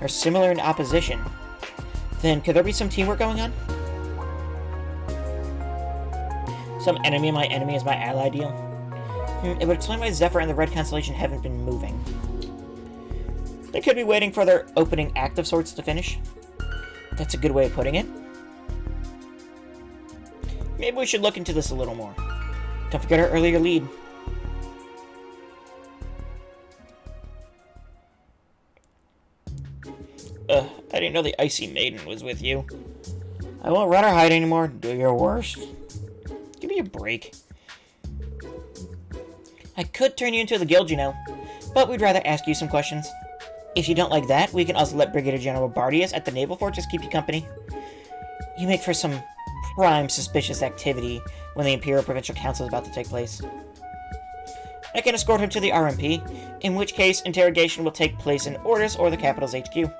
are similar in opposition, then could there be some teamwork going on? Some enemy of my enemy is my ally deal? It would explain why Zephyr and the Red Constellation haven't been moving. They could be waiting for their opening act of sorts to finish. That's a good way of putting it. Maybe we should look into this a little more. Don't forget our earlier lead. I didn't know the Icy Maiden was with you. I won't run or hide anymore. Do your worst. Give me a break. I could turn you into the guild, you know, but we'd rather ask you some questions. If you don't like that, we can also let Brigadier General Bardius at the Naval Fortress keep you company. You make for some prime suspicious activity when the Imperial Provincial Council is about to take place. I can escort her to the RMP, in which case interrogation will take place in Ordis or the capital's HQ.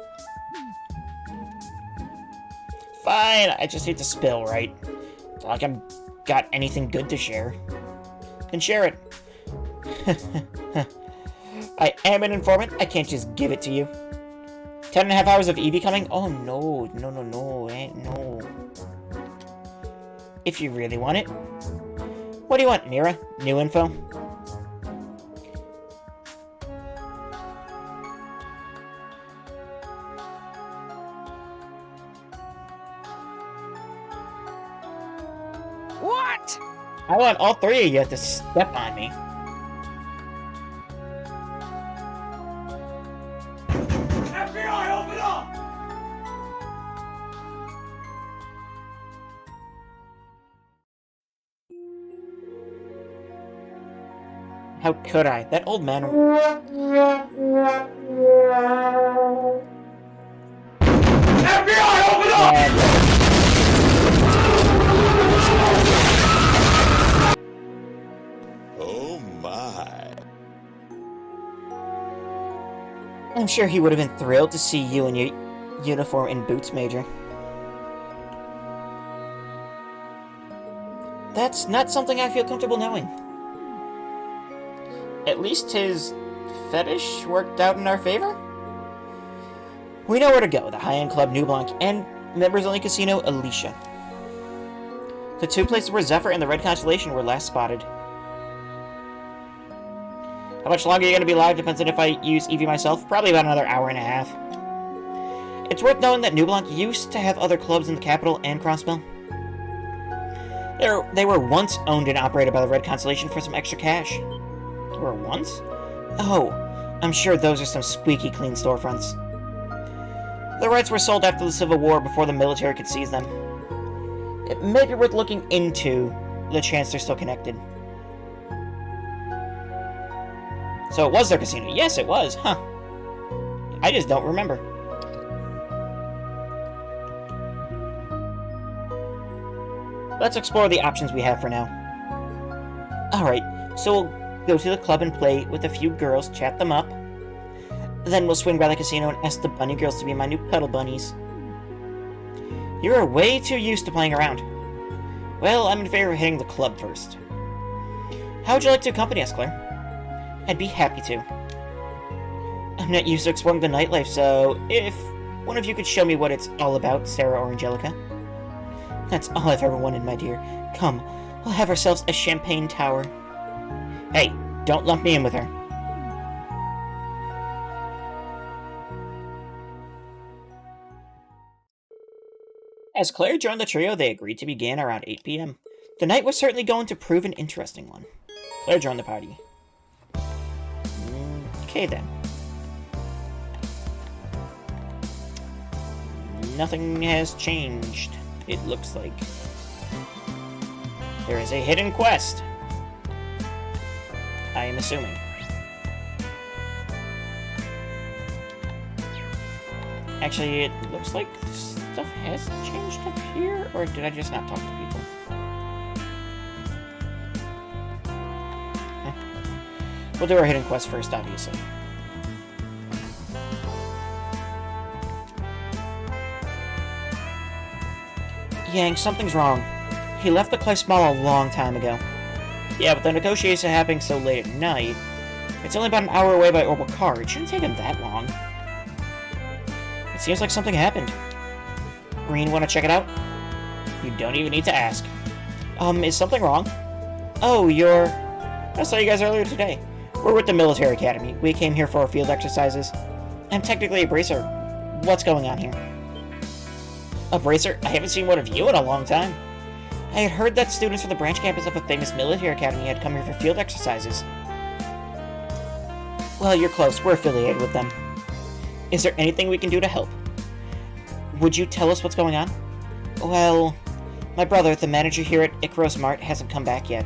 Fine, I just hate to spill, right? It's not like I've got anything good to share. Then share it. I am an informant. I can't just give it to you. 10.5 hours of EV coming? Oh no, no. If you really want it. What do you want, Mira? New info? What? I want all three of you to step on me. FBI, open up! How could I? That old man... FBI, open up! Oh my. I'm sure he would have been thrilled to see you in your uniform and boots, Major. That's not something I feel comfortable knowing. At least his fetish worked out in our favor? We know where to go, the high-end club New Blanc and members-only casino Alicia. The two places where Zephyr and the Red Constellation were last spotted. How much longer you're going to be alive depends on if I use Eevee myself. Probably about another hour and a half. It's worth knowing that New Blanc used to have other clubs in the capital and Crossbell. They were once owned and operated by the Red Constellation for some extra cash. They were once? Oh, I'm sure those are some squeaky clean storefronts. The rights were sold after the Civil War before the military could seize them. It may be worth looking into the chance they're still connected. So it was their casino. Yes, it was. Huh. I just don't remember. Let's explore the options we have for now. Alright, so we'll go to the club and play with a few girls, chat them up. Then we'll swing by the casino and ask the bunny girls to be my new cuddle bunnies. You're way too used to playing around. Well, I'm in favor of hitting the club first. How would you like to accompany us, Claire? I'd be happy to. I'm not used to exploring the nightlife, so if one of you could show me what it's all about, Sarah or Angelica. That's all I've ever wanted, my dear. Come, we'll have ourselves a champagne tower. Hey, don't lump me in with her. As Claire joined the trio, they agreed to begin around 8 p.m. The night was certainly going to prove an interesting one. Claire joined the party. Okay then. Nothing has changed, it looks like. There is a hidden quest. I am assuming. Actually, it looks like stuff has changed up here, or did I just not talk to people? We'll do our hidden quest first, obviously. Yang, something's wrong. He left the Clay Small a long time ago. Yeah, but the negotiation happening so late at night. It's only about an hour away by orbital car. It shouldn't take him that long. It seems like something happened. Green, wanna check it out? You don't even need to ask. Is something wrong? Oh, I saw you guys earlier today. We're with the military academy. We came here for our field exercises. I'm technically a bracer. What's going on here? A bracer? I haven't seen one of you in a long time. I had heard that students from the branch campus of a famous military academy had come here for field exercises. Well, you're close. We're affiliated with them. Is there anything we can do to help? Would you tell us what's going on? Well, my brother, the manager here at Icaros Mart, hasn't come back yet.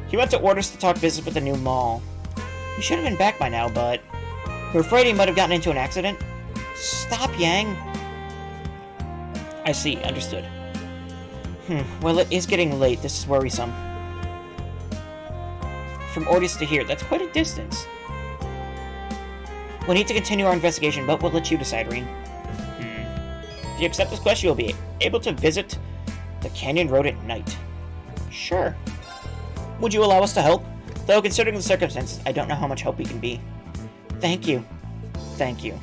He went to orders to talk business with the new mall. He should have been back by now, but we're afraid he might have gotten into an accident. Stop, Yang. I see. Understood. Well, it is getting late. This is worrisome. From orders to here, that's quite a distance. We'll need to continue our investigation, but we'll let you decide, Reen. If you accept this quest, you'll be able to visit the Canyon Road at night. Sure. Would you allow us to help? Though, considering the circumstances, I don't know how much help we can be. Thank you. Thank you.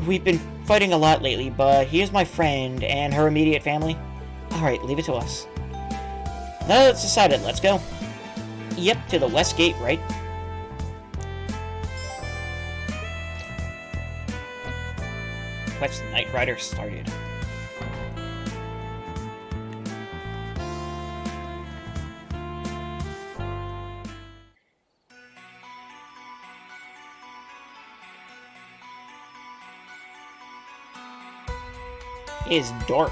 We've been fighting a lot lately, but he is my friend and her immediate family. Alright, leave it to us. Now that's decided, let's go. Yep, to the west gate, right? Quest Night Rider started. It is dark.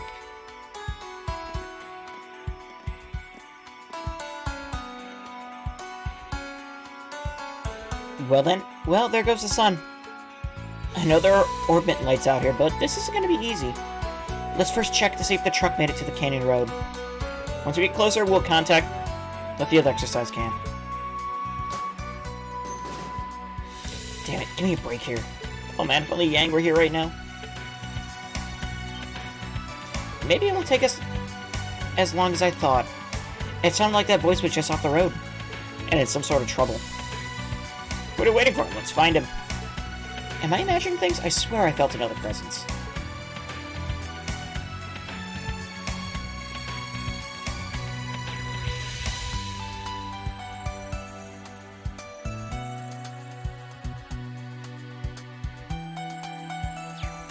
Well then, there goes the sun. I know there are orbit lights out here, but this isn't going to be easy. Let's first check to see if the truck made it to the Canyon Road. Once we get closer, we'll contact the field exercise camp. Damn it, give me a break here. Oh man, if only Yang were here right now. Maybe it won't take us as long as I thought. It sounded like that voice was just off the road, and in some sort of trouble. What are we waiting for? Let's find him. Am I imagining things? I swear I felt another presence.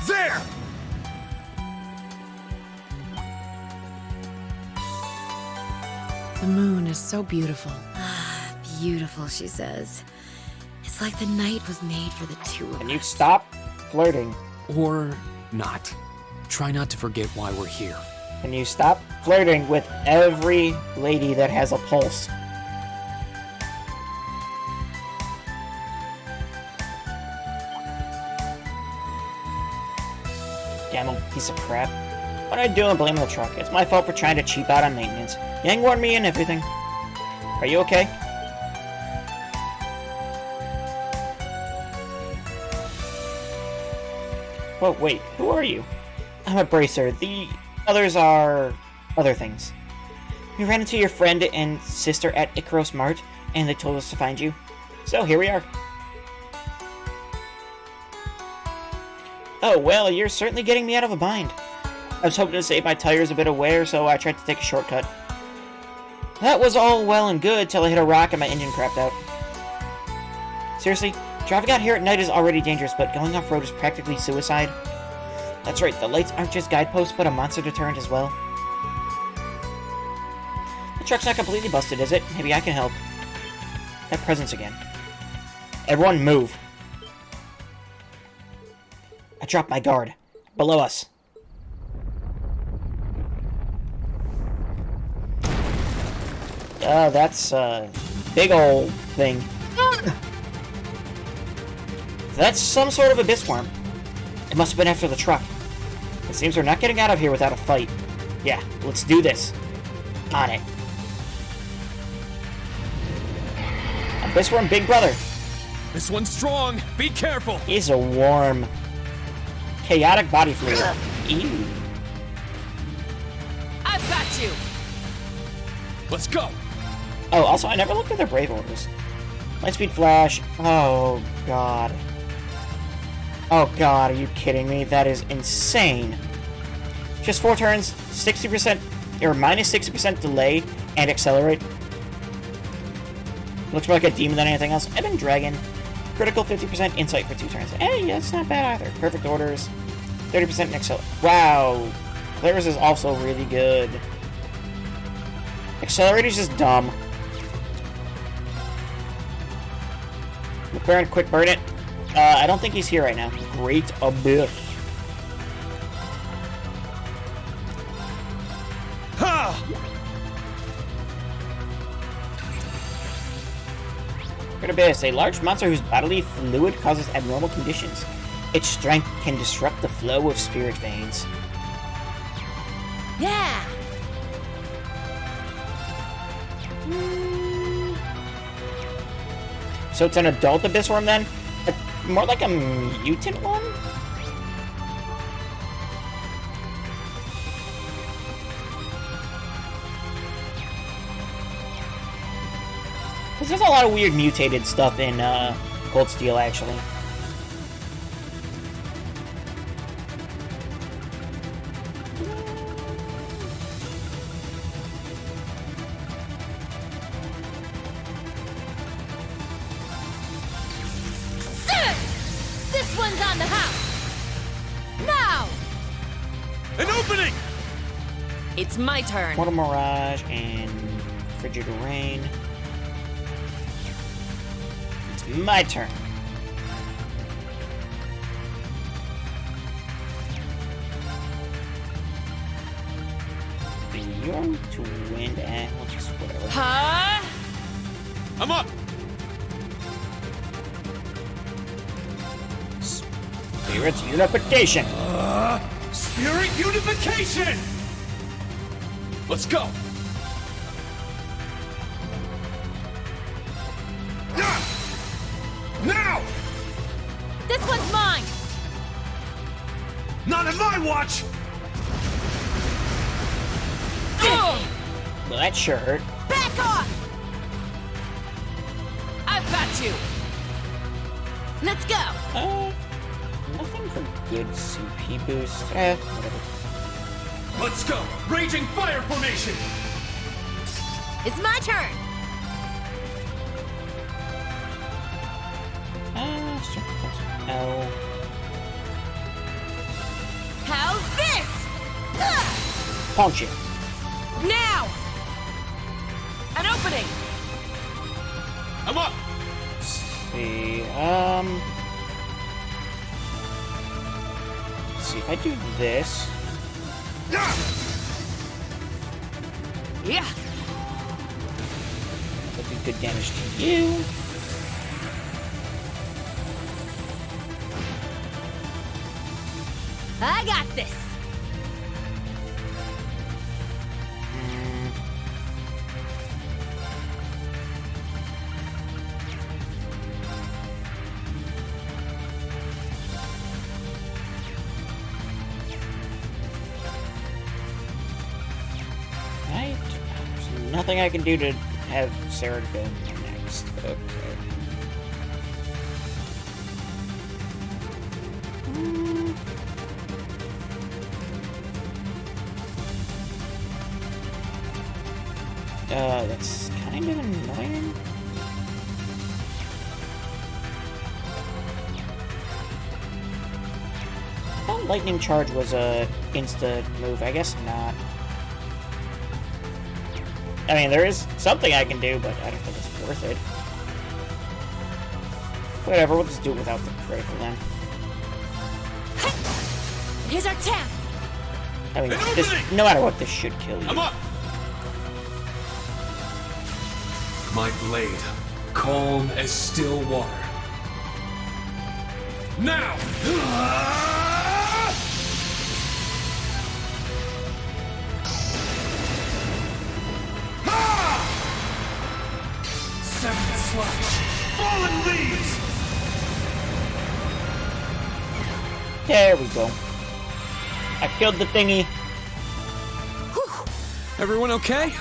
There! The moon is so beautiful. Beautiful, she says. It's like the night was made for the two of us. Can you stop flirting? Or not. Try not to forget why we're here. Can you stop flirting with every lady that has a pulse? Damn old piece of crap. What did I do in blaming the truck? It's my fault for trying to cheap out on maintenance. Yang warned me and everything. Are you okay? Whoa, wait, who are you? I'm a bracer. The others are other things. We ran into your friend and sister at Icaros Mart, and they told us to find you. So here we are. Oh, well, you're certainly getting me out of a bind. I was hoping to save my tires a bit of wear, so I tried to take a shortcut. That was all well and good till I hit a rock and my engine crapped out. Seriously, driving out here at night is already dangerous, but going off-road is practically suicide. That's right, the lights aren't just guideposts, but a monster deterrent as well. The truck's not completely busted, is it? Maybe I can help. That presence again. Everyone move. I dropped my guard. Below us. That's a big old thing. That's some sort of abyss worm. It must have been after the truck. It seems we're not getting out of here without a fight. Yeah, let's do this. On it. Abyss worm, big brother. This one's strong. Be careful. He's a worm. Chaotic body fluid. Ew. I've got you! Let's go. Oh, also, I never looked at their brave orders. Lightspeed flash. Oh, God. Oh god, are you kidding me? That is insane. Just 4 turns, 60% or minus 60% delay and accelerate. Looks more like a demon than anything else. And then dragon. Critical 50% insight for 2 turns. Hey, that's not bad either. Perfect orders. 30% accelerate. Wow. Claire's is also really good. Accelerate is just dumb. McLaren, quick burn it. I don't think he's here right now. Great abyss. Ha! Great abyss, a large monster whose bodily fluid causes abnormal conditions. Its strength can disrupt the flow of spirit veins. Yeah! So it's an adult abyss worm then? More like a mutant one? Because there's a lot of weird mutated stuff in Cold Steel, actually. This one's on the house! Now! An opening! It's my turn. Mortal Mirage and Frigid Rain. It's my turn. You're to wind and we'll just whatever. Huh? I'm up! Spirit's Unification! Spirit unification! Let's go! Now! This one's mine! Not on my watch! Well, that sure hurt. Back off! I've got you! Let's go! Nothing for good CP boost. Whatever. Let's go! Raging fire formation! It's my turn! L. How's this? Ugh! Punch it. Now! An opening! I'm up! Let's see, let's see if I do this. Yeah! That'll do good damage to you. I got this! Right. There's nothing I can do to have Sarah go next. Okay. That's kind of annoying. I thought Lightning Charge was a insta move. I guess not. I mean, there is something I can do, but I don't think it's worth it. Whatever, we'll just do it without the critical then. Here's our chance! I mean, this, no matter what, this should kill you. I'm up! My blade, calm as still water. Now! Seventh slash. Fallen leaves! There we go. I killed the thingy. Everyone okay?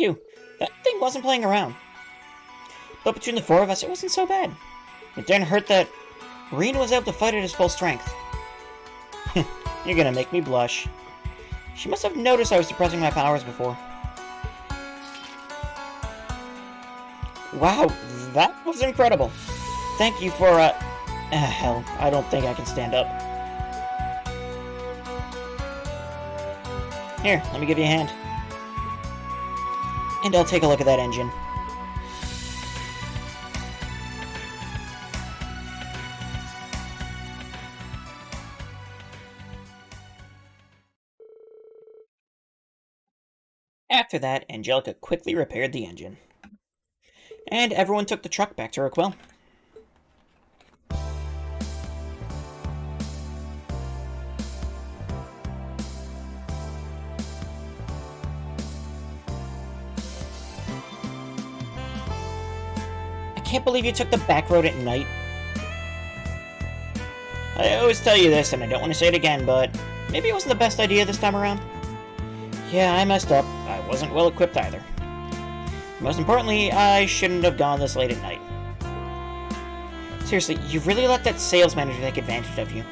Phew, that thing wasn't playing around. But between the four of us, it wasn't so bad. It didn't hurt that Reen was able to fight at his full strength. You're gonna make me blush. She must have noticed I was suppressing my powers before. Wow, that was incredible. Thank you for, hell, I don't think I can stand up. Here, let me give you a hand. And I'll take a look at that engine. After that, Angelica quickly repaired the engine. And everyone took the truck back to Raquel. I can't believe you took the back road at night. I always tell you this, and I don't want to say it again, but maybe it wasn't the best idea this time around. Yeah, I messed up. I wasn't well equipped either. Most importantly, I shouldn't have gone this late at night. Seriously, you really let that sales manager take advantage of you.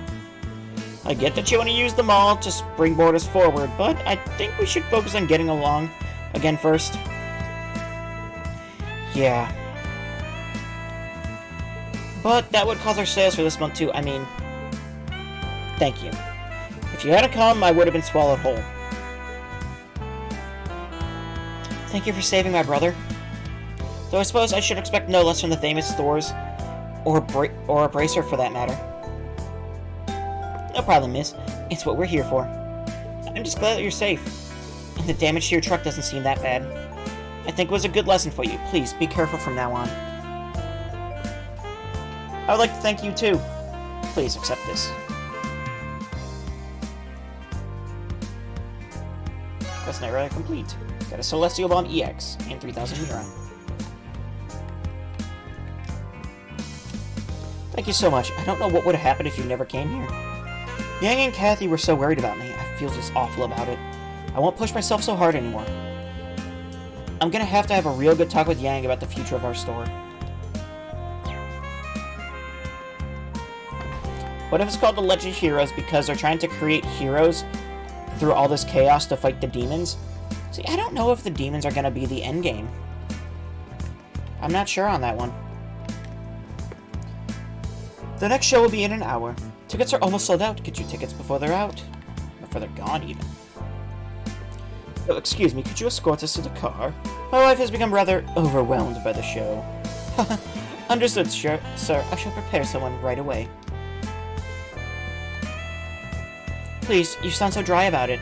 I get that you want to use them all to springboard us forward, but I think we should focus on getting along again first. Yeah. But that would cause our sales for this month too. I mean, thank you. If you hadn't come, I would have been swallowed whole. Thank you for saving my brother. Though I suppose I should expect no less from the famous Thors, or a bracer for that matter. No problem, miss. It's what we're here for. I'm just glad that you're safe. And the damage to your truck doesn't seem that bad. I think it was a good lesson for you. Please, be careful from now on. I would like to thank you too. Please accept this. Quest narrator complete. Got a Celestial Bomb EX and 3,000 Mira. Thank you so much. I don't know what would have happened if you never came here. Yang and Kathy were so worried about me. I feel just awful about it. I won't push myself so hard anymore. I'm gonna have to have a real good talk with Yang about the future of our store. What if it's called the Legend of Heroes because they're trying to create heroes through all this chaos to fight the demons? See, I don't know if the demons are going to be the end game. I'm not sure on that one. The next show will be in an hour. Tickets are almost sold out. Get your tickets before they're out. Before they're gone, even. Oh, excuse me, could you escort us to the car? My wife has become rather overwhelmed by the show. Understood, sir. I shall prepare someone right away. Please, you sound so dry about it.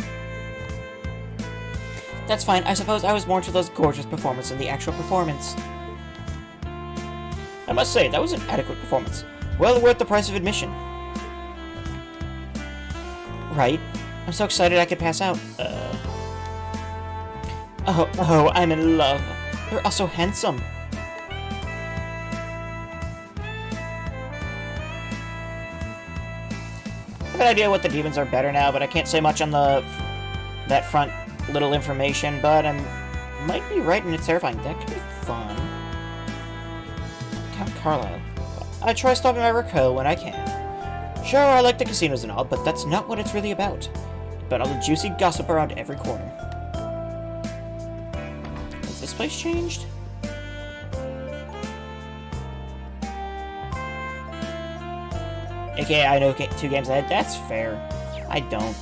That's fine. I suppose I was more into those gorgeous performances than the actual performance. I must say, that was an adequate performance. Well worth the price of admission. Right? I'm so excited I could pass out. Oh, I'm in love. You're also handsome. I have an idea what the demons are better now, but I can't say much on that front little information, but I might be right and it's terrifying. That could be fun. Count Carlisle. I try stopping by Raquel when I can. Sure, I like the casinos and all, but that's not what it's really about. But all the juicy gossip around every corner. Has this place changed? Okay, I know 2 games ahead. That's fair. I don't.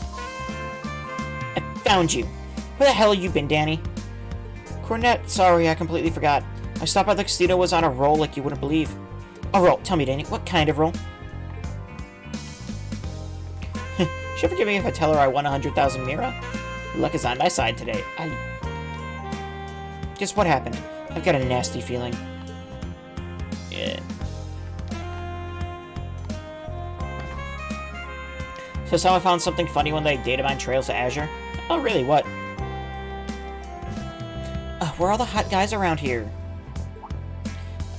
I found you. Where the hell have you been, Danny? Cornet, sorry, I completely forgot. I stopped by the casino, was on a roll like you wouldn't believe. A roll? Tell me, Danny, what kind of roll? She'll forgive me if I tell her I won 100,000 Mira? Luck is on my side today. Guess what happened? I've got a nasty feeling. Yeah. So someone found something funny when they data mined trails to Azure? Oh, really? What? Where are all the hot guys around here?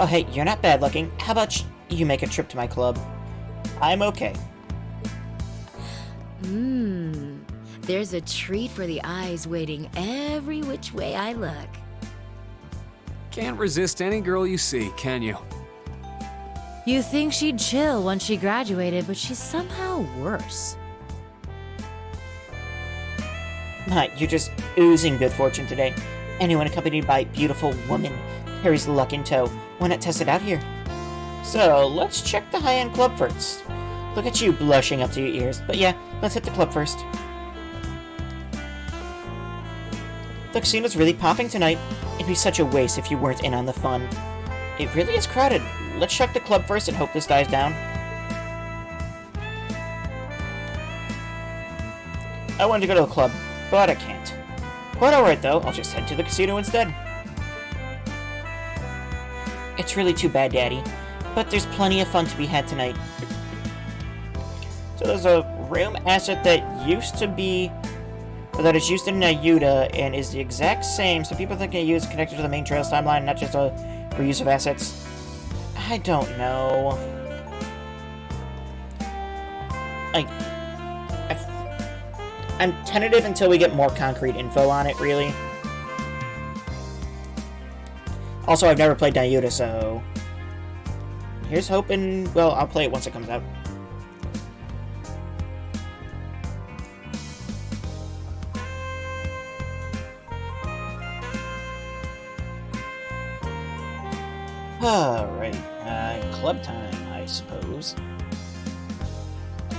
Oh, hey, you're not bad looking. How about you make a trip to my club? I'm okay. There's a treat for the eyes waiting every which way I look. Can't resist any girl you see, can you? You think she'd chill once she graduated, but she's somehow worse. You're just oozing good fortune today. Anyone accompanied by a beautiful woman carries luck in tow. Why not test it out here? So, let's check the high-end club first. Look at you blushing up to your ears. But yeah, let's hit the club first. The casino's really popping tonight. It'd be such a waste if you weren't in on the fun. It really is crowded. Let's check the club first and hope this dies down. I wanted to go to the club, but I can't. Quite alright though, I'll just head to the casino instead. It's really too bad, Daddy, but there's plenty of fun to be had tonight. So there's a room asset that used to be, or that is used in Nayuta and is the exact same, so people think Nayuta is connected to the main Trails timeline, not just a reuse of assets. I don't know. I'm tentative until we get more concrete info on it, really. Also, I've never played Nayuta, so here's hoping. Well, I'll play it once it comes out. Alright, club time, I suppose.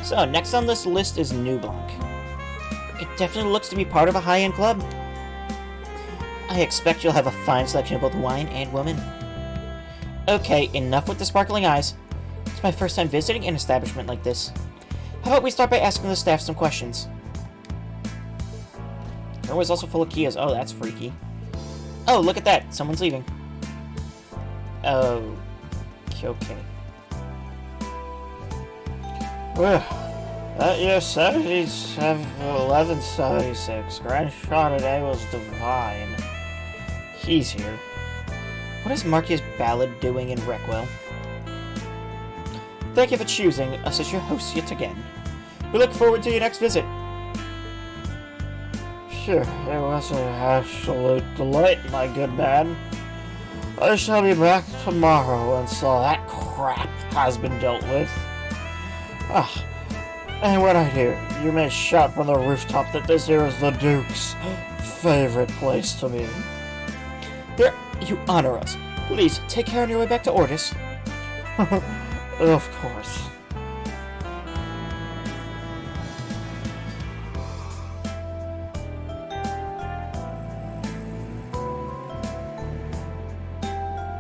So, next on this list is New Blanc. It definitely looks to be part of a high-end club. I expect you'll have a fine selection of both wine and women. Okay, enough with the sparkling eyes. It's my first time visiting an establishment like this. How about we start by asking the staff some questions? The room was also full of Kias. Oh, that's freaky. Oh, look at that. Someone's leaving. Oh, okay. Well, that year 1176. Grand Shot today was divine. He's here. What is Marquis Ballad doing in Raquel? Thank you for choosing us as your hosts yet again. We look forward to your next visit. Sure, it was an absolute delight, my good man. I shall be back tomorrow until that crap has been dealt with. Ah, and when I hear, you may shout from the rooftop that this here is the Duke's favorite place to be. There, you honor us. Please, take care on your way back to Ortis. Of course.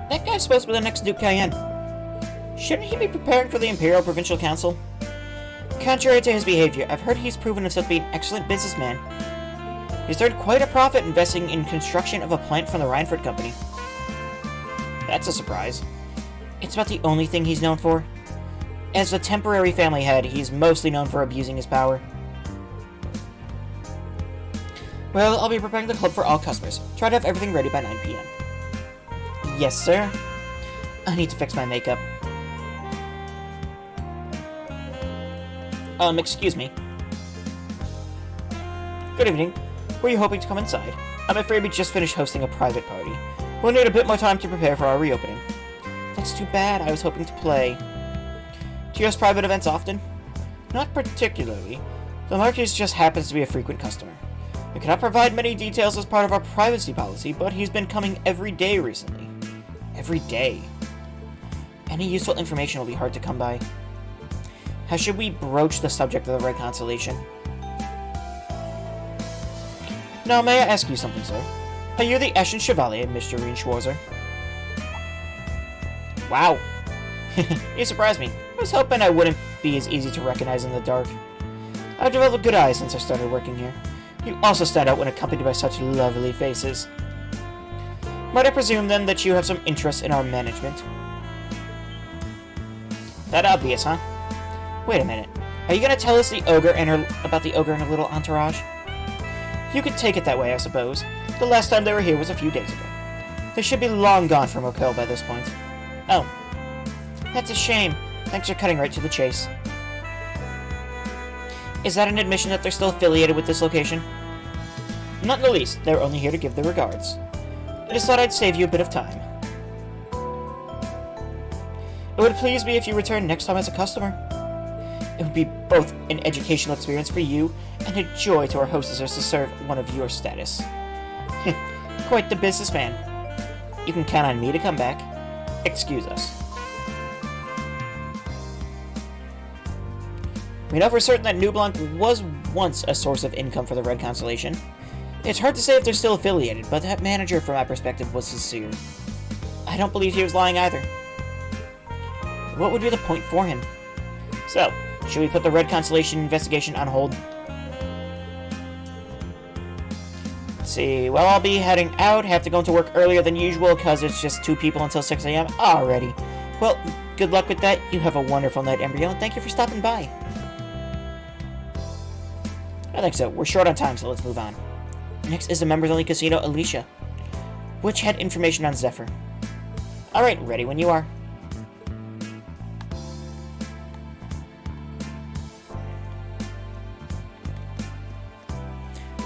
That guy's supposed to be the next Duke Cayenne. Shouldn't he be preparing for the Imperial Provincial Council? Contrary to his behavior, I've heard he's proven himself to be an excellent businessman. He's earned quite a profit investing in construction of a plant from the Reinford Company. That's a surprise. It's about the only thing he's known for. As a temporary family head, he's mostly known for abusing his power. Well, I'll be preparing the club for all customers. Try to have everything ready by 9 p.m. Yes, sir. I need to fix my makeup. Excuse me. Good evening. Were you hoping to come inside? I'm afraid we just finished hosting a private party. We'll need a bit more time to prepare for our reopening. That's too bad. I was hoping to play. Do you host private events often? Not particularly. The Marquis just happens to be a frequent customer. We cannot provide many details as part of our privacy policy, but he's been coming every day recently. Every day. Any useful information will be hard to come by. How should we broach the subject of the Red Constellation? Now, may I ask you something, sir? Are you the Ashen Chevalier, Mr. Reinschwarzer? Wow. You surprised me. I was hoping I wouldn't be as easy to recognize in the dark. I've developed good eyes since I started working here. You also stand out when accompanied by such lovely faces. Might I presume, then, that you have some interest in our management? That obvious, huh? Wait a minute. Are you gonna tell us about the ogre and her little entourage? You could take it that way, I suppose. The last time they were here was a few days ago. They should be long gone from Raquel by this point. Oh. That's a shame. Thanks for cutting right to the chase. Is that an admission that they're still affiliated with this location? Not in the least. They're only here to give their regards. I just thought I'd save you a bit of time. It would please me if you return next time as a customer. It would be both an educational experience for you and a joy to our hostesses to serve one of your status. Quite the businessman. You can count on me to come back. Excuse us. We know for certain that New Blanc was once a source of income for the Red Constellation. It's hard to say if they're still affiliated, but that manager, from my perspective, was sincere. I don't believe he was lying either. What would be the point for him? So, should we put the Red Constellation investigation on hold? Let's see, well, I'll be heading out. Have to go into work earlier than usual because it's just 2 people until 6 a.m. already. Well, good luck with that. You have a wonderful night, Embryo, and thank you for stopping by. I think so. We're short on time, so let's move on. Next is the members-only casino, Alicia, which had information on Zephyr. Alright, ready when you are.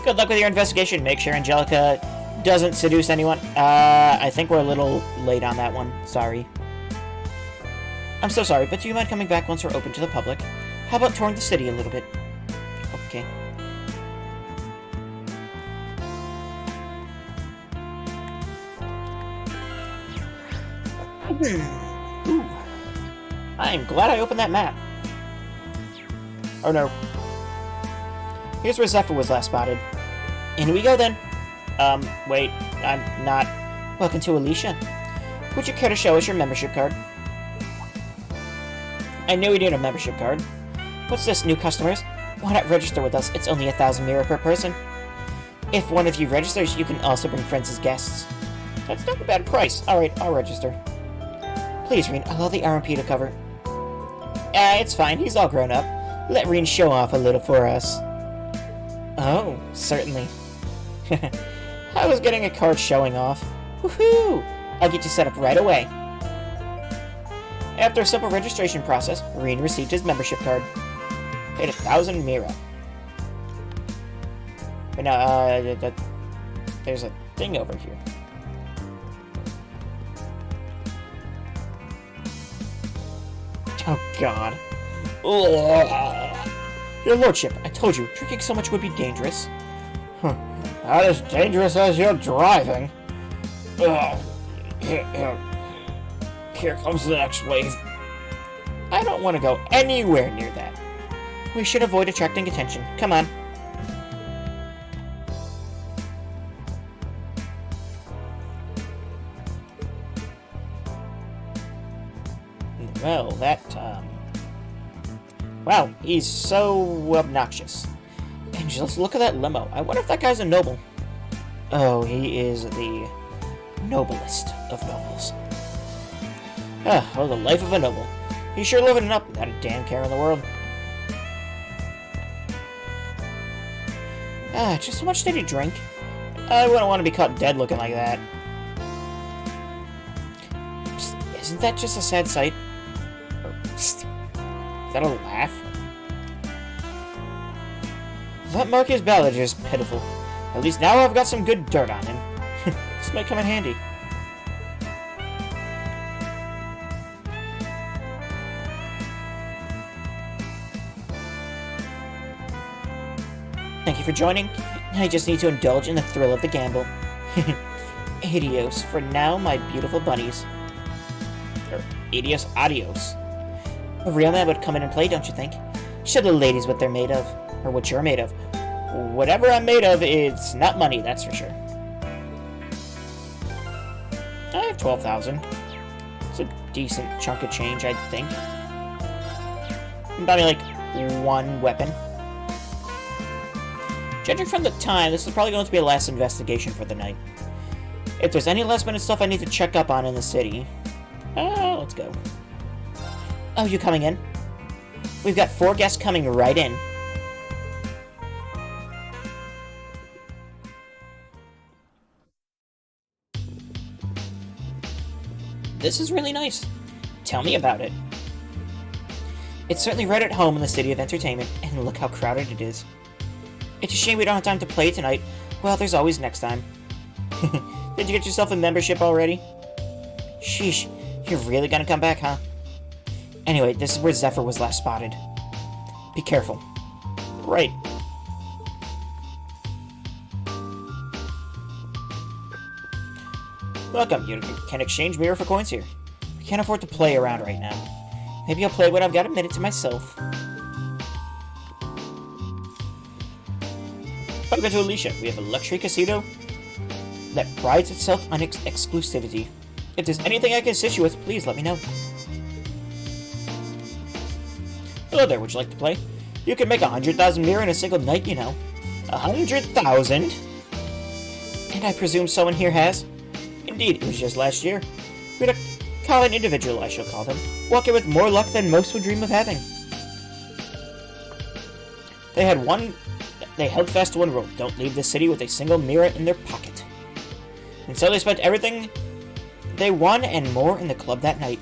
Good luck with your investigation. Make sure Angelica doesn't seduce anyone. I think we're a little late on that one. Sorry. I'm so sorry, but do you mind coming back once we're open to the public? How about touring the city a little bit? Okay. Ooh. I'm glad I opened that map. Oh no. Here's where Zephyr was last spotted. In we go then. Wait, I'm not. Welcome to Alicia. Would you care to show us your membership card? I knew we need a membership card. What's this, new customers? Why not register with us? It's only 1,000 mira per person. If one of you registers, you can also bring friends as guests. That's not a bad price. Alright, I'll register. Please, Reen, allow the RMP to cover. It's fine. He's all grown up. Let Reen show off a little for us. Oh, certainly. I was getting a card showing off. Woohoo! I'll get you set up right away. After a simple registration process, Reen received his membership card. Paid 1,000 mira. But now, there's a thing over here. Oh, God. Ugh. Your Lordship, I told you, drinking so much would be dangerous. Huh. Not as dangerous as you're driving. Ugh. Here comes the next wave. I don't want to go anywhere near that. We should avoid attracting attention. Come on. Well, wow, he's so obnoxious. And just look at that limo. I wonder if that guy's a noble. Oh, he is the noblest of nobles. Oh, the life of a noble. He's sure living it up, not a damn care in the world. Just how much did he drink? I wouldn't want to be caught dead looking like that. Isn't that just a sad sight? Is that a laugh? That Marcus Ballard is pitiful. At least now I've got some good dirt on him. This might come in handy. Thank you for joining. I just need to indulge in the thrill of the gamble. Adios for now, my beautiful bunnies. Or adios, adios. A real man would come in and play, don't you think? Show the ladies what they're made of. Or what you're made of. Whatever I'm made of, it's not money, that's for sure. I have 12,000. It's a decent chunk of change, I think. Buy me, like, one weapon. Judging from the time, this is probably going to be a last investigation for the night. If there's any last-minute stuff I need to check up on in the city... let's go. Oh, you coming in? We've got 4 guests coming right in. This is really nice. Tell me about it. It's certainly right at home in the city of entertainment, and look how crowded it is. It's a shame we don't have time to play tonight. Well, there's always next time. Did you get yourself a membership already? Sheesh, you're really gonna come back, huh? Anyway, this is where Zephyr was last spotted. Be careful. Right. Welcome. You can exchange mirror for coins here. We can't afford to play around right now. Maybe I'll play when I've got a minute to myself. Welcome to Alicia. We have a luxury casino that prides itself on exclusivity. If there's anything I can assist you with, please let me know. Hello there, would you like to play? You can make 100,000 mirror in a single night, you know. 100,000? And I presume someone here has? Indeed, it was just last year. We had a common individual, I shall call them, walking with more luck than most would dream of having. They held fast to one rule: don't leave the city with a single mirror in their pocket. And so they spent everything they won and more in the club that night.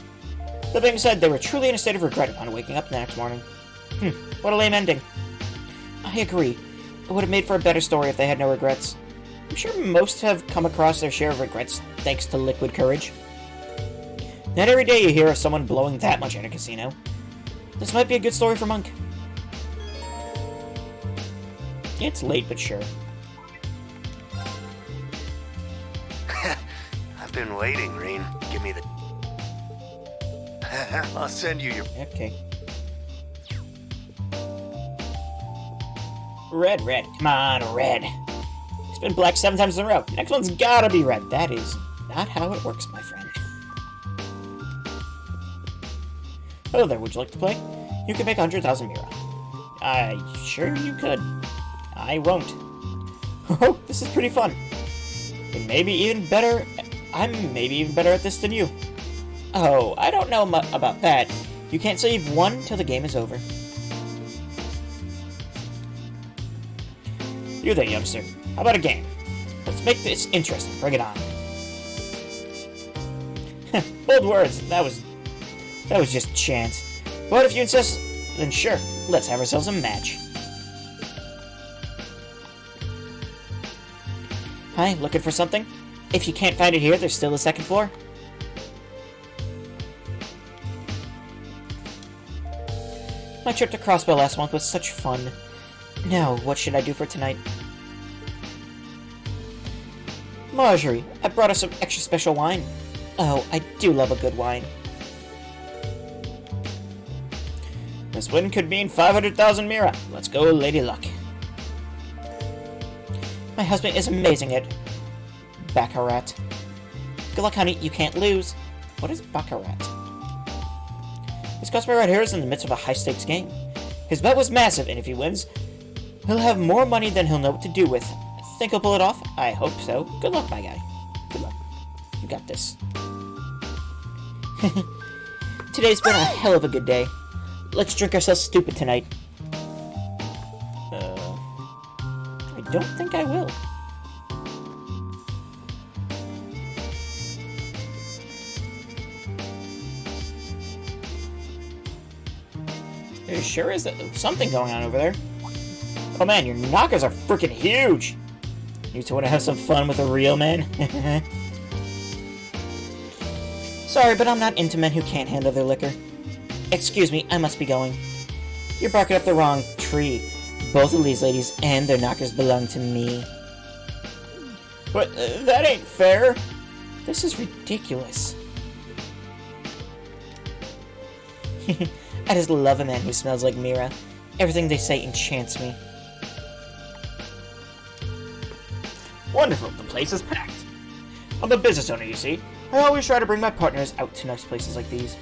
That being said, they were truly in a state of regret upon waking up the next morning. What a lame ending. I agree. It would have made for a better story if they had no regrets. I'm sure most have come across their share of regrets thanks to liquid courage. Not every day you hear of someone blowing that much at a casino. This might be a good story for Monk. It's late, but sure. I've been waiting, Reen. Give me the... I'll send you your... Okay. Red. Come on, red. It's been black 7 times in a row. Next one's gotta be red. That is not how it works, my friend. Hello there, would you like to play? You can make 100,000 Mira. Sure you could. I won't. Oh, this is pretty fun. And maybe even better... I'm maybe even better at this than you. Oh, I don't know about that. You can't say you've won till the game is over. You there, youngster. How about a game? Let's make this interesting. Bring it on. Bold words. That was just chance. But if you insist, then sure. Let's have ourselves a match. Hi, looking for something? If you can't find it here, there's still a second floor. My trip to Crossbow last month was such fun. Now, what should I do for tonight? Marjorie, I brought us some extra special wine. Oh, I do love a good wine. This win could mean 500,000 Mira. Let's go, Lady Luck. My husband is amazing at Baccarat. Good luck, honey. You can't lose. What is Baccarat? This customer right here is in the midst of a high-stakes game. His bet was massive, and if he wins, he'll have more money than he'll know what to do with. Think he'll pull it off? I hope so. Good luck, my guy. Good luck. You got this. Today's been a hell of a good day. Let's drink ourselves stupid tonight. I don't think I will. There sure is something going on over there. Oh man, your knockers are freaking huge! You two want to have some fun with a real man? Sorry, but I'm not into men who can't handle their liquor. Excuse me, I must be going. You're barking up the wrong tree. Both of these ladies and their knockers belong to me. But that ain't fair. This is ridiculous. I just love a man who smells like Mira. Everything they say enchants me. Wonderful, the place is packed. I'm a business owner, you see. I always try to bring my partners out to nice places like these.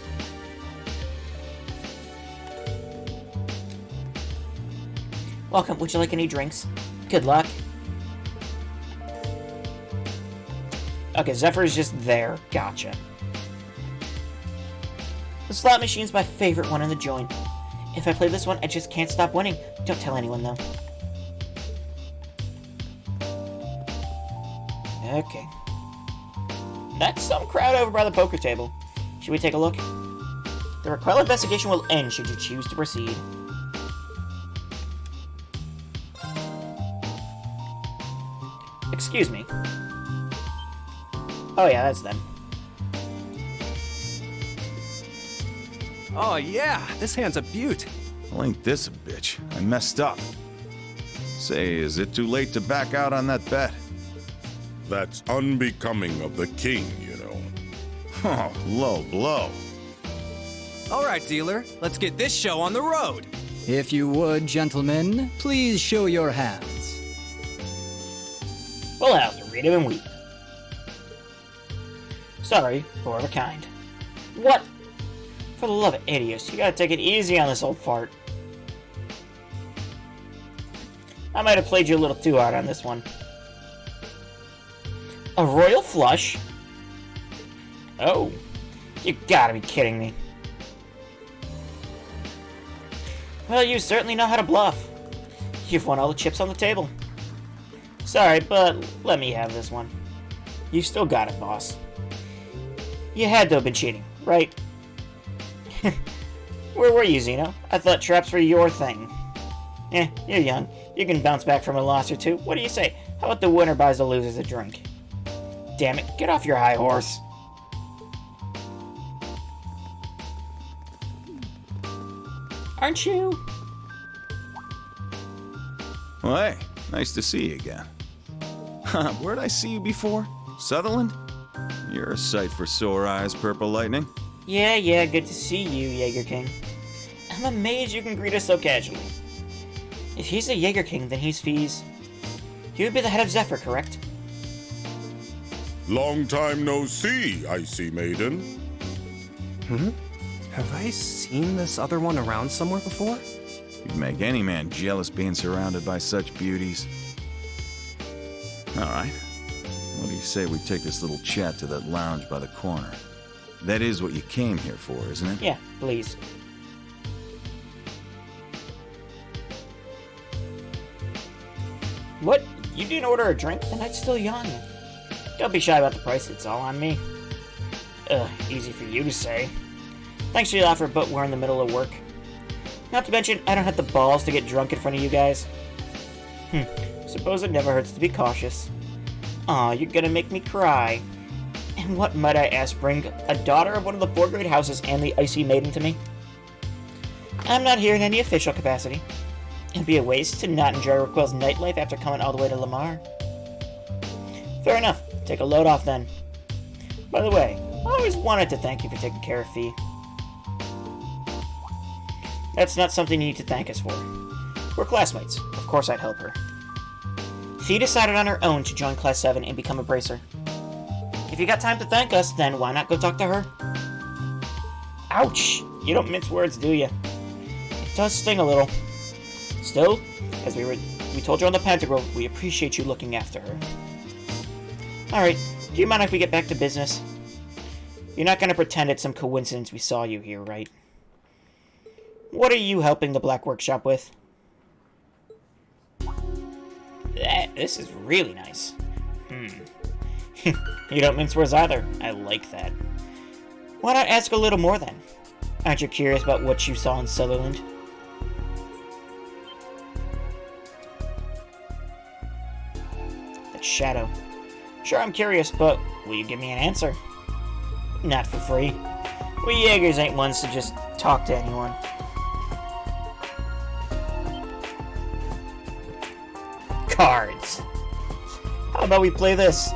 Welcome, would you like any drinks? Good luck. Okay, Zephyr is just there. Gotcha. The slot machine's my favorite one in the joint. If I play this one, I just can't stop winning. Don't tell anyone, though. Okay. That's some crowd over by the poker table. Should we take a look? The Raquel investigation will end should you choose to proceed. Excuse me. Oh yeah, that's them. Oh yeah, this hand's a beaut. Well, ain't this a bitch? I messed up. Say, is it too late to back out on that bet? That's unbecoming of the king, you know. Oh, low blow. All right, dealer, let's get this show on the road. If you would, gentlemen, please show your hands. Full house, read him and weep. Sorry, four of a kind. What? For the love of idiots, you gotta take it easy on this old fart. I might have played you a little too hard on this one. A royal flush? Oh, you gotta be kidding me. Well, you certainly know how to bluff. You've won all the chips on the table. Sorry, but let me have this one. You still got it, boss. You had to have been cheating, right? Where were you, Zeno? I thought traps were your thing. You're young. You can bounce back from a loss or two. What do you say? How about the winner buys the losers a drink? Damn it, get off your high horse. Aren't you? Well, hey, nice to see you again. Where'd I see you before? Sutherland? You're a sight for sore eyes, Purple Lightning. Yeah, good to see you, Jaeger King. I'm amazed you can greet us so casually. If he's the Jaeger King, then he's Fees. He would be the head of Zephyr, correct? Long time no see, icy maiden. Have I seen this other one around somewhere before? You'd make any man jealous being surrounded by such beauties. All right. What do you say we take this little chat to that lounge by the corner? That is what you came here for, isn't it? Yeah, please. What? You didn't order a drink? The night's still young. Don't be shy about the price, it's all on me. Easy for you to say. Thanks for the offer, but we're in the middle of work. Not to mention, I don't have the balls to get drunk in front of you guys. Suppose it never hurts to be cautious. Aw, you're gonna make me cry. And what, might I ask, bring a daughter of one of the 4 great houses and the Icy Maiden to me? I'm not here in any official capacity. It'd be a waste to not enjoy Raquel's nightlife after coming all the way to Lamar. Fair enough. Take a load off then. By the way, I always wanted to thank you for taking care of Fee. That's not something you need to thank us for. We're classmates. Of course I'd help her. Fee decided on her own to join Class 7 and become a bracer. If you got time to thank us, then why not go talk to her? Ouch! You don't mince words, do you? It does sting a little. Still, as we told you on the Pentagram, we appreciate you looking after her. Alright, do you mind if we get back to business? You're not going to pretend it's some coincidence we saw you here, right? What are you helping the Black Workshop with? This is really nice. You don't mince words either. I like that. Why not ask a little more then? Aren't you curious about what you saw in Sutherland? That shadow. Sure, I'm curious, but will you give me an answer? Not for free. We Jaegers ain't ones to just talk to anyone. Cards. How about we play this?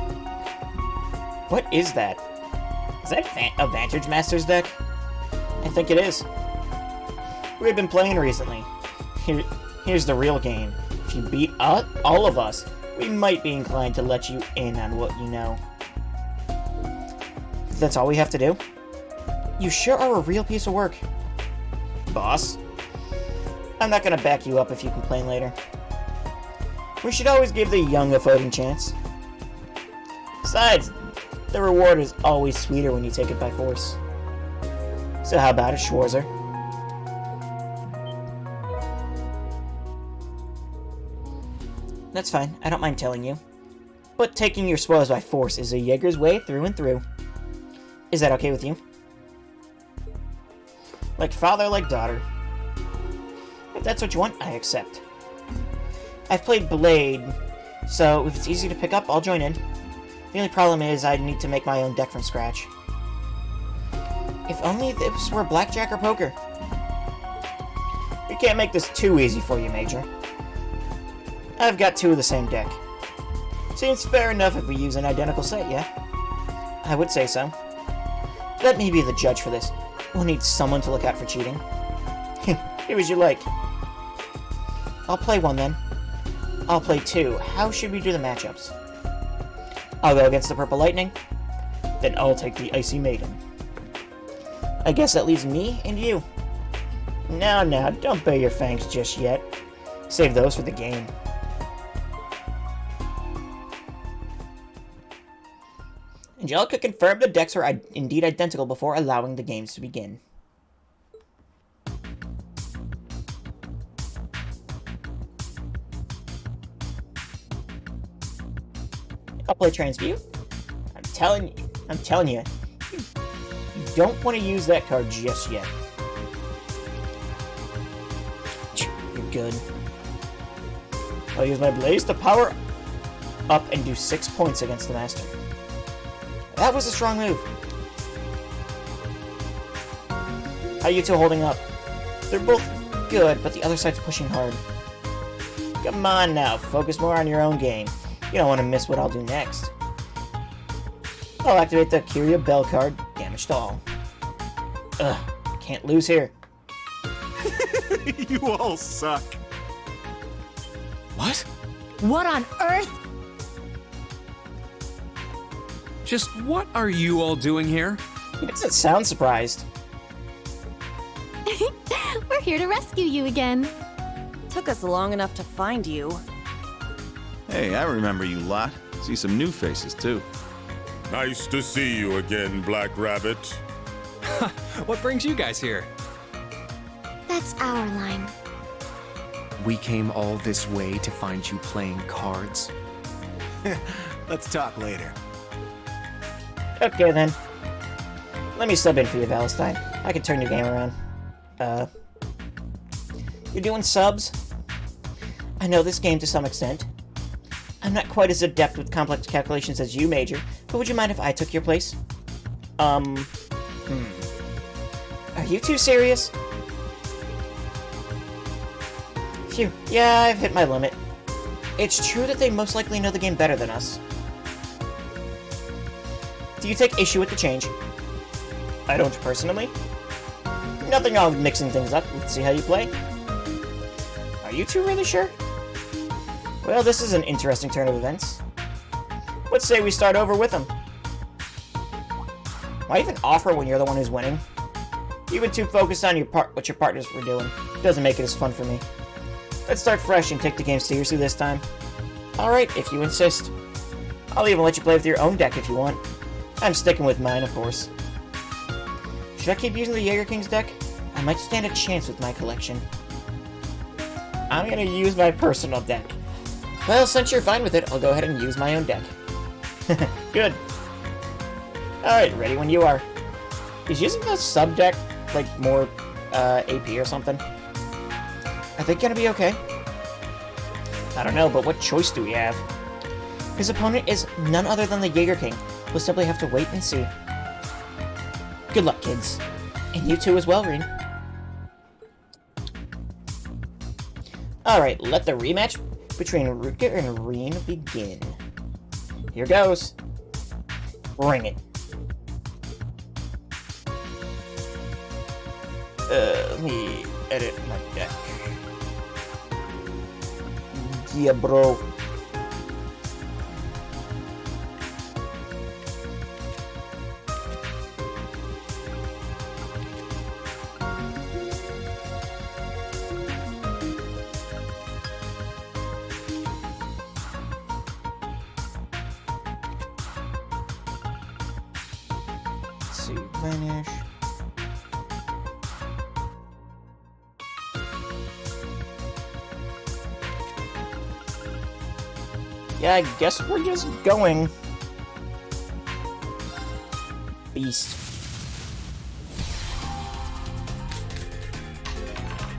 What is that? Is that a Vantage Masters deck? I think it is. We've been playing recently. Here's the real game. If you beat all of us, we might be inclined to let you in on what you know. That's all we have to do? You sure are a real piece of work. Boss? I'm not gonna back you up if you complain later. We should always give the young a fighting chance. Besides, the reward is always sweeter when you take it by force. So how about it, Schwarzer? That's fine, I don't mind telling you. But taking your spoils by force is a Jaeger's way through and through. Is that okay with you? Like father, like daughter. If that's what you want, I accept. I've played Blade, so if it's easy to pick up, I'll join in. The only problem is I need to make my own deck from scratch. If only this were blackjack or poker. We can't make this too easy for you, Major. I've got 2 of the same deck. Seems fair enough if we use an identical set, yeah? I would say so. Let me be the judge for this. We'll need someone to look out for cheating. Do as you like. I'll play 1 then. I'll play 2. How should we do the matchups? I'll go against the Purple Lightning. Then I'll take the Icy Maiden. I guess that leaves me and you. Now, don't bare your fangs just yet. Save those for the game. Angelica confirmed the decks are indeed identical before allowing the games to begin. I'll play Transmute. I'm telling you, you don't want to use that card just yet. You're good. I'll use my Blaze to power up and do 6 points against the Master. That was a strong move. How are you 2 holding up? They're both good, but the other side's pushing hard. Come on now, focus more on your own game. You don't want to miss what I'll do next. I'll activate the Kyria Bell card, damage to all. Ugh, can't lose here. You all suck. What? What on earth? Just what are you all doing here? He doesn't sound surprised. We're here to rescue you again. Took us long enough to find you. Hey, I remember you lot. See some new faces, too. Nice to see you again, Black Rabbit. What brings you guys here? That's our line. We came all this way to find you playing cards? Let's talk later. Okay then. Let me sub in for you, Valentine. I can turn your game around. You're doing subs? I know this game to some extent. I'm not quite as adept with complex calculations as you, Major, but would you mind if I took your place? Are you 2 serious? Phew, yeah, I've hit my limit. It's true that they most likely know the game better than us. Do you take issue with the change? I don't personally. Nothing wrong with mixing things up. Let's see how you play. Are you 2 really sure? Well, this is an interesting turn of events. Let's say we start over with them. Why even offer when you're the one who's winning? Even too focused on what your partners were doing. Doesn't make it as fun for me. Let's start fresh and take the game seriously this time. Alright, if you insist. I'll even let you play with your own deck if you want. I'm sticking with mine, of course. Should I keep using the Jaeger King's deck? I might stand a chance with my collection. I'm gonna use my personal deck. Well, since you're fine with it, I'll go ahead and use my own deck. Good. Alright, ready when you are. Is using the sub deck, like, more, AP or something? I think gonna be okay. I don't know, but what choice do we have? His opponent is none other than the Jaeger King. We'll simply have to wait and see. Good luck, kids. And you too as well, Reen. Alright, let the rematch between Ruka and Reen begin. Here goes. Bring it. Let me edit my deck. Yeah, bro. Let's see, vanish. Yeah, I guess we're just going. Beast.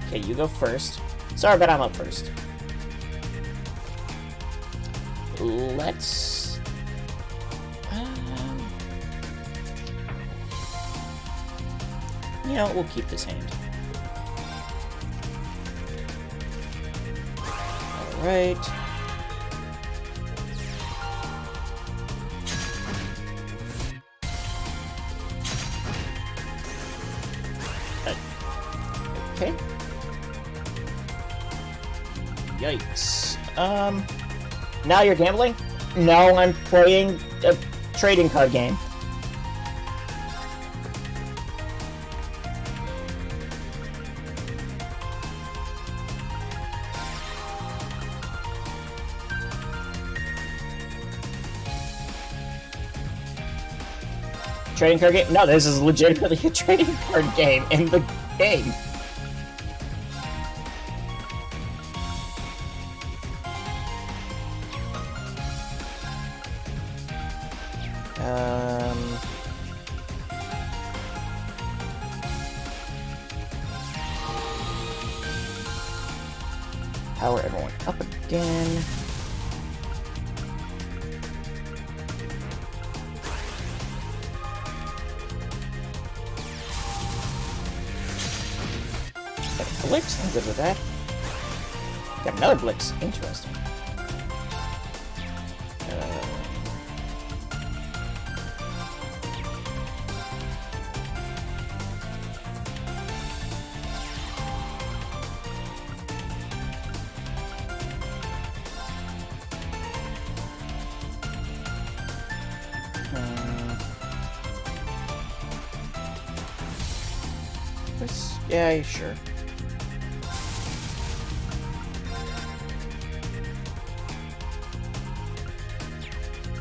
Okay, you go first. Sorry, but I'm up first. Let's... You know, we'll keep this hand. Alright. Okay. Yikes. Now you're gambling? No, I'm playing a trading card game. Trading card game? No, this is legitimately a trading card game in the game. Power everyone up again. Blitz, I'm good with that. Got another Blitz. Interesting. Yeah, sure.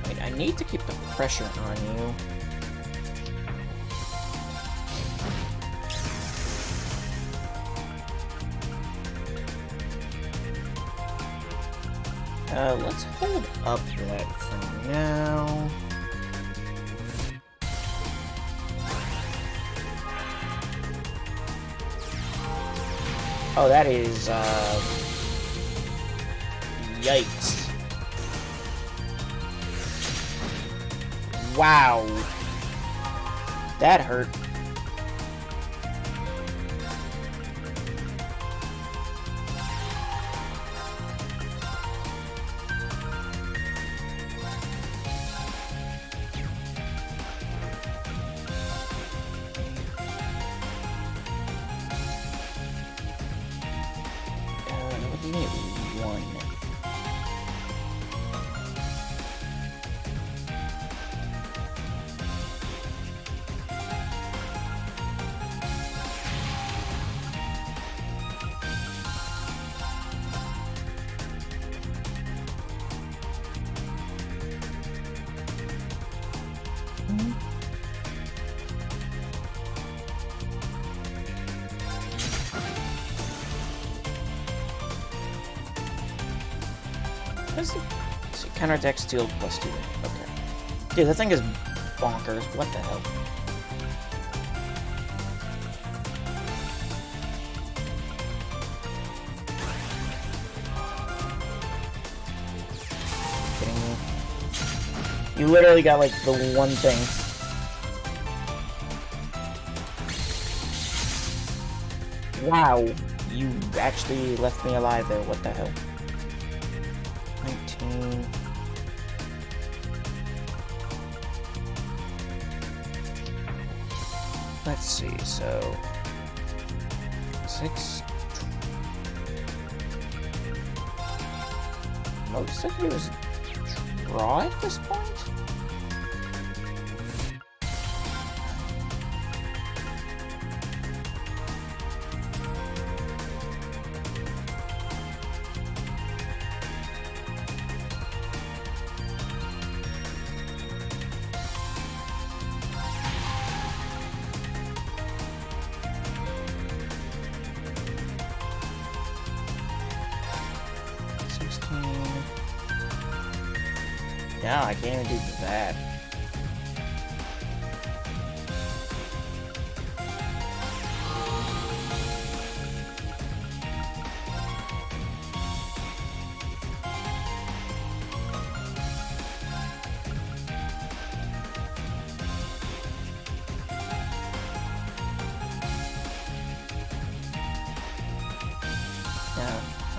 Wait, I need to keep the pressure on you. Let's hold up that for now. Oh, that is, yikes. Wow. That hurt. So counterattack steel plus 2. Okay. Dude, that thing is bonkers. What the hell? Kidding me? You literally got like the one thing. Wow. You actually left me alive there. What the hell? 19. Let's see, so 6. Most of it was draw at this point? No, I can't even do that.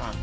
Huh.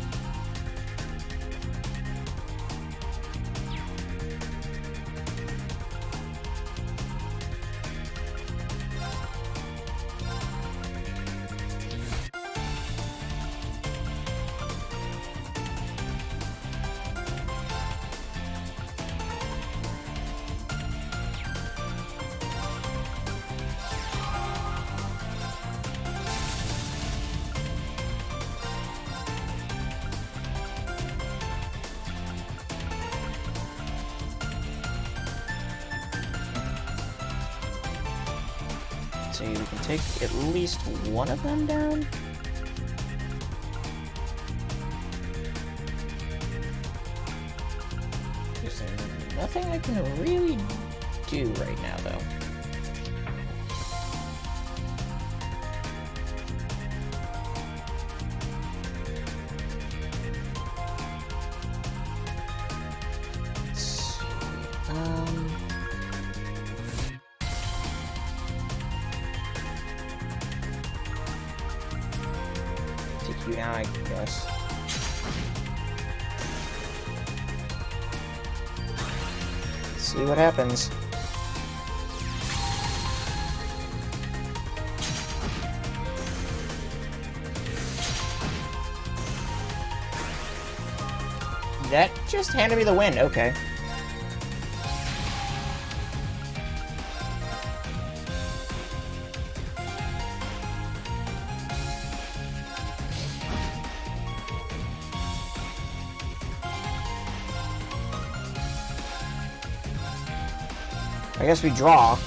So we can take at least one of them down. There's nothing I can really do right now, though. Let's see. Take you down, I guess. See what happens. That just handed me the win, okay. I guess we draw.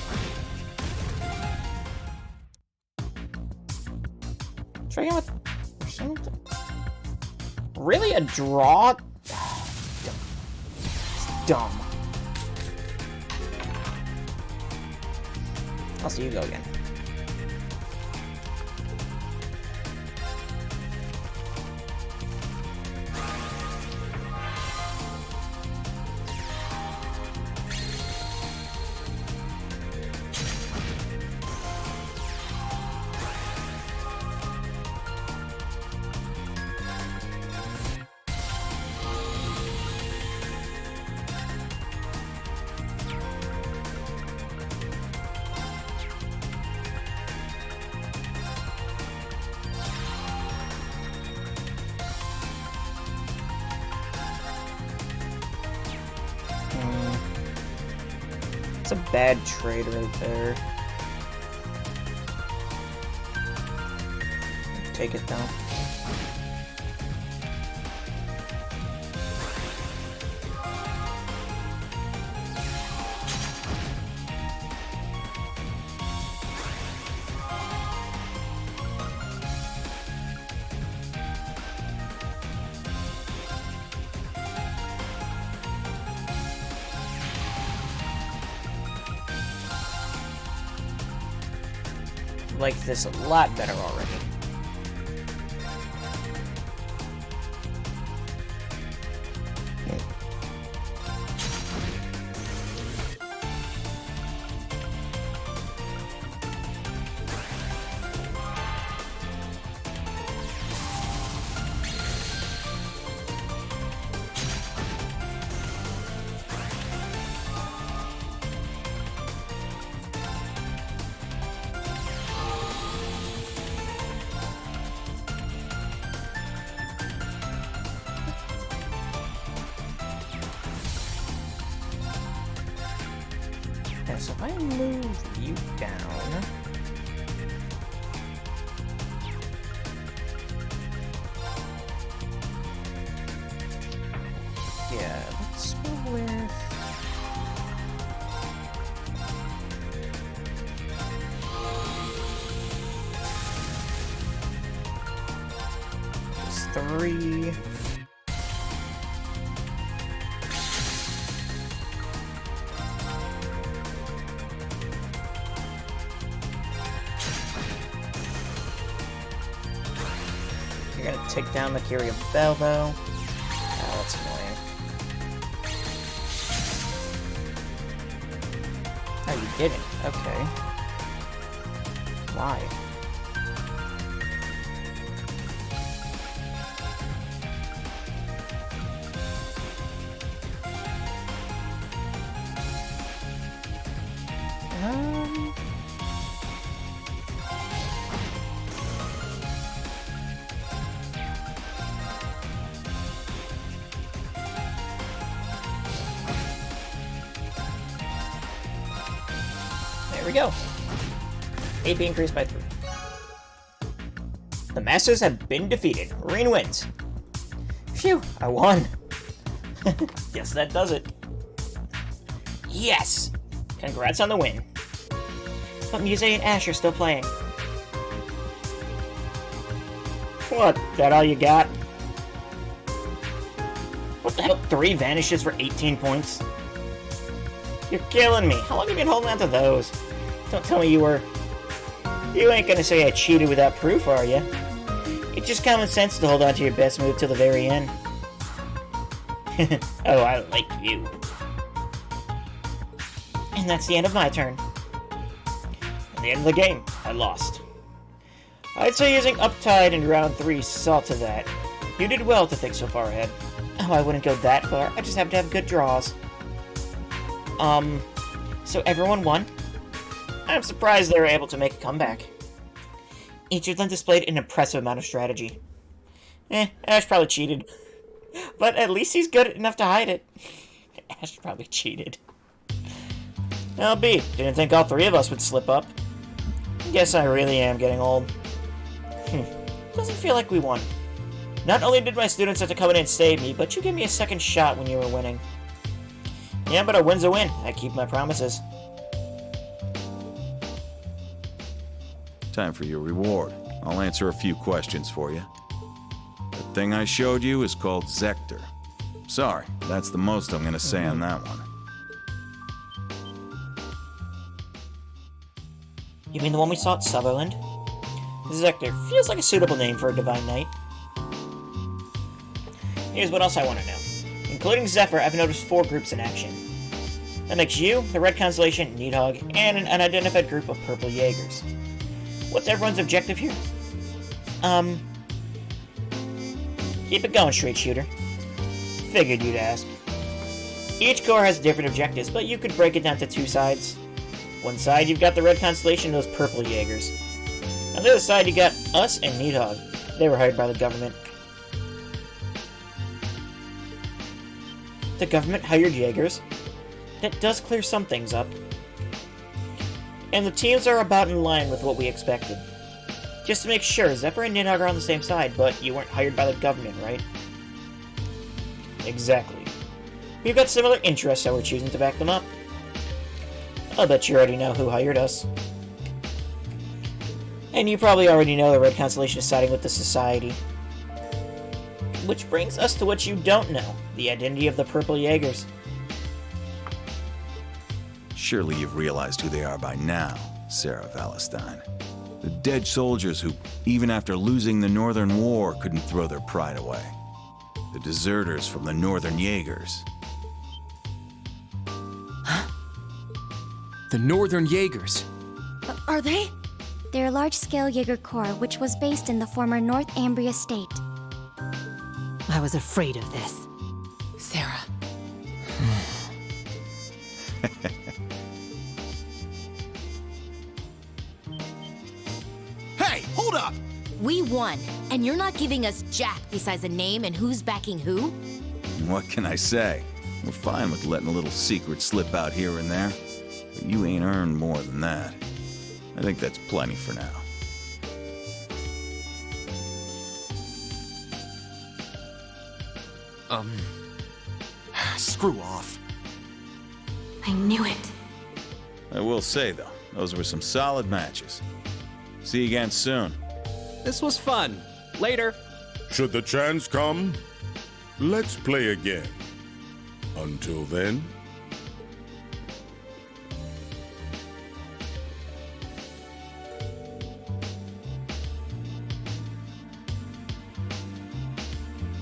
Try again with something. Really, a draw? It's dumb. I'll see you go again. It's a bad trade right there. Take it though. Like this a lot better already. So if I move you down... Yeah, let's go with... Just 3... Gonna take down the Curia Bell, though. Oh, that's annoying. Oh, you didn't. Okay. Why? go. AP increased by 3. The Masters have been defeated. Reen wins. Phew, I won. Guess that does it. Yes! Congrats on the win. But Muse and Ash are still playing. What? That all you got? What the hell? 3 vanishes for 18 points? You're killing me. How long have you been holding on to those? Don't tell me you were... You ain't gonna say I cheated without proof, are you? It's just common sense to hold on to your best move till the very end. Oh, I like you. And that's the end of my turn. At the end of the game, I lost. I'd say using Uptide in round 3 saw to that. You did well to think so far ahead. Oh, I wouldn't go that far. I just happen to have good draws. So everyone won? I'm surprised they were able to make a comeback. Each of them displayed an impressive amount of strategy. Ash probably cheated. But at least he's good enough to hide it. Ash probably cheated. LB, didn't think all 3 of us would slip up. Guess I really am getting old. Doesn't feel like we won. Not only did my students have to come in and save me, but you gave me a second shot when you were winning. Yeah, but a win's a win. I keep my promises. Time for your reward. I'll answer a few questions for you. The thing I showed you is called Zector. Sorry, that's the most I'm gonna say on that one. You mean the one we saw at Sutherland? Zector feels like a suitable name for a Divine Knight. Here's what else I want to know. Including Zephyr, I've noticed 4 groups in action. That makes you, the Red Constellation, Needhog, and an unidentified group of Purple Jaegers. What's everyone's objective here? Keep it going, Straight Shooter. Figured you'd ask. Each corps has different objectives, but you could break it down to 2 sides. One side, you've got the Red Constellation and those Purple Jaegers. On the other side, you got us and Needhog. They were hired by the government. The government hired Jaegers? That does clear some things up. And the teams are about in line with what we expected. Just to make sure, Zephyr and Needhog are on the same side, but you weren't hired by the government, right? Exactly. We've got similar interests, so we're choosing to back them up. I'll bet you already know who hired us. And you probably already know the Red Constellation is siding with the Society. Which brings us to what you don't know, the identity of the Purple Jaegers. Surely you've realized who they are by now, Sarah Valentine. The dead soldiers who, even after losing the Northern War, couldn't throw their pride away. The deserters from the Northern Jaegers. The Northern Jaegers. Are they? They're a large-scale Jaeger Corps, which was based in the former North Ambria state. I was afraid of this. Sarah. Hey, hold up! We won, and you're not giving us jack besides a name and who's backing who? What can I say? We're fine with letting a little secret slip out here and there. But you ain't earned more than that. I think that's plenty for now. Screw off. I knew it. I will say, though, those were some solid matches. See you again soon. This was fun. Later. Should the chance come, let's play again. Until then...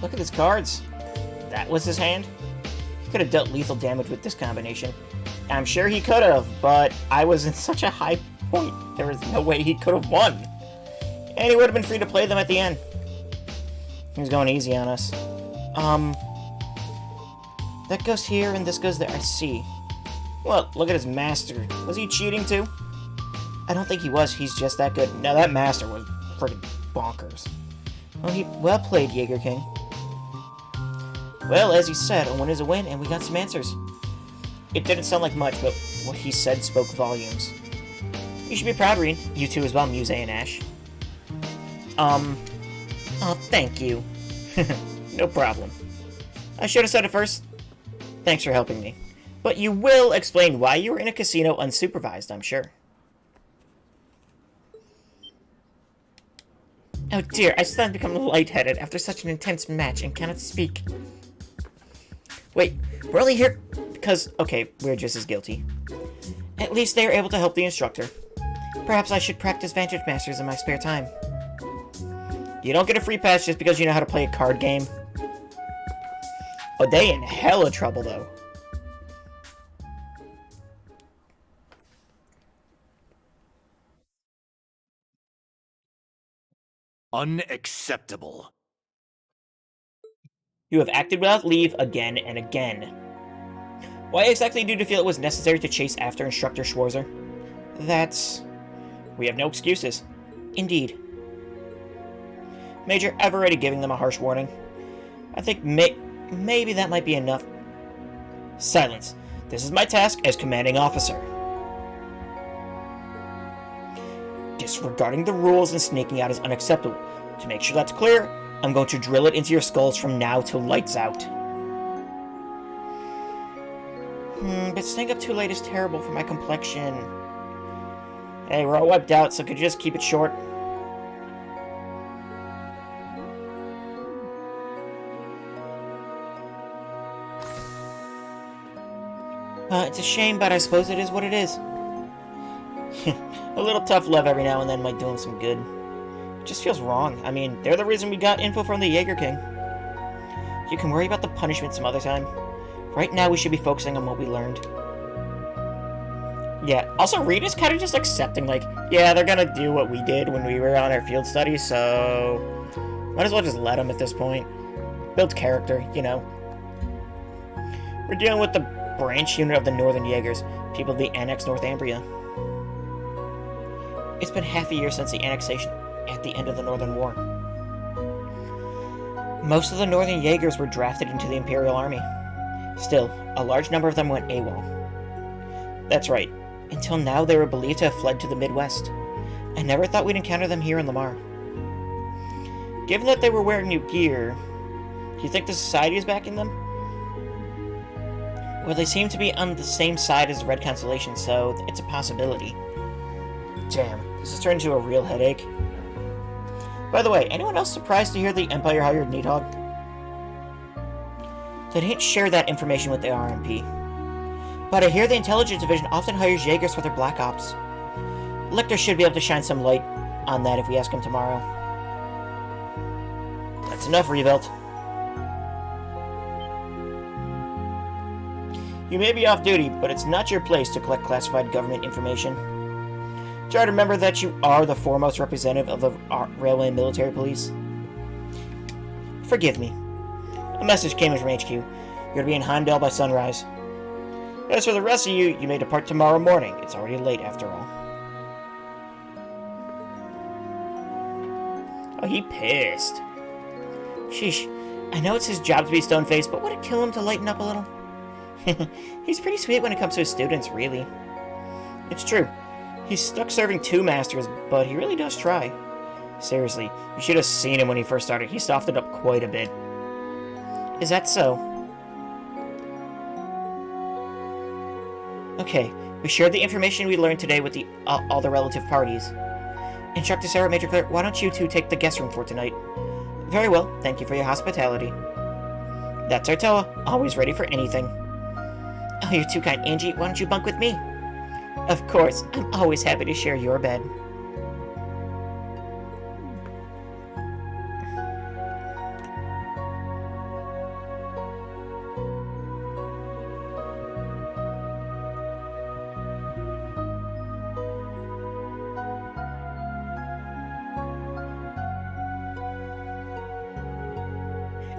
Look at his cards. That was his hand? He could have dealt lethal damage with this combination. I'm sure he could have, but I was in such a high point, there was no way he could have won. And he would have been free to play them at the end. He was going easy on us. That goes here and this goes there, I see. Well, look at his master. Was he cheating too? I don't think he was, he's just that good. No, that master was freaking bonkers. Well played, Jaeger King. Well, as he said, a win is a win, and we got some answers. It didn't sound like much, but what he said spoke volumes. You should be proud, Reed. You two as well, Muse and Ash. Oh, thank you. No problem. I should have said it first. Thanks for helping me. But you will explain why you were in a casino unsupervised, I'm sure. Oh dear, I still have become lightheaded after such an intense match and cannot speak. Wait, we're only here because... Okay, we're just as guilty. At least they are able to help the instructor. Perhaps I should practice Vantage Masters in my spare time. You don't get a free pass just because you know how to play a card game. Oh, they in hella trouble, though. Unacceptable. You have acted without leave again and again. Why exactly do you feel it was necessary to chase after Instructor Schwarzer? That's... We have no excuses. Indeed. Major, I've already given them a harsh warning. I think maybe that might be enough. Silence. This is my task as commanding officer. Disregarding the rules and sneaking out is unacceptable. To make sure that's clear, I'm going to drill it into your skulls from now till lights out. But staying up too late is terrible for my complexion. Hey, we're all wiped out, so could you just keep it short? It's a shame, but I suppose it is what it is. A little tough love every now and then might do him some good. It just feels wrong. I mean, they're the reason we got info from the Jaeger King. You can worry about the punishment some other time. Right now, we should be focusing on what we learned. Yeah, also Reed is kind of just accepting, like, yeah, they're gonna do what we did when we were on our field study, so... Might as well just let them at this point. Build character, you know. We're dealing with the branch unit of the Northern Jaegers, people of the Annex Northumbria. It's been half a year since the annexation at the end of the Northern War. Most of the Northern Jaegers were drafted into the Imperial Army. Still, a large number of them went AWOL. That's right. Until now, they were believed to have fled to the Midwest. I never thought we'd encounter them here in Lamar. Given that they were wearing new gear, do you think the Society is backing them? Well, they seem to be on the same side as the Red Constellation, so it's a possibility. Damn, this has turned into a real headache. By the way, anyone else surprised to hear the Empire hired Needhog? They didn't share that information with the RMP. But I hear the Intelligence Division often hires Jaegers for their Black Ops. Lecter should be able to shine some light on that if we ask him tomorrow. That's enough, Revolt. You may be off duty, but it's not your place to collect classified government information. Try to remember that you are the foremost representative of the Railway Military Police. Forgive me. A message came in from HQ. You're to be in Heimdall by sunrise. As for the rest of you, you may depart tomorrow morning. It's already late after all. Oh, he pissed. Sheesh. I know it's his job to be stone-faced, but would it kill him to lighten up a little? He's pretty sweet when it comes to his students, really. It's true. He's stuck serving 2 masters, but he really does try. Seriously, you should have seen him when he first started. He softened up quite a bit. Is that so? Okay, we shared the information we learned today with all the relative parties. Instructor Sarah, Major Claire, why don't you two take the guest room for tonight? Very well, thank you for your hospitality. That's Artoa, always ready for anything. Oh, you're too kind, Angie. Why don't you bunk with me? Of course, I'm always happy to share your bed.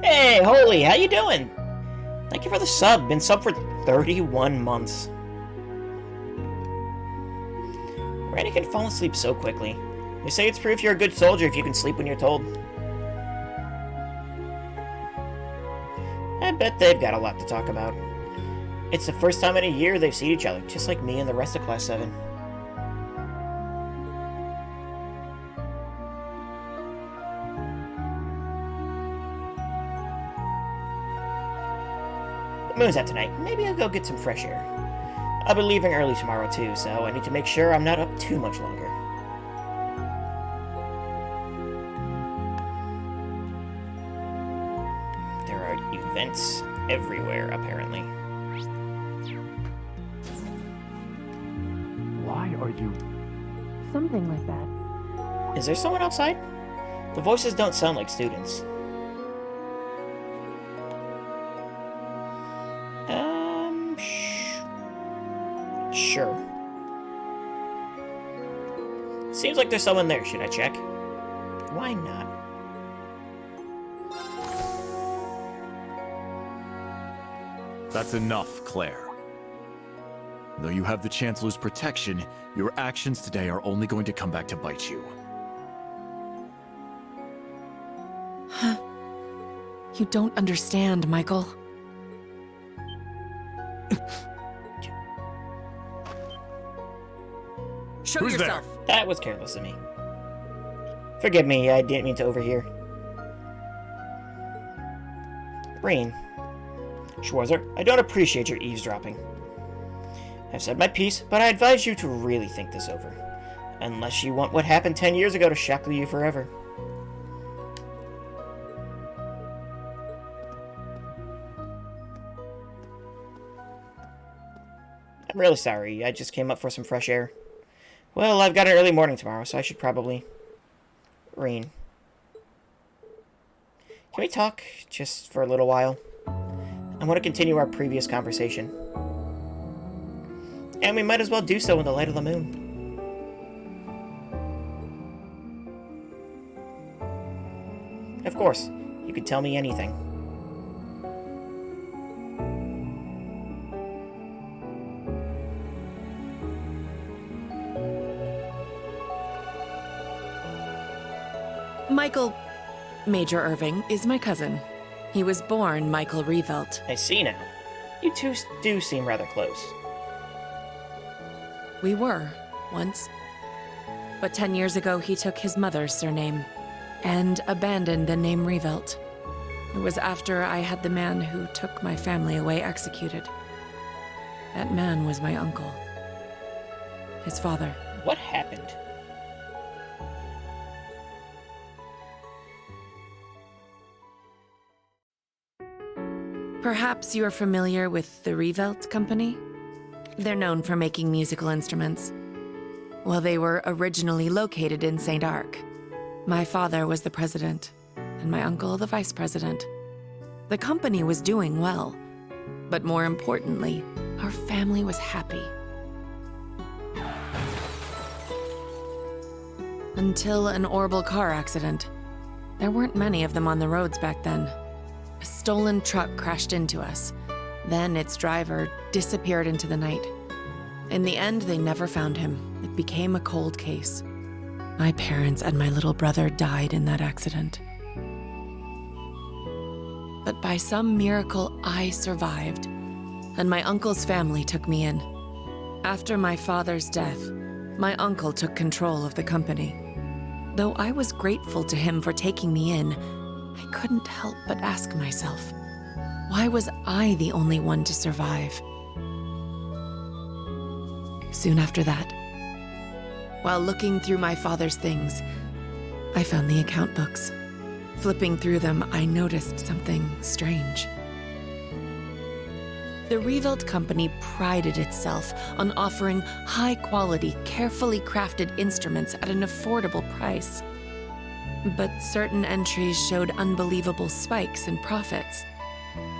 Hey, Holy, how you doing? Thank you for the sub. Been sub for 31 months. Randy can fall asleep so quickly. They say it's proof you're a good soldier if you can sleep when you're told. I bet they've got a lot to talk about. It's the first time in a year they've seen each other, just like me and the rest of Class 7. Moon's out tonight. Maybe I'll go get some fresh air. I'll be leaving early tomorrow too, so I need to make sure I'm not up too much longer. There are events everywhere, apparently. Why are you... Something like that. Is there someone outside? The voices don't sound like students. Sure. Seems like there's someone there. Should I check? Why not? That's enough, Claire. Though you have the Chancellor's protection, your actions today are only going to come back to bite you. You don't understand, Michael. Show Who's yourself. there? That was careless of me. Forgive me, I didn't mean to overhear. Rain. Schwarzer, I don't appreciate your eavesdropping. I've said my piece, but I advise you to really think this over. Unless you want what happened 10 years ago to shackle you forever. I'm really sorry, I just came up for some fresh air. Well, I've got an early morning tomorrow, so I should probably... Rain. Can we talk just for a little while? I want to continue our previous conversation. And we might as well do so in the light of the moon. Of course, you can tell me anything. Michael Major Irving is my cousin. He was born Michael Revelt. I see now. You two do seem rather close. We were, once. But 10 years ago, he took his mother's surname and abandoned the name Revelt. It was after I had the man who took my family away executed. That man was my uncle. His father. What happened? Perhaps you're familiar with the Revelt Company? They're known for making musical instruments. Well, they were originally located in St. Arc. My father was the president, and my uncle the vice president. The company was doing well, but more importantly, our family was happy. Until an horrible car accident. There weren't many of them on the roads back then. A stolen truck crashed into us. Then its driver disappeared into the night. In the end, they never found him. It became a cold case. My parents and my little brother died in that accident. But by some miracle, I survived, and my uncle's family took me in. After my father's death, my uncle took control of the company. Though I was grateful to him for taking me in, I couldn't help but ask myself, why was I the only one to survive? Soon after that, while looking through my father's things, I found the account books. Flipping through them, I noticed something strange. The Revelt Company prided itself on offering high-quality, carefully crafted instruments at an affordable price. But certain entries showed unbelievable spikes in profits.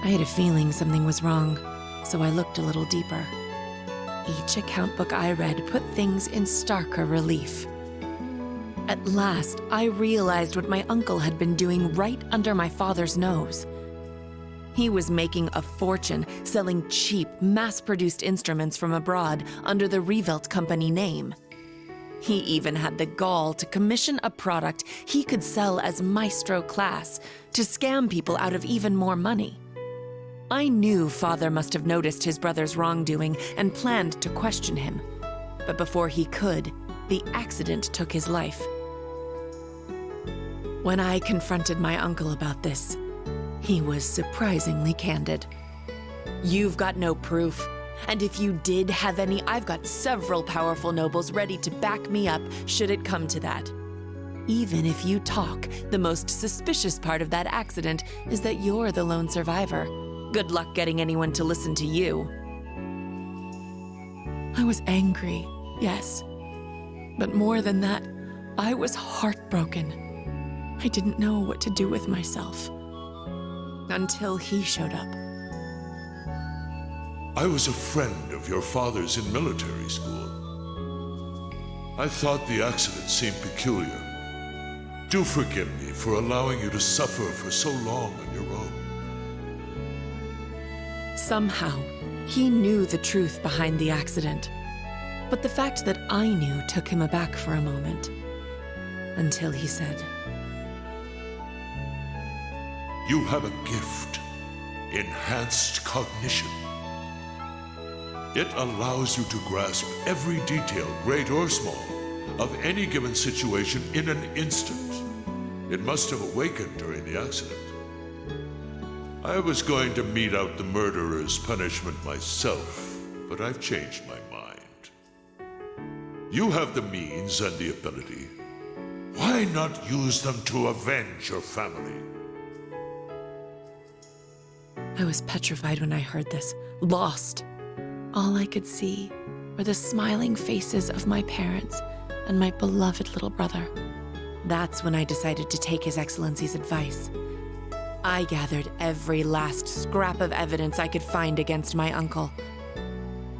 I had a feeling something was wrong, so I looked a little deeper. Each account book I read put things in starker relief. At last, I realized what my uncle had been doing right under my father's nose. He was making a fortune selling cheap, mass-produced instruments from abroad under the Revelt Company name. He even had the gall to commission a product he could sell as maestro class to scam people out of even more money. I knew Father must have noticed his brother's wrongdoing and planned to question him. But before he could, the accident took his life. When I confronted my uncle about this, he was surprisingly candid. You've got no proof. And if you did have any, I've got several powerful nobles ready to back me up should it come to that. Even if you talk, the most suspicious part of that accident is that you're the lone survivor. Good luck getting anyone to listen to you. I was angry, yes. But more than that, I was heartbroken. I didn't know what to do with myself. Until he showed up. I was a friend of your father's in military school. I thought the accident seemed peculiar. Do forgive me for allowing you to suffer for so long on your own. Somehow, he knew the truth behind the accident. But the fact that I knew took him aback for a moment. Until he said, You have a gift, enhanced cognition. It allows you to grasp every detail, great or small, of any given situation in an instant. It must have awakened during the accident. I was going to mete out the murderer's punishment myself, but I've changed my mind. You have the means and the ability. Why not use them to avenge your family? I was petrified when I heard this, lost. All I could see were the smiling faces of my parents and my beloved little brother. That's when I decided to take His Excellency's advice. I gathered every last scrap of evidence I could find against my uncle.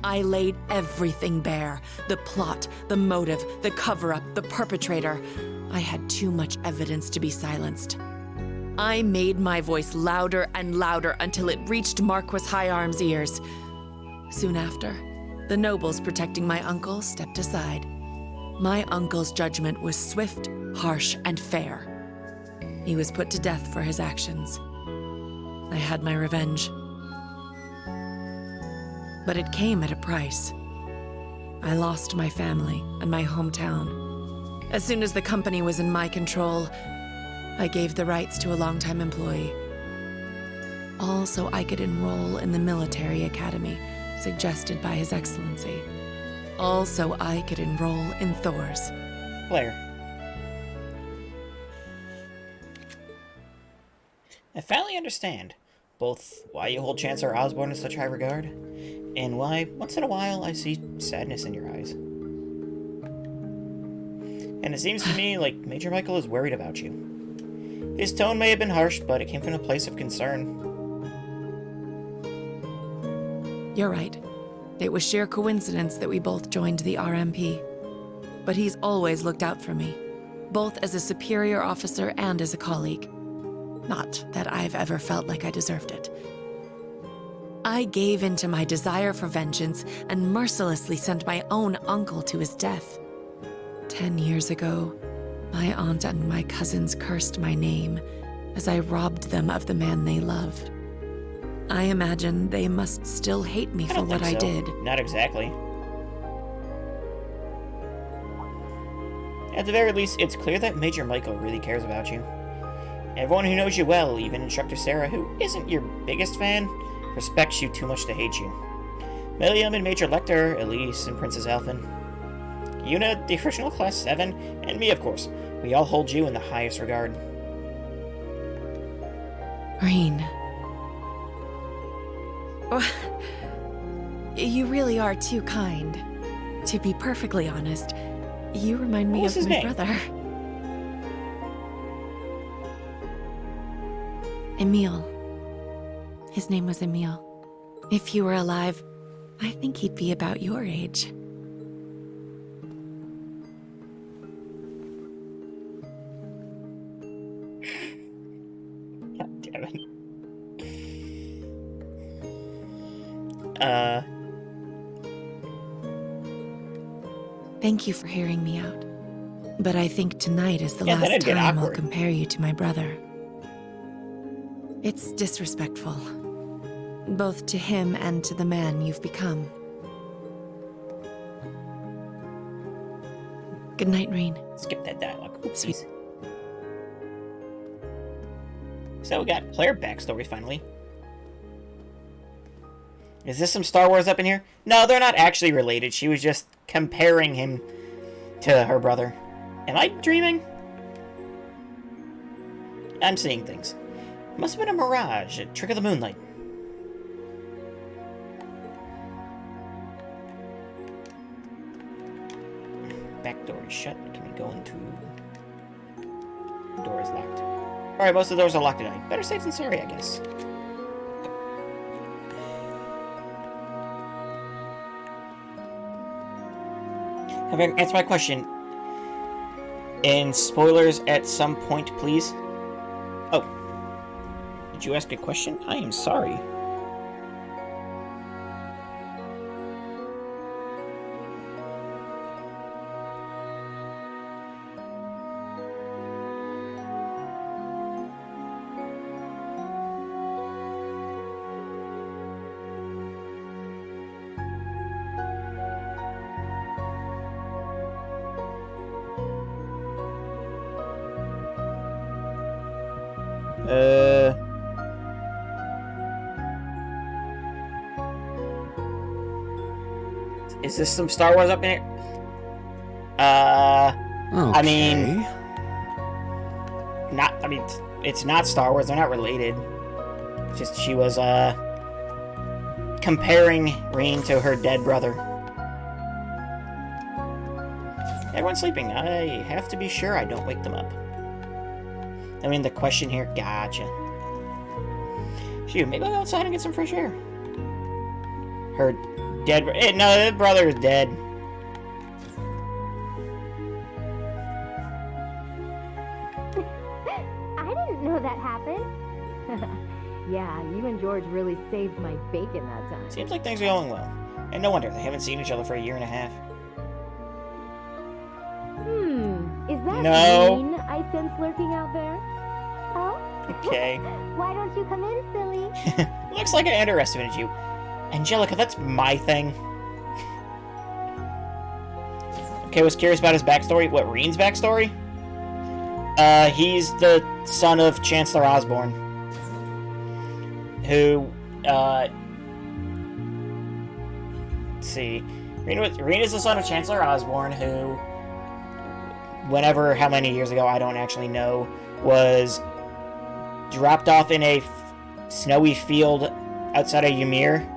I laid everything bare, the plot, the motive, the cover-up, the perpetrator. I had too much evidence to be silenced. I made my voice louder and louder until it reached Marquis Higharm's ears. Soon after, the nobles protecting my uncle stepped aside. My uncle's judgment was swift, harsh, and fair. He was put to death for his actions. I had my revenge. But it came at a price. I lost my family and my hometown. As soon as the company was in my control, I gave the rights to a longtime employee. All so I could enroll in the military academy suggested by His Excellency. All so I could enroll in Thor's. Claire. I finally understand both why you hold Chancellor Osborne in such high regard, and why, once in a while, I see sadness in your eyes. And it seems to me like Major Michael is worried about you. His tone may have been harsh, but it came from a place of concern. You're right. It was sheer coincidence that we both joined the RMP. But he's always looked out for me, both as a superior officer and as a colleague. Not that I've ever felt like I deserved it. I gave in to my desire for vengeance and mercilessly sent my own uncle to his death. 10 years ago, my aunt and my cousins cursed my name as I robbed them of the man they loved. I imagine they must still hate me for what I did. Not exactly. At the very least, it's clear that Major Michael really cares about you. Everyone who knows you well, even Instructor Sarah, who isn't your biggest fan, respects you too much to hate you. William and Major Lecter, Elise and Princess Alphen. Yuna, the original Class 7, and me, of course. We all hold you in the highest regard. Rain. You really are too kind. To be perfectly honest, you remind me of my brother. Emile. His name was Emile. If he were alive, I think he'd be about your age. God damn it. Thank you for hearing me out. But I think tonight is the last time I'll compare you to my brother. It's disrespectful, both to him and to the man you've become. Good night, Rain. Skip that dialogue. Oopsies. So we got Claire backstory finally. Is this some Star Wars up in here? No, they're not actually related. She was just comparing him to her brother. Am I dreaming? I'm seeing things. It must have been a mirage, a trick of the moonlight. Back door is shut. Can we go into... Door is locked. Alright, most of the doors are locked tonight. Better safe than sorry, I guess. Answer my question. In spoilers at some point, please. Oh. Did you ask a question? I am sorry. Is this some Star Wars up in here? I mean... it's not Star Wars, they're not related. It's just she was, comparing Reen to her dead brother. Everyone's sleeping. I have to be sure I don't wake them up. I mean, the question here... Gotcha. Shoot, maybe I'll go outside and get some fresh air. Her dead... no, her brother is dead. I didn't know that happened. Yeah, you and George really saved my bacon that time. Seems like things are going well. And no wonder, they haven't seen each other for a year and a half. Is that No. mean I sense lurking out there? Oh? Okay. Why don't you come in, silly? Looks like I underestimated you. Angelica, that's my thing. Okay, was curious about his backstory. What, Reen's backstory? He's the son of Chancellor Osborne. Who, let's see. Reen is the son of Chancellor Osborne, who, how many years ago, I don't actually know, was dropped off in a snowy field outside of Ymir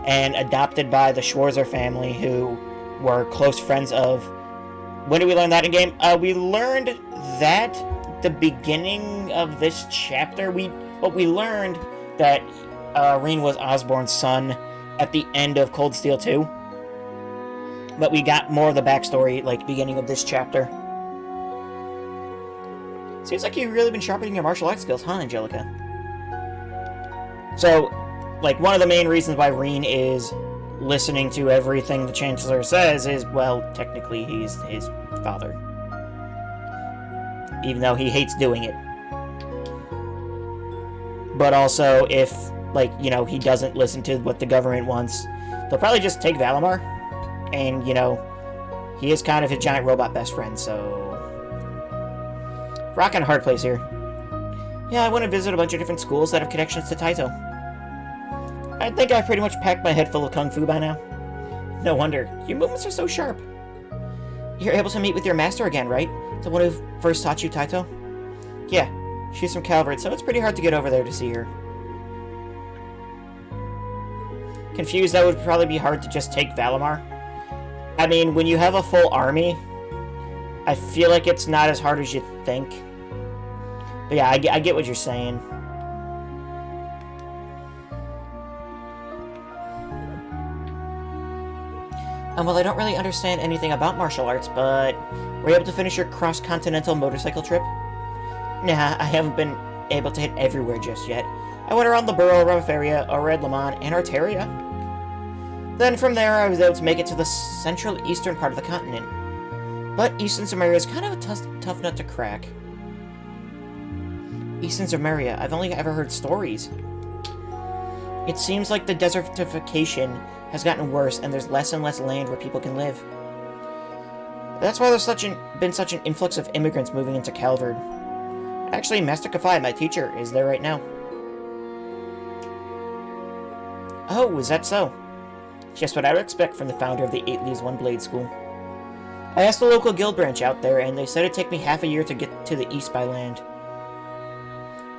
and adopted by the Schwarzer family, who were close friends of... When did we learn that in game? We learned that the beginning of this chapter. We learned that Reen was Osborne's son at the end of Cold Steel 2. But we got more of the backstory, like, beginning of this chapter. Seems like you've really been sharpening your martial arts skills, huh, Angelica? So, like, one of the main reasons why Reen is listening to everything the Chancellor says is, well, technically he's his father. Even though he hates doing it. But also, if, like, you know, he doesn't listen to what the government wants, they'll probably just take Valimar. And, you know, he is kind of his giant robot best friend, so... Rock and a hard place here. Yeah, I want to visit a bunch of different schools that have connections to Taito. I think I've pretty much packed my head full of Kung Fu by now. No wonder. Your movements are so sharp. You're able to meet with your master again, right? The one who first taught you Taito? Yeah, she's from Calvert, so it's pretty hard to get over there to see her. Confused, that would probably be hard to just take Valimar. I mean, when you have a full army, I feel like it's not as hard as you think. But yeah, I get what you're saying. Well, I don't really understand anything about martial arts, but were you able to finish your cross-continental motorcycle trip? Nah, I haven't been able to hit everywhere just yet. I went around the Borough, Refaria, Ored, Lamont, and Arteria. Then from there, I was able to make it to the central eastern part of the continent. But Eastern Samaria is kind of a tough nut to crack. Eastern Samaria, I've only ever heard stories. It seems like the desertification has gotten worse, and there's less and less land where people can live. That's why there's been such an influx of immigrants moving into Calvard. Actually, Master Kafai, my teacher, is there right now. Oh, is that so? Just what I would expect from the founder of the 8 Leaves 1 Blade School. I asked the local guild branch out there, and they said it'd take me half a year to get to the east by land.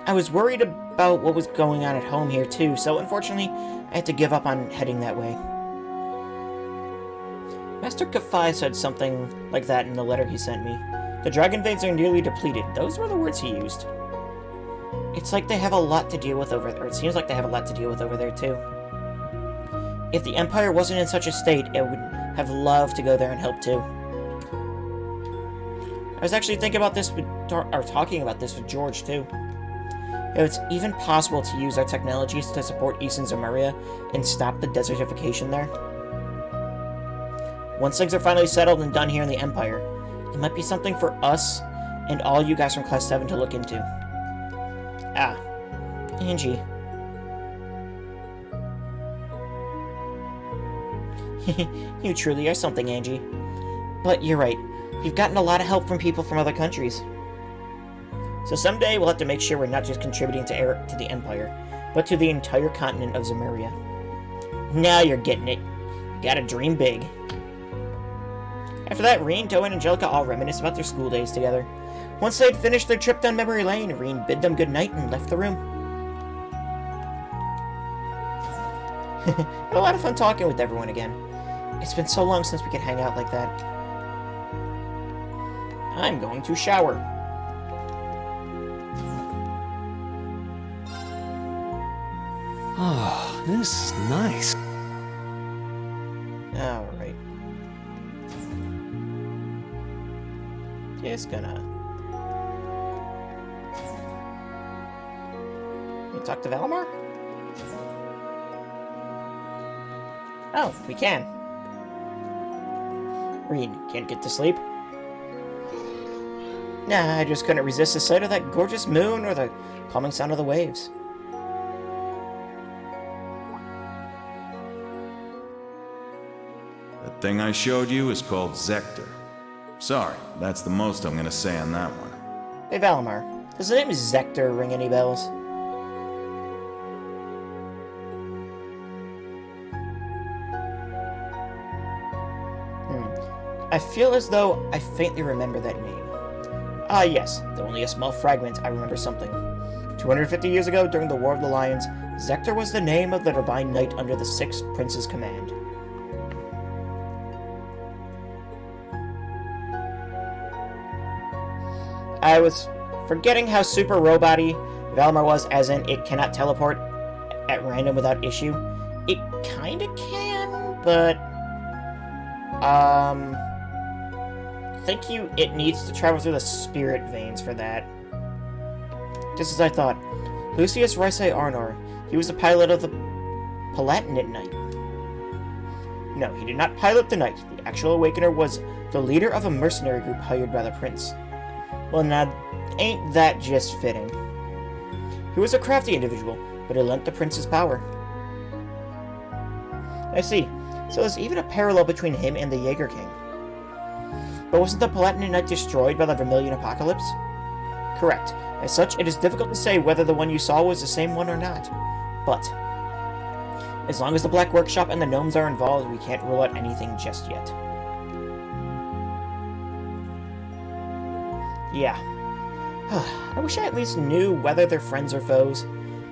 I was worried about what was going on at home here too, so unfortunately, I had to give up on heading that way. Master Kafai said something like that in the letter he sent me. The dragon veins are nearly depleted. Those were the words he used. It's like they have a lot to deal with over there. It seems like they have a lot to deal with over there too. If the Empire wasn't in such a state, I would have loved to go there and help too. I was actually thinking about this talking about this with George too. If it's even possible to use our technologies to support East and Zemuria and stop the desertification there. Once things are finally settled and done here in the Empire, it might be something for us and all you guys from Class 7 to look into. Ah, Angie. You truly are something, Angie. But you're right. We've gotten a lot of help from people from other countries. So someday we'll have to make sure we're not just contributing to the Empire, but to the entire continent of Zemuria. Now you're getting it. You gotta dream big. After that, Reen, Toa, and Angelica all reminisced about their school days together. Once they had finished their trip down memory lane, Reen bid them goodnight and left the room. Had a lot of fun talking with everyone again. It's been so long since we could hang out like that. I'm going to shower. Oh, this is nice. Alright. Just gonna... You talk to Valimar? Oh, we can. Reen, can't get to sleep? Nah, I just couldn't resist the sight of that gorgeous moon or the calming sound of the waves. That thing I showed you is called Zector. Sorry, that's the most I'm gonna say on that one. Hey Valimar, does the name Zector ring any bells? I feel as though I faintly remember that name. Ah yes, though only a small fragment, I remember something. 250 years ago, during the War of the Lions, Zector was the name of the Divine Knight under the Sixth Prince's command. I was forgetting how super robot-y Valimar was, as in it cannot teleport at random without issue. It kinda can, but... it needs to travel through the spirit veins for that. Just as I thought. Lucius Ricei Arnor. He was the pilot of the Palatinate Knight. No, he did not pilot the Knight. The actual Awakener was the leader of a mercenary group hired by the Prince. Well, now, ain't that just fitting? He was a crafty individual, but he lent the Prince his power. I see. So there's even a parallel between him and the Jaeger King. But wasn't the Palatinate Knight destroyed by the Vermilion Apocalypse? Correct. As such, it is difficult to say whether the one you saw was the same one or not. But, as long as the Black Workshop and the gnomes are involved, we can't rule out anything just yet. Yeah. I wish I at least knew whether they're friends or foes.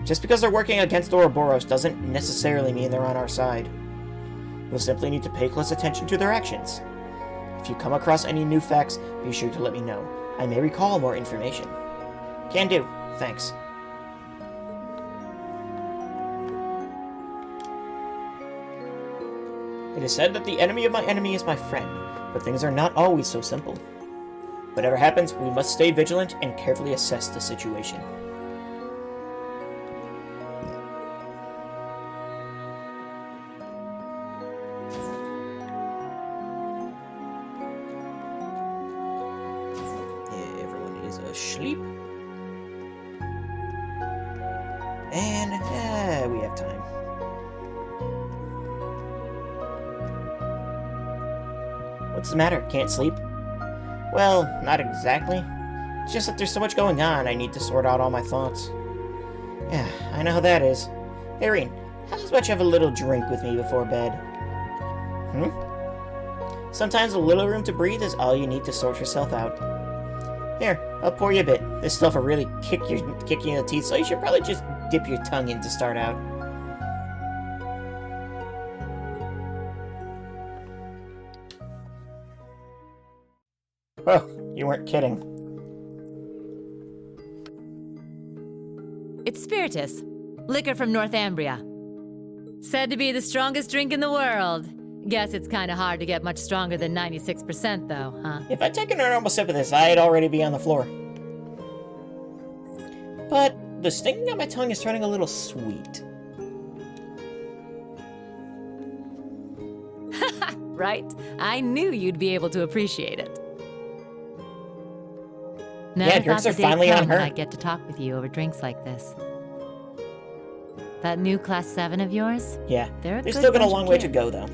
Just because they're working against Ouroboros doesn't necessarily mean they're on our side. We'll simply need to pay close attention to their actions. If you come across any new facts, be sure to let me know. I may recall more information. Can do. Thanks. It is said that the enemy of my enemy is my friend, but things are not always so simple. Whatever happens, we must stay vigilant and carefully assess the situation. Yeah, everyone is asleep. And, we have time. What's the matter? Can't sleep? Well, not exactly. It's just that there's so much going on, I need to sort out all my thoughts. Yeah, I know how that is. Hey, Reen, How's about you have a little drink with me before bed? Sometimes a little room to breathe is all you need to sort yourself out. Here, I'll pour you a bit. This stuff will really kick you in the teeth, so you should probably just dip your tongue in to start out. Oh, you weren't kidding. It's spiritus, liquor from Northumbria. Said to be the strongest drink in the world. Guess it's kind of hard to get much stronger than 96% though, huh? If I'd taken a normal sip of this, I'd already be on the floor. But the stinging on my tongue is turning a little sweet. Right? I knew you'd be able to appreciate it. Never Yeah, drinks thought are the day finally come on when her. I'd get to talk with you over drinks like this. That new Class 7 of yours? Yeah, They're they've good still got a bunch of long way to kids. go, though.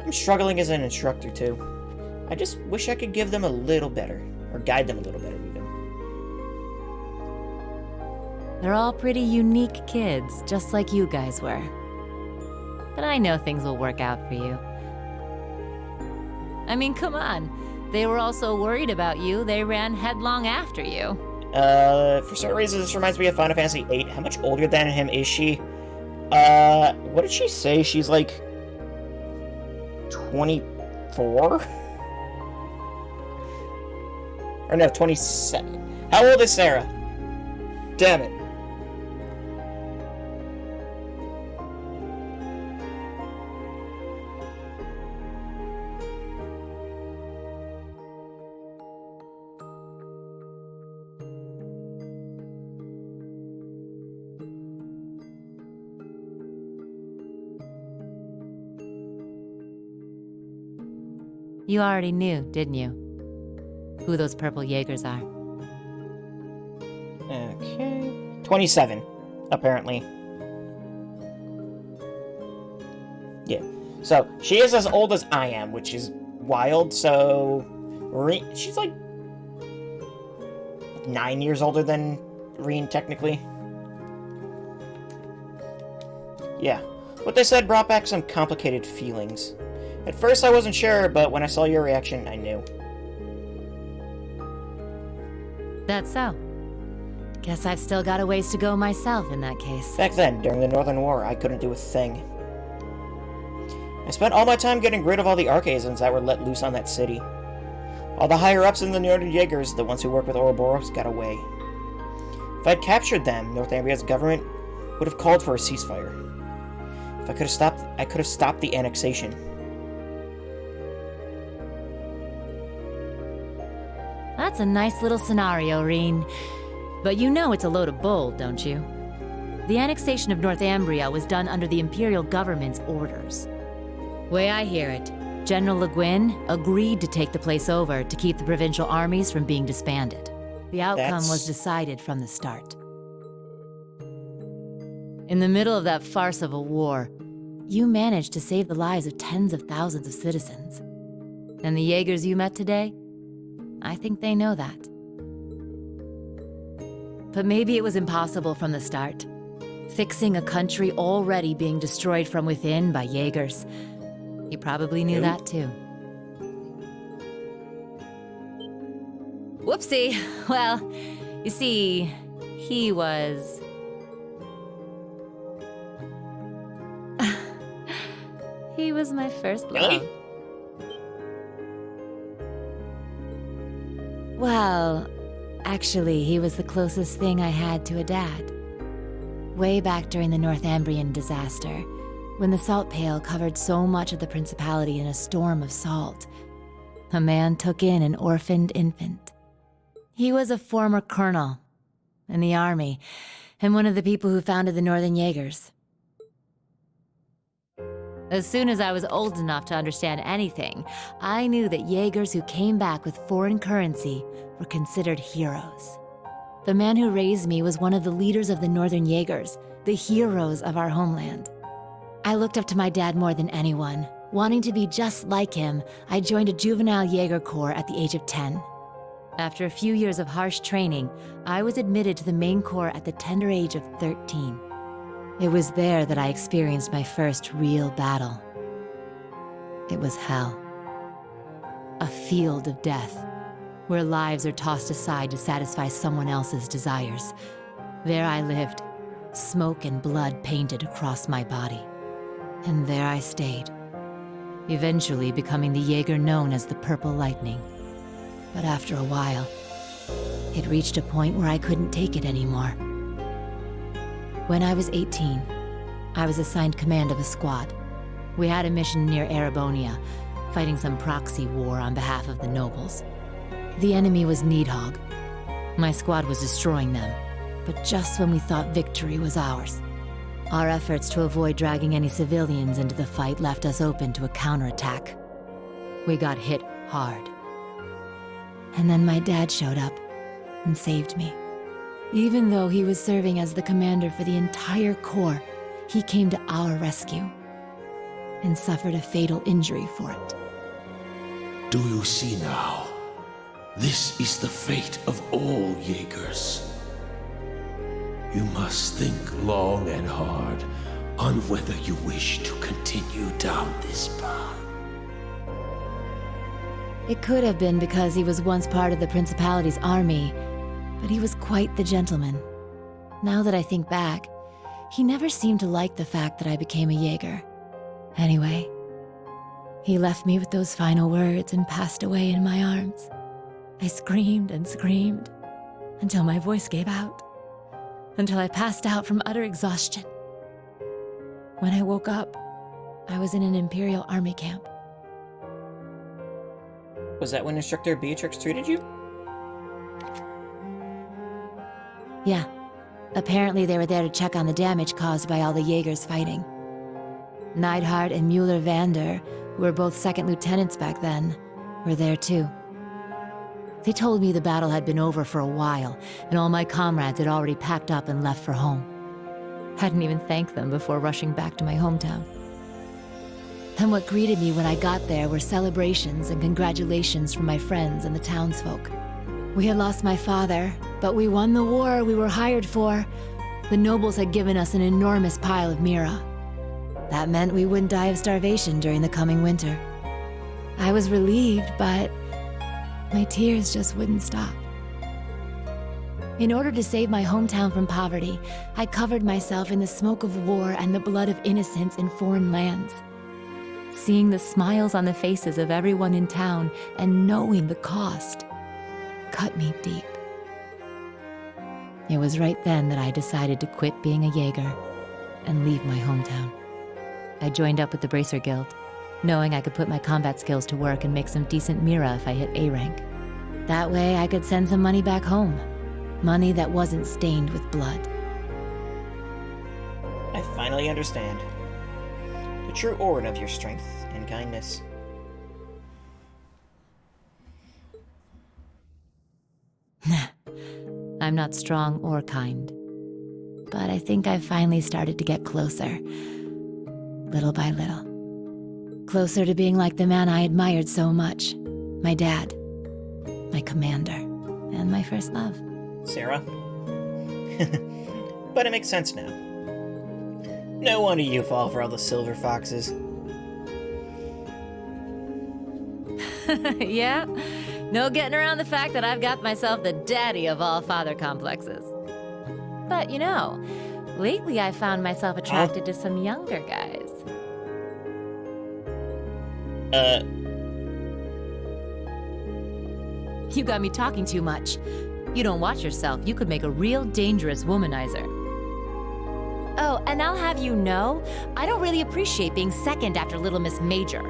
I'm struggling as an instructor, too. I just wish I could give them a little better, or guide them a little better, even. They're all pretty unique kids, just like you guys were. But I know things will work out for you. I mean, come on. They were all so worried about you, they ran headlong after you. For some reason, this reminds me of Final Fantasy VIII. How much older than him is she? What did she say? She's like 24? Or no, 27. How old is Sarah? Damn it. You already knew, didn't you? Who those purple Jaegers are. Okay. 27, apparently. Yeah. So, she is as old as I am, which is wild, so... she's like... 9 years older than Reen, technically. Yeah. What they said brought back some complicated feelings. At first I wasn't sure, but when I saw your reaction, I knew. That's so. Guess I've still got a ways to go myself in that case. Back then, during the Northern War, I couldn't do a thing. I spent all my time getting rid of all the Archazons that were let loose on that city. All the higher-ups in the Northern Jaegers, the ones who work with Ouroboros, got away. If I'd captured them, Northumbria's government would have called for a ceasefire. If I could have stopped the annexation. That's a nice little scenario, Reen. But you know it's a load of bull, don't you? The annexation of Northumbria was done under the Imperial government's orders. Way I hear it, General Le Guin agreed to take the place over to keep the provincial armies from being disbanded. The outcome was decided from the start. In the middle of that farce of a war, you managed to save the lives of tens of thousands of citizens. And the Jaegers you met today? I think they know that. But maybe it was impossible from the start. Fixing a country already being destroyed from within by Jaegers. You probably knew that too. Whoopsie. Well, you see, he was... he was my first love. Well, actually, he was the closest thing I had to a dad. Way back during the Northumbrian disaster, when the salt pail covered so much of the Principality in a storm of salt, a man took in an orphaned infant. He was a former colonel in the army, and one of the people who founded the Northern Jaegers. As soon as I was old enough to understand anything, I knew that Jaegers who came back with foreign currency were considered heroes. The man who raised me was one of the leaders of the Northern Jaegers, the heroes of our homeland. I looked up to my dad more than anyone. Wanting to be just like him, I joined a juvenile Jaeger corps at the age of 10. After a few years of harsh training, I was admitted to the main corps at the tender age of 13. It was there that I experienced my first real battle. It was hell. A field of death, where lives are tossed aside to satisfy someone else's desires. There I lived, smoke and blood painted across my body. And there I stayed, eventually becoming the Jaeger known as the Purple Lightning. But after a while, it reached a point where I couldn't take it anymore. When I was 18, I was assigned command of a squad. We had a mission near Erebonia, fighting some proxy war on behalf of the nobles. The enemy was Needhogg. My squad was destroying them, but just when we thought victory was ours. Our efforts to avoid dragging any civilians into the fight left us open to a counterattack. We got hit hard. And then my dad showed up and saved me. Even though he was serving as the commander for the entire corps, he came to our rescue and suffered a fatal injury for it. Do you see now? This is the fate of all Jaegers. You must think long and hard on whether you wish to continue down this path. It could have been because he was once part of the Principality's army, but he was quite the gentleman. Now that I think back, he never seemed to like the fact that I became a Jaeger. Anyway, he left me with those final words and passed away in my arms. I screamed and screamed until my voice gave out, until I passed out from utter exhaustion. When I woke up, I was in an Imperial Army camp. Was that when Instructor Beatrix treated you? Yeah. Apparently they were there to check on the damage caused by all the Jaegers fighting. Neidhart and Mueller-Vander, who were both second lieutenants back then, were there too. They told me the battle had been over for a while, and all my comrades had already packed up and left for home. Hadn't even thanked them before rushing back to my hometown. And what greeted me when I got there were celebrations and congratulations from my friends and the townsfolk. We had lost my father, but we won the war we were hired for. The nobles had given us an enormous pile of Mira. That meant we wouldn't die of starvation during the coming winter. I was relieved, but my tears just wouldn't stop. In order to save my hometown from poverty, I covered myself in the smoke of war and the blood of innocents in foreign lands. Seeing the smiles on the faces of everyone in town and knowing the cost cut me deep. It was right then that I decided to quit being a Jaeger and leave my hometown. I joined up with the Bracer Guild, knowing I could put my combat skills to work and make some decent Mira if I hit A rank. That way I could send some money back home. Money that wasn't stained with blood. I finally understand the true origin of your strength and kindness. I'm not strong or kind, but I think I've finally started to get closer, little by little. Closer to being like the man I admired so much, my dad, my commander, and my first love. Sarah? But it makes sense now. No wonder you fall for all the silver foxes. Yeah? No getting around the fact that I've got myself the daddy of all father complexes. But you know, lately I found myself attracted to some younger guys. You got me talking too much. You don't watch yourself, you could make a real dangerous womanizer. Oh, and I'll have you know, I don't really appreciate being second after Little Miss Major.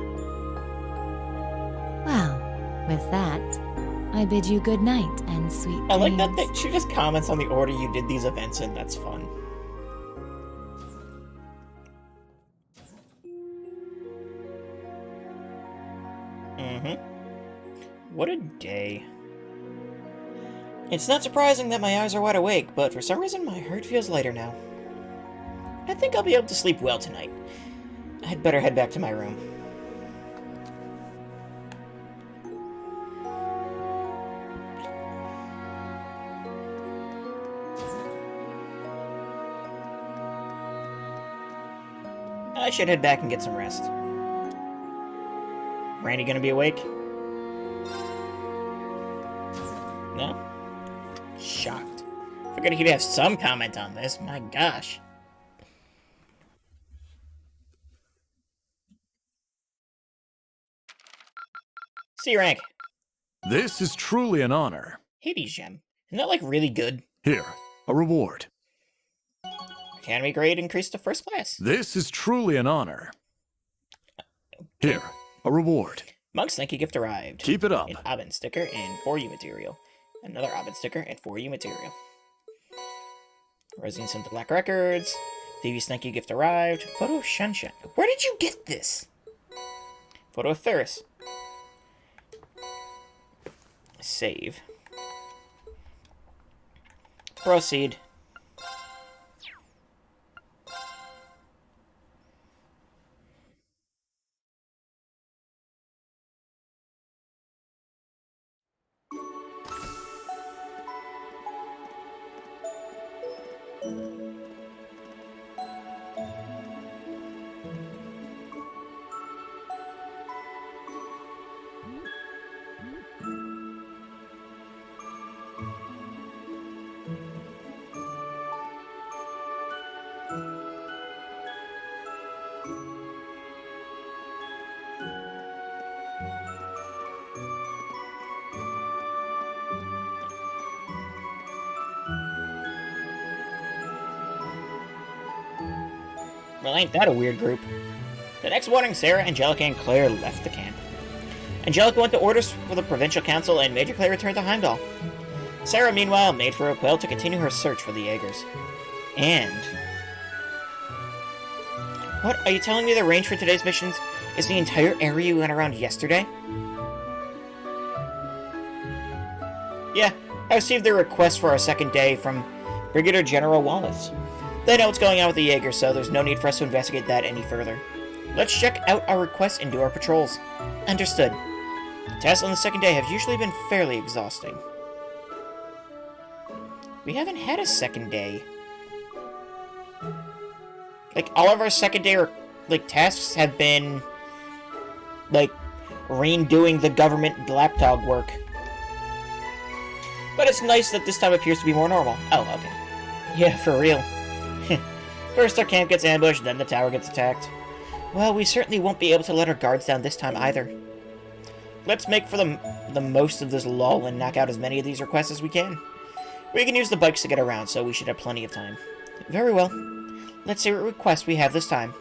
Well, with that, I bid you good night and sweet dreams. I like that she just comments on the order you did these events in. That's fun. What a day. It's not surprising that my eyes are wide awake, but for some reason my heart feels lighter now. I think I'll be able to sleep well tonight. I'd better head back to my room. I should head back and get some rest. Randy gonna be awake? No? Shocked. Figured he'd have some comment on this. My gosh. C rank. This is truly an honor. Hades gem. Isn't that like really good? Here, a reward. Academy grade increased to first class. This is truly an honor. Here, a reward. Monk's thank you gift arrived. Keep it up. An Oven sticker and 4U material. Another Oven sticker and 4U material. Rosine sent the Black Records. Phoebe's thank you gift arrived. Photo of Sunshine. Where did you get this? Photo of Ferris. Save. Proceed. Well, ain't that a weird group? The next morning, Sarah, Angelica, and Claire left the camp. Angelica went to orders for the provincial council, and Major Claire returned to Heimdall. Sarah, meanwhile, made for Raquel to continue her search for the Jaegers. And... What? Are you telling me the range for today's missions is the entire area you went around yesterday? Yeah, I received the request for our second day from Brigadier General Wallace. They know what's going on with the Jaegers, so there's no need for us to investigate that any further. Let's check out our requests and do our patrols. Understood. The tasks on the second day have usually been fairly exhausting. We haven't had a second day. Like, all of our second day, tasks have been, Rain doing the government lapdog work. But it's nice that this time appears to be more normal. Oh, okay. Yeah, for real. First our camp gets ambushed, then the tower gets attacked. Well, we certainly won't be able to let our guards down this time either. Let's make for the most of this lull and knock out as many of these requests as we can. We can use the bikes to get around, so we should have plenty of time. Very well. Let's see what requests we have this time.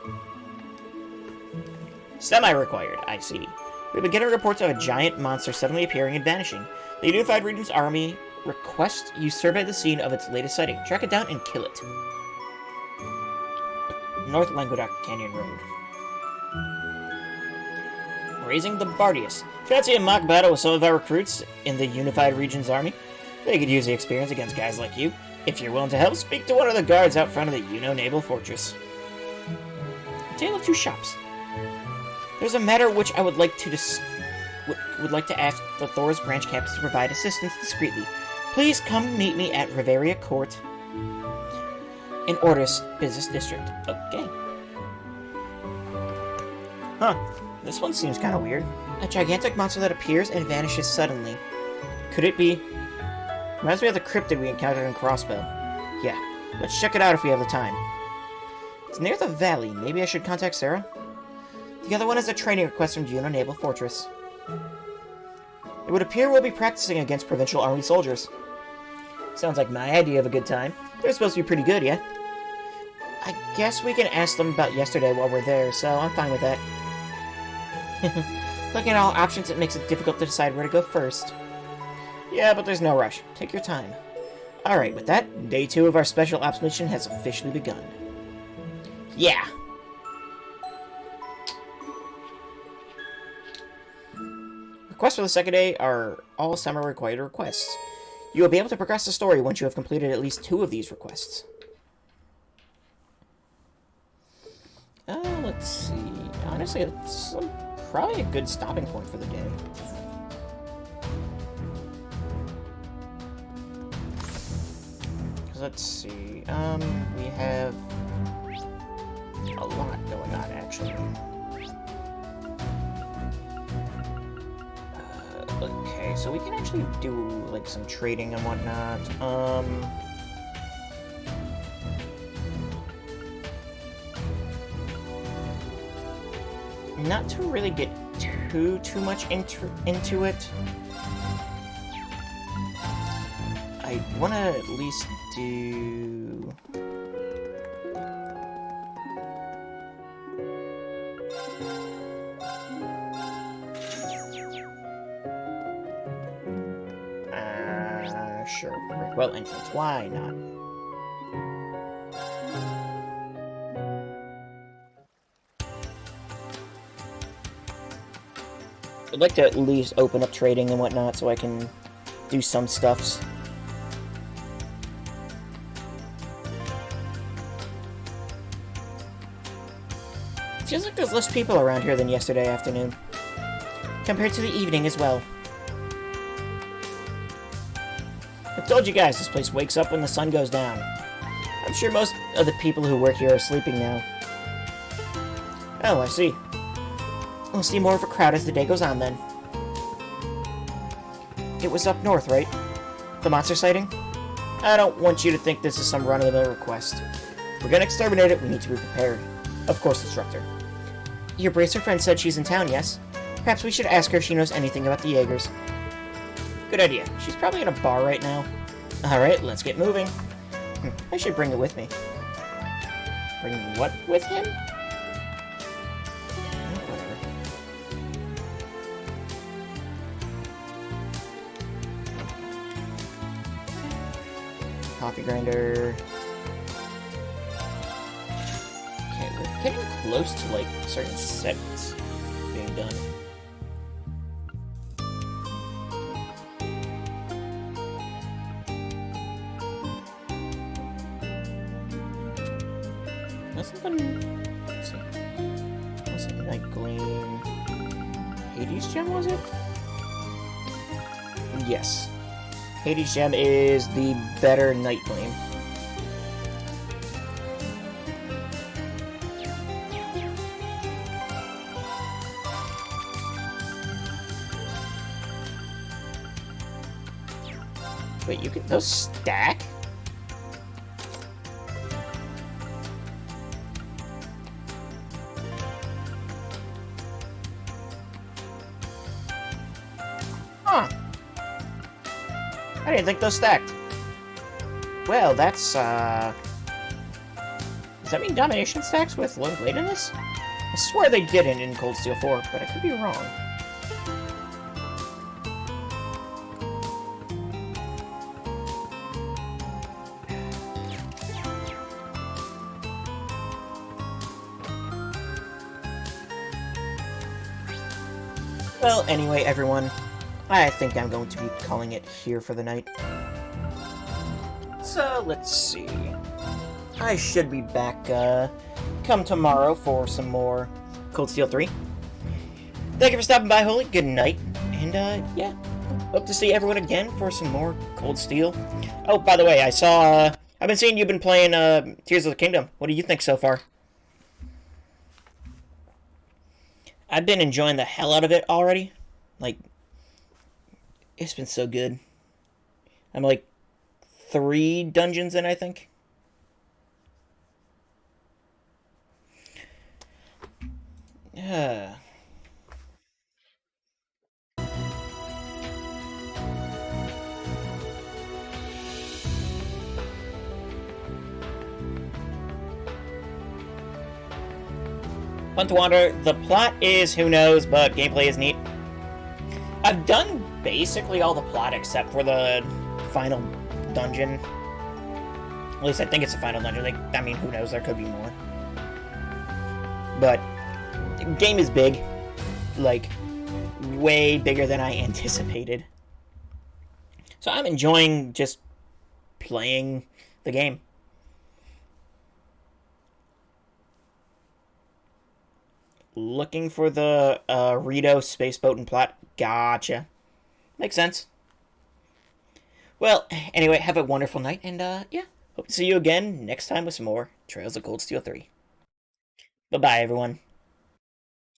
Semi-required, I see. We've been getting reports of a giant monster suddenly appearing and vanishing. The Unified Regions Army requests you survey the scene of its latest sighting. Track it down and kill it. North Languedoc Canyon Road. Raising the Bardius. Fancy a mock battle with some of our recruits in the Unified Regions Army? They could use the experience against guys like you. If you're willing to help, speak to one of the guards out front of the Naval Fortress. Tale of Two Shops. There's a matter which I would like to ask the Thor's branch campus to provide assistance discreetly. Please come meet me at Riveria Court in Ortis Business District. Okay. Huh. This one seems kind of weird. A gigantic monster that appears and vanishes suddenly. Could it be... Reminds me of the cryptid we encountered in Crossbow. Yeah. Let's check it out if we have the time. It's near the valley. Maybe I should contact Sarah? The other one is a training request from Juno Naval Fortress. It would appear we'll be practicing against Provincial Army soldiers. Sounds like my idea of a good time. They're supposed to be pretty good, yeah? I guess we can ask them about yesterday while we're there, so I'm fine with that. Looking at all options, it makes it difficult to decide where to go first. Yeah, but there's no rush. Take your time. Alright, with that, day 2 of our special ops mission has officially begun. Yeah! Requests for the second day are all semi-required requests. You will be able to progress the story once you have completed at least 2 of these requests. Let's see. Honestly, it's probably a good stopping point for the day. Let's see. We have a lot going on, actually. Okay, so we can actually do, like, some trading and whatnot. Not to really get too much into it. I want to at least do... sure. Raquel entrance, why not? I'd like to at least open up trading and whatnot so I can do some stuffs. Feels like there's less people around here than yesterday afternoon. Compared to the evening as well. I told you guys, this place wakes up when the sun goes down. I'm sure most of the people who work here are sleeping now. Oh, I see. We'll see more of a crowd as the day goes on, then. It was up north, right? The monster sighting? I don't want you to think this is some run-of-the-mill request. If we're gonna exterminate it, we need to be prepared. Of course, Instructor. Your bracer friend said she's in town, yes? Perhaps we should ask her if she knows anything about the Jaegers. Good idea. She's probably in a bar right now. Alright, let's get moving. I should bring it with me. Bring what with him? Whatever. Coffee grinder. Okay, we're getting close to, like, certain segments being done. Let's see. What's it? Night Gleam. Hades Gem, was it? Yes. Hades Gem is the better Night Gleam. Wait, you can... those stack? Huh. I didn't think those stacked. Well, that's, does that mean Domination stacks with Lone Blade in this? I swear they didn't in Cold Steel 4, but I could be wrong. Well, anyway, everyone, I think I'm going to be calling it here for the night. So, let's see. I should be back, come tomorrow for some more Cold Steel 3. Thank you for stopping by, Holy. Good night. And, yeah. Hope to see everyone again for some more Cold Steel. Oh, by the way, I saw, I've been seeing you've been playing, Tears of the Kingdom. What do you think so far? I've been enjoying the hell out of it already. Like, it's been so good. I'm like 3 dungeons in, I think. Yeah. Fun to wander. The plot is who knows, but gameplay is neat. I've done basically all the plot except for the final dungeon. At least I think it's the final dungeon. Like, I mean, who knows? There could be more. But the game is big. Like, way bigger than I anticipated. So I'm enjoying just playing the game. Looking for the Rito spaceboat and plot. Gotcha. Makes sense. Well, anyway, have a wonderful night, and yeah, hope to see you again next time with some more Trails of Cold Steel 3. Bye-bye, everyone.